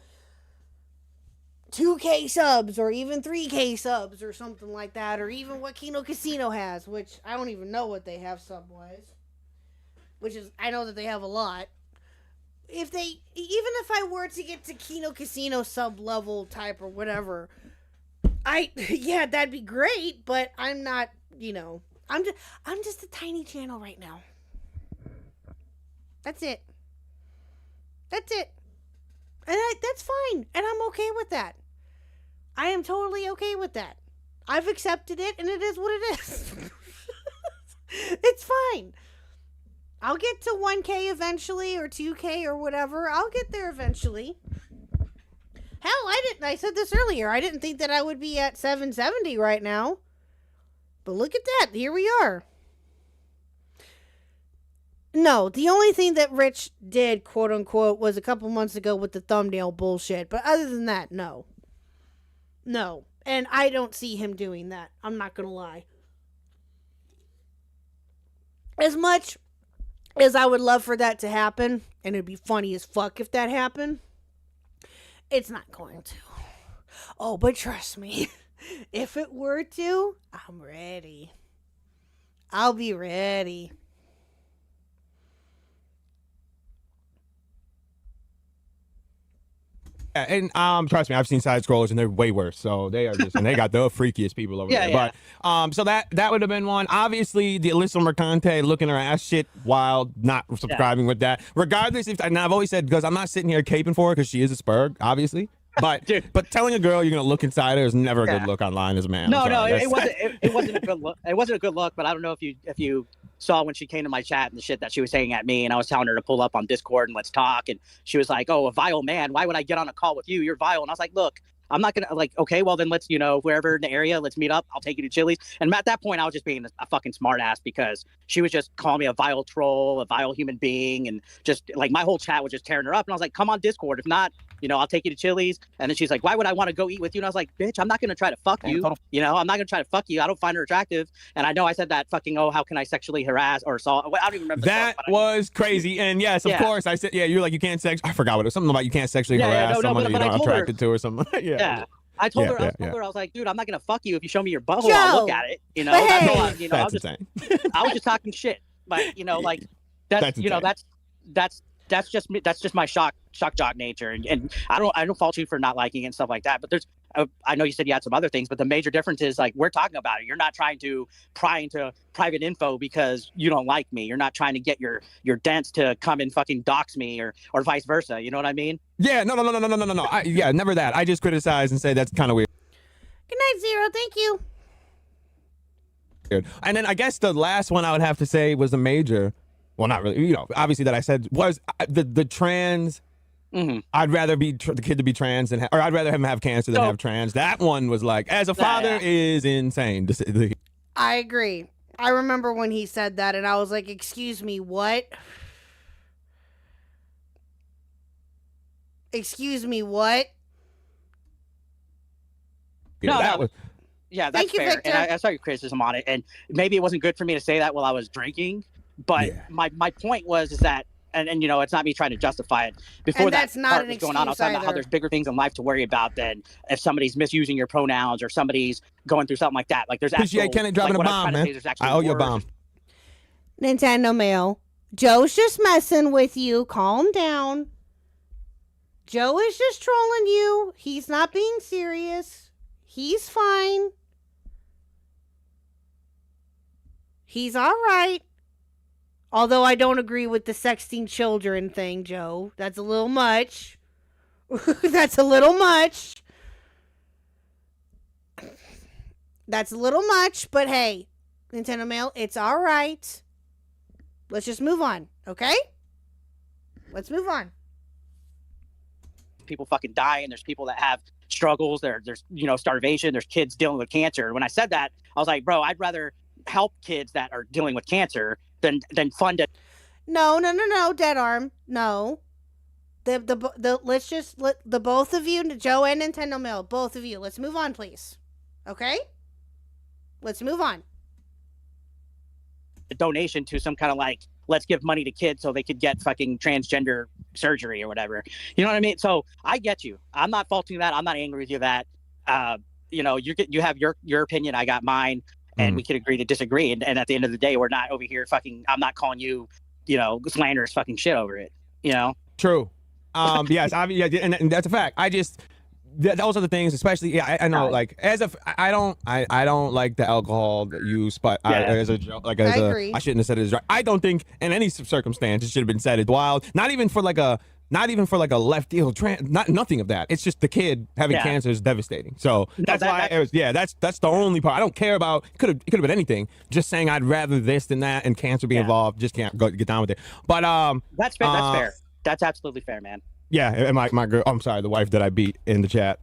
2K subs or even 3K subs or something like that, or even what Kino Casino has, which I don't even know what they have sub-wise, which is, I know that they have a lot. Even if I were to get to Kino Casino sub-level type or whatever, yeah, that'd be great, but I'm not, I'm just a tiny channel right now. That's it. And that's fine. And I'm okay with that. I am totally okay with that. I've accepted it, and it is what it is. It's fine. I'll get to 1K eventually, or 2K, or whatever. I'll get there eventually. Hell, I said this earlier. I didn't think that I would be at 770 right now. But look at that. Here we are. No, the only thing that Rich did, quote unquote, was a couple months ago with the thumbnail bullshit. But other than that, no. No. And I don't see him doing that. I'm not going to lie. As much as I would love for that to happen, and it'd be funny as fuck if that happened, it's not going to. Oh, but trust me, if it were to, I'm ready. I'll be ready. And trust me, I've seen side scrollers and they're way worse. So they are just, and they got the freakiest people over there. Yeah. But so that would have been one. Obviously, the Alyssa Mercante looking her ass shit wild, not subscribing with that. Regardless, and I've always said, because I'm not sitting here caping for her because she is a spurg, obviously. But but telling a girl you're gonna look inside her is never a good look online as a man. No, it wasn't a good look. It wasn't a good look. But I don't know if you saw when she came to my chat and the shit that she was saying at me, and I was telling her to pull up on Discord and let's talk, and she was like, "Oh, a vile man. Why would I get on a call with you? You're vile." And I was like, "Look, I'm not gonna okay, well then let's wherever in the area, let's meet up. I'll take you to Chili's." And at that point, I was just being a fucking smart ass because she was just calling me a vile troll, a vile human being, and just like my whole chat was just tearing her up. And I was like, "Come on Discord. If not, I'll take you to Chili's." And then she's like, "Why would I want to go eat with you?" And I was like, "Bitch, I'm not going to try to fuck you. I'm not going to try to fuck you. I don't find her attractive." And I know I said that fucking, "Oh, how can I sexually harass or assault?" I don't even remember. That was crazy. And yes, of course, I said, yeah, you're like, you can't I forgot what it was. Something about you can't sexually harass someone that you're not attracted to or something. Yeah. I told her, I was like, "Dude, I'm not going to fuck you if you show me your butthole. I'll look at it." That's all I was just talking shit. But, that's just me. That's just my shock jock nature, and I don't fault you for not liking it and stuff like that. But there's, I know you said you had some other things, but the major difference is like we're talking about it. You're not trying to pry into private info because you don't like me. You're not trying to get your dents to come and fucking dox me or vice versa. You know what I mean? Yeah, no. Never that. I just criticize and say that's kind of weird. Good night, Zero. Thank you. And then I guess the last one I would have to say was the major. Well, not really. Obviously that I said was the trans. Mm-hmm. I'd rather be the kid to be trans or I'd rather him have cancer than have trans. That one was like, as a father, is insane. I agree. I remember when he said that, and I was like, "Excuse me, what? Excuse me, what?" No, that was. Yeah, that's Thank you, fair. Victor. And I saw your criticism on it, and maybe it wasn't good for me to say that while I was drinking. But my point was that, and it's not me trying to justify it. Before And that that's not part an was going on, I was talking about how excuse there's bigger things in life to worry about than if somebody's misusing your pronouns or somebody's going through something like that. Like there's actual. Appreciate Kenny dropping like, a bomb, man. I owe you a bomb. Nintendo Mail. Joe's just messing with you. Calm down. Joe is just trolling you. He's not being serious. He's fine. He's all right. Although I don't agree with the sexting children thing, Joe. That's a little much. That's a little much. That's a little much, but hey, Nintendo Mail, it's all right. Let's just move on, okay? Let's move on. people fucking dying. There's people that have struggles. There's starvation. There's kids dealing with cancer. When I said that, I was like, bro, I'd rather help kids that are dealing with cancer than fund it. No, Dead Arm. No. Let's just let the both of you, Joe and Nintendo Mail, both of you, let's move on, please. Okay? Let's move on. A donation to some kind of like, let's give money to kids so they could get fucking transgender surgery or whatever. You know what I mean? So I get you. I'm not faulting that. I'm not angry with you that, you have your opinion. I got mine, and we can agree to disagree. And at the end of the day, we're not over here fucking, I'm not calling you, slanderous fucking shit over it, True. Yes, and that's a fact. Those are the things, especially. Yeah, I know. Like, I don't like the alcohol use, but as a joke, like I shouldn't have said it as right. I don't think in any circumstance it should have been said. It's wild. Not even for like a left deal, nothing of that. It's just the kid having cancer is devastating. So that's that's the only part. I don't care about. It could have been anything. Just saying I'd rather this than that, and cancer be involved. Just can't get down with it. But that's fair. That's fair. That's absolutely fair, man. Yeah, and my girl, I'm sorry, the wife that I beat in the chat.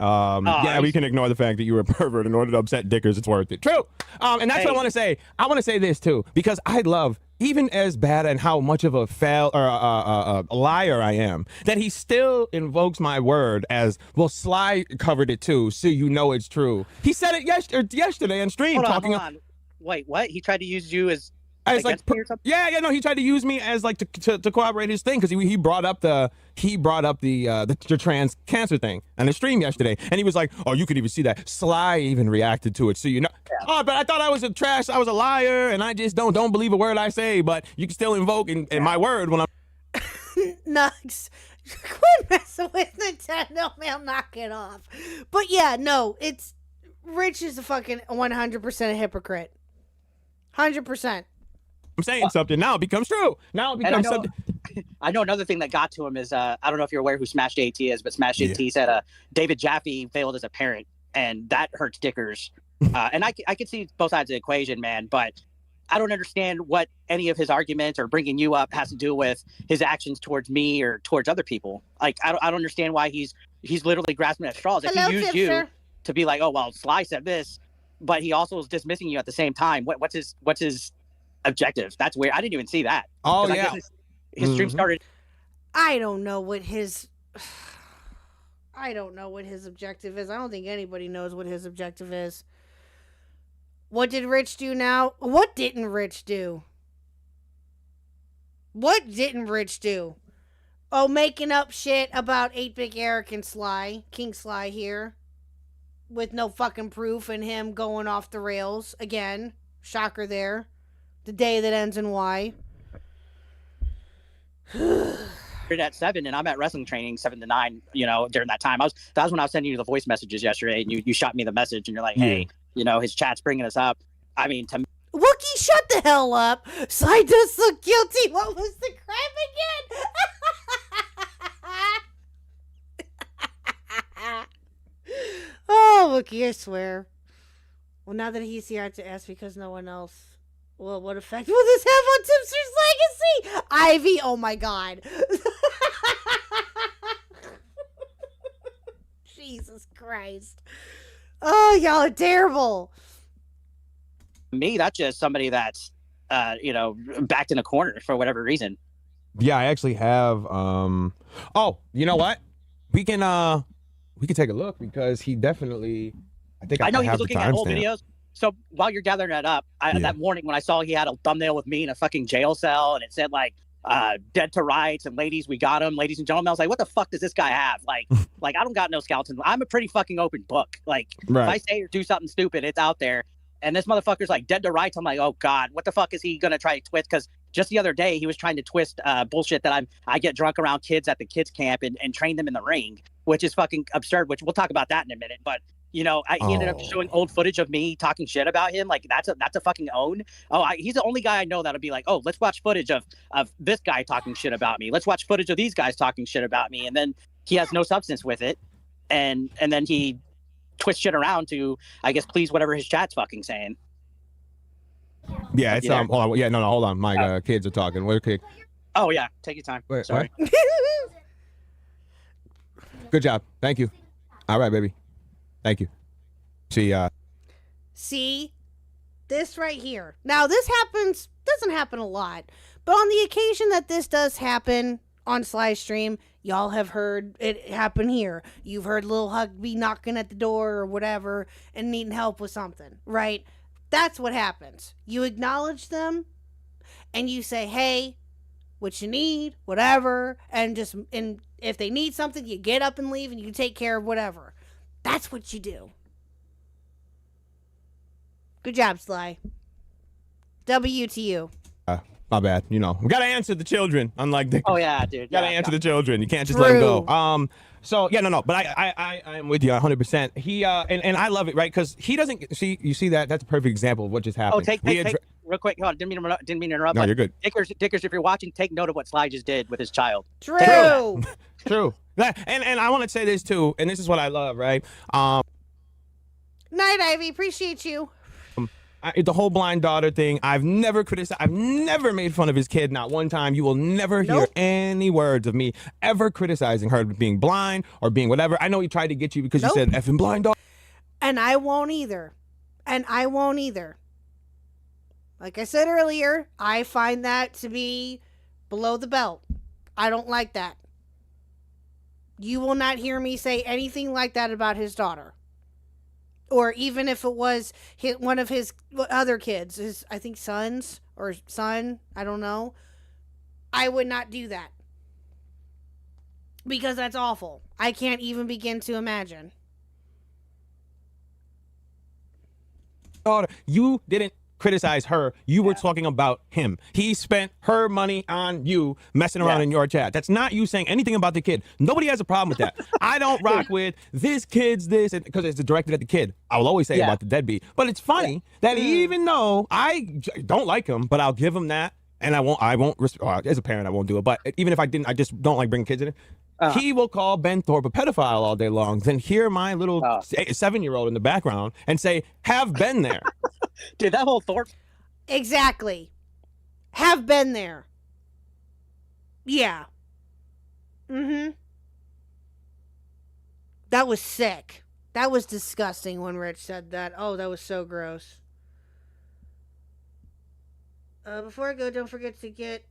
We can ignore the fact that you were a pervert in order to upset Dickers. It's worth it. True. And that's what I want to say. I want to say this too, because I love, even as bad and how much of a a liar I am, that he still invokes my word as, well, Sly covered it too, so it's true. He said it yesterday on stream. Hold on. Wait, what? He tried to use you as he tried to use me as like to corroborate his thing, because he brought up the trans cancer thing on the stream yesterday, and he was like, oh, you could even see that Sly even reacted to it, so oh, but I thought I was I was a liar, and I just don't believe a word I say, but you can still invoke in my word when I'm Nux, quit messing with Nintendo, man, knock it off. But yeah, no, it's Rich is a fucking 100% a hypocrite. 100%. I'm saying something, now it becomes true. Now it becomes something. I know another thing that got to him is I don't know if you're aware who Smash AT is, but Smash AT said David Jaffe failed as a parent, and that hurts Dickers. And I can see both sides of the equation, man, but I don't understand what any of his arguments or bringing you up has to do with his actions towards me or towards other people. Like, I don't understand why he's literally grasping at straws. If he used you to be like, oh, well, Sly said this, but he also is dismissing you at the same time. What's his objective? That's weird. I didn't even see that. Oh, yeah. His stream started. I don't know what his objective is. I don't think anybody knows what his objective is. What did Rich do now? What didn't Rich do? Oh, making up shit about 8 BitEric and Sly, King Sly here, with no fucking proof, and him going off the rails again. Shocker there. The day that ends in Y. At 7, and I'm at wrestling training 7 to 9. During that time, that was when I was sending you the voice messages yesterday, and you shot me the message, and you're like, hey, his chat's bringing us up. I mean, to Wookie, shut the hell up. Sly does look guilty. What was the crime again? Oh, Wookie, I swear. Well, now that he's here, I have to ask because no one else. Well, what effect will this have on Tipster's legacy? Ivy, oh my god. Jesus Christ. Oh, y'all are terrible. Me, that's just somebody that's, backed in a corner for whatever reason. Yeah, I actually have. Oh, you know what? We can take a look, because he definitely. I know he was looking at old videos. So while you're gathering that up, that morning when I saw he had a thumbnail with me in a fucking jail cell, and it said like dead to rights and ladies, we got him, ladies and gentlemen, I was like, what the fuck does this guy have? Like I don't got no skeletons. I'm a pretty fucking open book. Like if I say or do something stupid, it's out there. And this motherfucker's like dead to rights. I'm like, oh god, what the fuck is he gonna try to twist? Because just the other day he was trying to twist bullshit that I get drunk around kids at the kids camp and train them in the ring, which is fucking absurd. Which we'll talk about that in a minute. But he ended up showing old footage of me talking shit about him. Like that's a fucking own. He's the only guy I know that'll be like, oh, let's watch footage of this guy talking shit about me. Let's watch footage of these guys talking shit about me. And then he has no substance with it, and then he twists shit around to, I guess, please whatever his chat's fucking saying. Yeah, it's hold on. Yeah, no, hold on. My kids are talking. What okay? Oh yeah, take your time. Wait, sorry. Good job. Thank you. All right, baby. Thank you. See, this right here. Now, this doesn't happen a lot, but on the occasion that this does happen on Sly Stream, y'all have heard it happen here. You've heard Lil Huck be knocking at the door or whatever and needing help with something, right? That's what happens. You acknowledge them and you say, hey, what you need, whatever, and if they need something, you get up and leave and you take care of whatever. That's what you do. Good job, Sly. W to you. My bad. You know, we gotta answer the children. Unlike Dick. Oh yeah, dude. Gotta answer the children. You can't just let them go. So yeah, no. But I am with you 100%. He and I love it, right? Because he doesn't see. You see that? That's a perfect example of what just happened. Oh, take real quick. Hold on, didn't mean to interrupt. No, but you're good. Dickers, if you're watching, take note of what Sly just did with his child. True. True. And I want to say this too, and this is what I love, right? Night, Ivy. Appreciate you. The whole blind daughter thing, I've never criticized, I've never made fun of his kid, not one time. You will never hear any words of me ever criticizing her being blind or being whatever. I know he tried to get you because you said effing blind daughter. And I won't either. Like I said earlier, I find that to be below the belt. I don't like that. You will not hear me say anything like that about his daughter. Or even if it was one of his other kids, I think sons or son, I don't know. I would not do that. Because that's awful. I can't even begin to imagine. Daughter, you didn't criticize her. You were talking about him. He spent her money on you messing around in your chat. That's not you saying anything about the kid. Nobody has a problem with that. I don't rock with this kid's this because it's directed at the kid. I will always say about the deadbeat. But it's funny that even though I don't like him, but I'll give him that. And I won't as a parent, I won't do it. But even if I didn't, I just don't like bringing kids in it. He will call Ben Thorpe a pedophile all day long, then hear my little 7-year-old in the background and say, have been there. Dude, that whole Thorpe. Exactly. Have been there. Yeah. That was sick. That was disgusting when Rich said that. Oh, that was so gross. Before I go, don't forget to get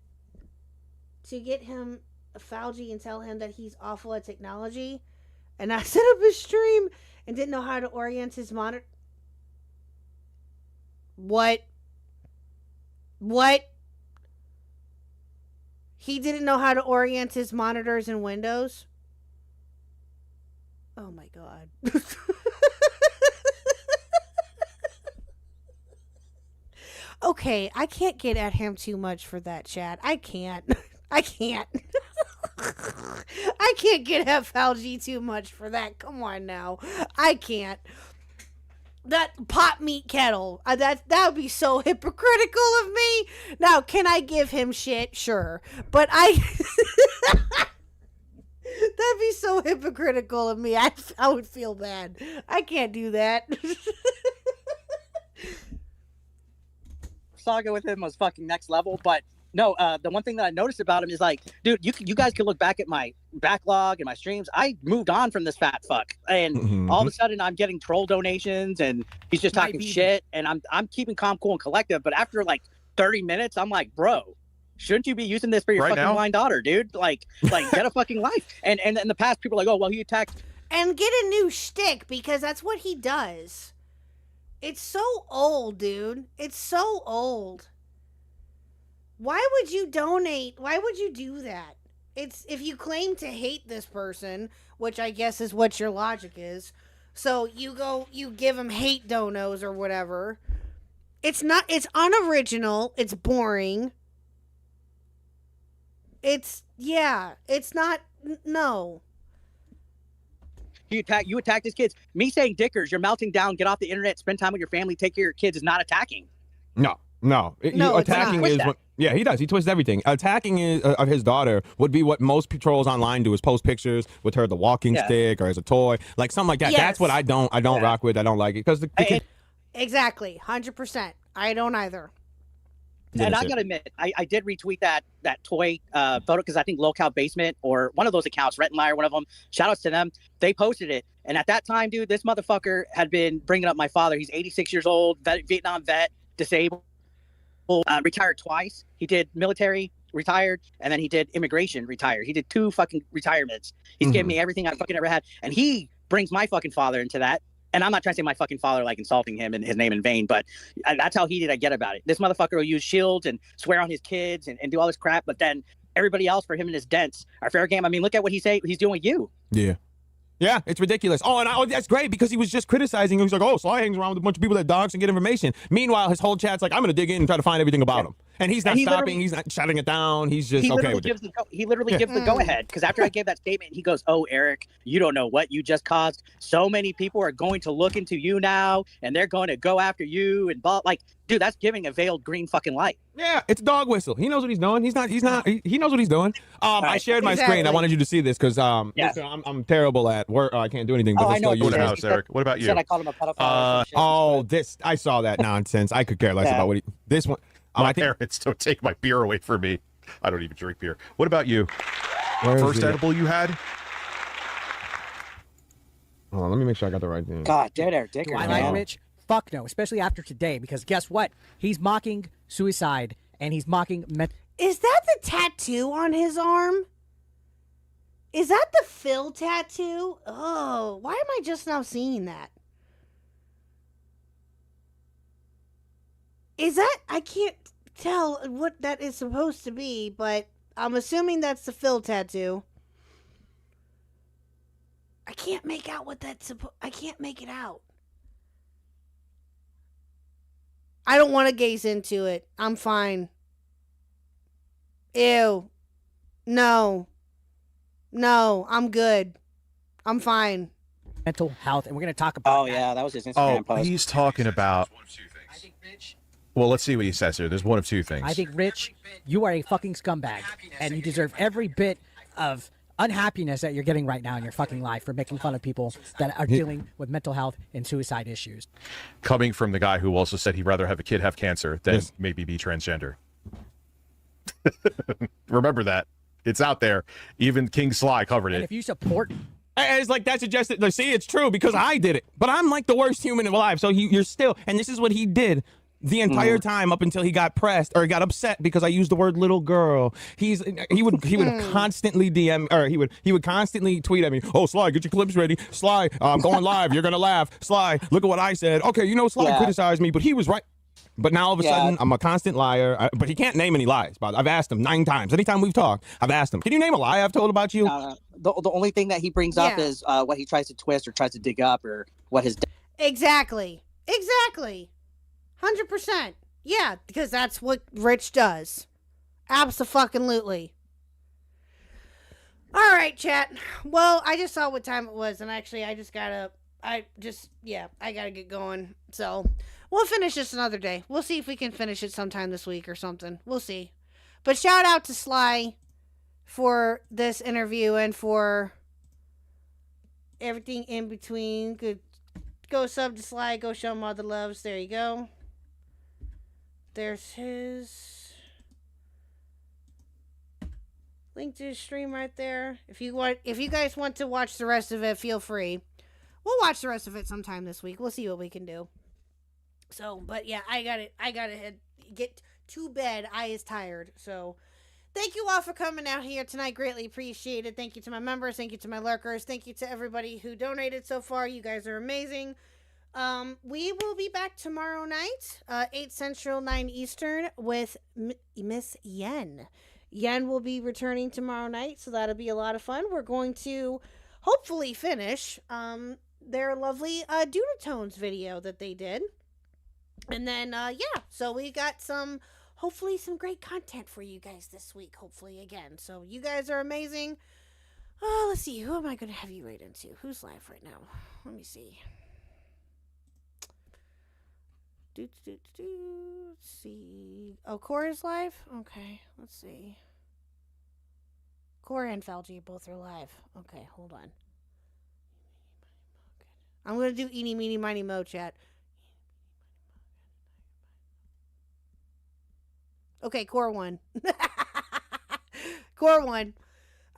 him a Fauci and tell him that he's awful at technology. And I set up a stream and didn't know how to orient his monitor. What? He didn't know how to orient his monitors in Windows? Oh my god. Okay, I can't get at him too much for that, Chad. I can't. I can't get at Fauci too much for that. Come on now. I can't. That pot meat kettle. That would be so hypocritical of me. Now, can I give him shit? Sure. But that'd be so hypocritical of me. I would feel bad. I can't do that. Saga with him was fucking next level, but no, the one thing that I noticed about him is like, dude, you guys can look back at my backlog and my streams. I moved on from this fat fuck, and all of a sudden I'm getting troll donations, and he's just talking shit, and I'm keeping calm, cool, and collective. But after like 30 minutes, I'm like, bro, shouldn't you be using this for your fucking blind daughter, dude? Like get a fucking life. And in the past, people are like, oh well, he attacked. And get a new shtick because that's what he does. It's so old, dude. It's so old. Why would you donate? Why would you do that? It's if you claim to hate this person, which I guess is what your logic is. So you give him hate donos or whatever. It's unoriginal. It's boring. It's not, no. You attacked his kids. Me saying Dickers, you're melting down, get off the internet, spend time with your family, take care of your kids is not attacking. No. Attacking is what. Yeah, he does. He twists everything. Attacking of his daughter would be what most trolls online do: is post pictures with her the walking stick or as a toy, like something like that. Yes. That's what I don't rock with. I don't like it because the kid. Exactly, 100%. I don't either. And I gotta admit, I did retweet that toy photo because I think Locale Basement or one of those accounts, Rettenlier, one of them. Shout outs to them. They posted it, and at that time, dude, this motherfucker had been bringing up my father. He's 86 years old, Vietnam vet, disabled, retired twice. He did military, retired, and then he did immigration, retired. He did 2 fucking retirements. He's given me everything I fucking ever had, and he brings my fucking father into that. And I'm not trying to say my fucking father like insulting him and his name in vain, but that's how heated I get about it. This motherfucker will use shields and swear on his kids and do all this crap, but then everybody else for him and his dents are fair game. I mean, look at what he's doing with you. Yeah. Yeah, it's ridiculous. Oh, and that's great because he was just criticizing him. He's like, oh, Sly hangs around with a bunch of people that dogs and get information. Meanwhile, his whole chat's like, I'm going to dig in and try to find everything about him. And he's not stopping. He's not shutting it down. He's just okay with it. He literally gives the go-ahead because after I gave that statement, he goes, oh, Eric, you don't know what you just caused. So many people are going to look into you now, and they're going to go after you. And like, dude, that's giving a veiled green fucking light. Yeah, it's a dog whistle. He knows what he's doing. He knows what he's doing. I shared my screen. I wanted you to see this because listen, I'm terrible at work. I can't do anything. But I know. What house, Eric? What about you? Said I called him a pedophile. I saw that nonsense. I could care less about what this one. My parents don't take my beer away from me. I don't even drink beer. What about you? First edible you had? Oh, let me make sure I got the right thing. God, dead air, dick. Do I like Rich? Fuck no, especially after today, because guess what? He's mocking suicide, and he's mocking... Is that the tattoo on his arm? Is that the Phil tattoo? Oh, why am I just now seeing that? Is that... I can't tell what that is supposed to be, but I'm assuming that's the Phil tattoo. I can't make out what that's I can't make it out. I don't want to gaze into it. I'm fine. Ew. No. No, I'm good. I'm fine. Mental health, and we're going to talk about yeah, that was his Instagram post. He's talking about... Well, let's see what he says here. There's one of two things. I think, Rich, you are a fucking scumbag, and you deserve every bit of unhappiness that you're getting right now in your fucking life for making fun of people that are dealing with mental health and suicide issues. Coming from the guy who also said he'd rather have a kid have cancer than maybe be transgender. Remember that. It's out there. Even King Sly covered it. And if you support... It's like that suggested. See, it's true because I did it. But I'm like the worst human alive. So you're still... And this is what he did the entire time up until he got pressed or he got upset because I used the word little girl. He would constantly DM or he would constantly tweet at me. Oh, Sly, get your clips ready. Sly, I'm going live. You're gonna laugh. Sly, look at what I said. Okay, you know Sly criticized me, but he was right. But now all of a sudden I'm a constant liar. But he can't name any lies. But I've asked him 9 times. Anytime we've talked, I've asked him, can you name a lie I've told about you? The only thing that he brings up is what he tries to twist or tries to dig up or what his... Exactly. 100%. Yeah, because that's what Rich does. Abso-fucking-lutely. All right, chat. Well, I just saw what time it was, and actually, I gotta get going. So, we'll finish this another day. We'll see if we can finish it sometime this week or something. We'll see. But shout out to Sly for this interview and for everything in between. Good. Go sub to Sly. Go show him all the loves. There you go. There's his link to his stream right there. If you guys want to watch the rest of it, feel free. We'll watch the rest of it sometime this week. We'll see what we can do. So, but yeah, I gotta get to bed. I is tired. So, thank you all for coming out here tonight. Greatly appreciated. Thank you to my members. Thank you to my lurkers. Thank you to everybody who donated so far. You guys are amazing. We will be back tomorrow night, 8 Central, 9 Eastern, with Miss Yen. Yen will be returning tomorrow night, so that'll be a lot of fun. We're going to hopefully finish their lovely Dudatones video that they did. And then, so we got hopefully some great content for you guys this week, hopefully again. So you guys are amazing. Oh, let's see. Who am I going to have you right into? Who's live right now? Let me see. Let's see. Oh, Cora's live? Okay, let's see. Cora and Falgi both are live. Okay, hold on. I'm going to do eeny, meeny, miny, mo, chat. Okay, core 1. Core 1.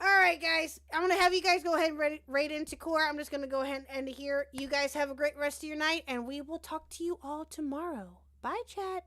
All right, guys. I'm going to have you guys go ahead and rate into core. I'm just going to go ahead and end here. You guys have a great rest of your night, and we will talk to you all tomorrow. Bye, chat.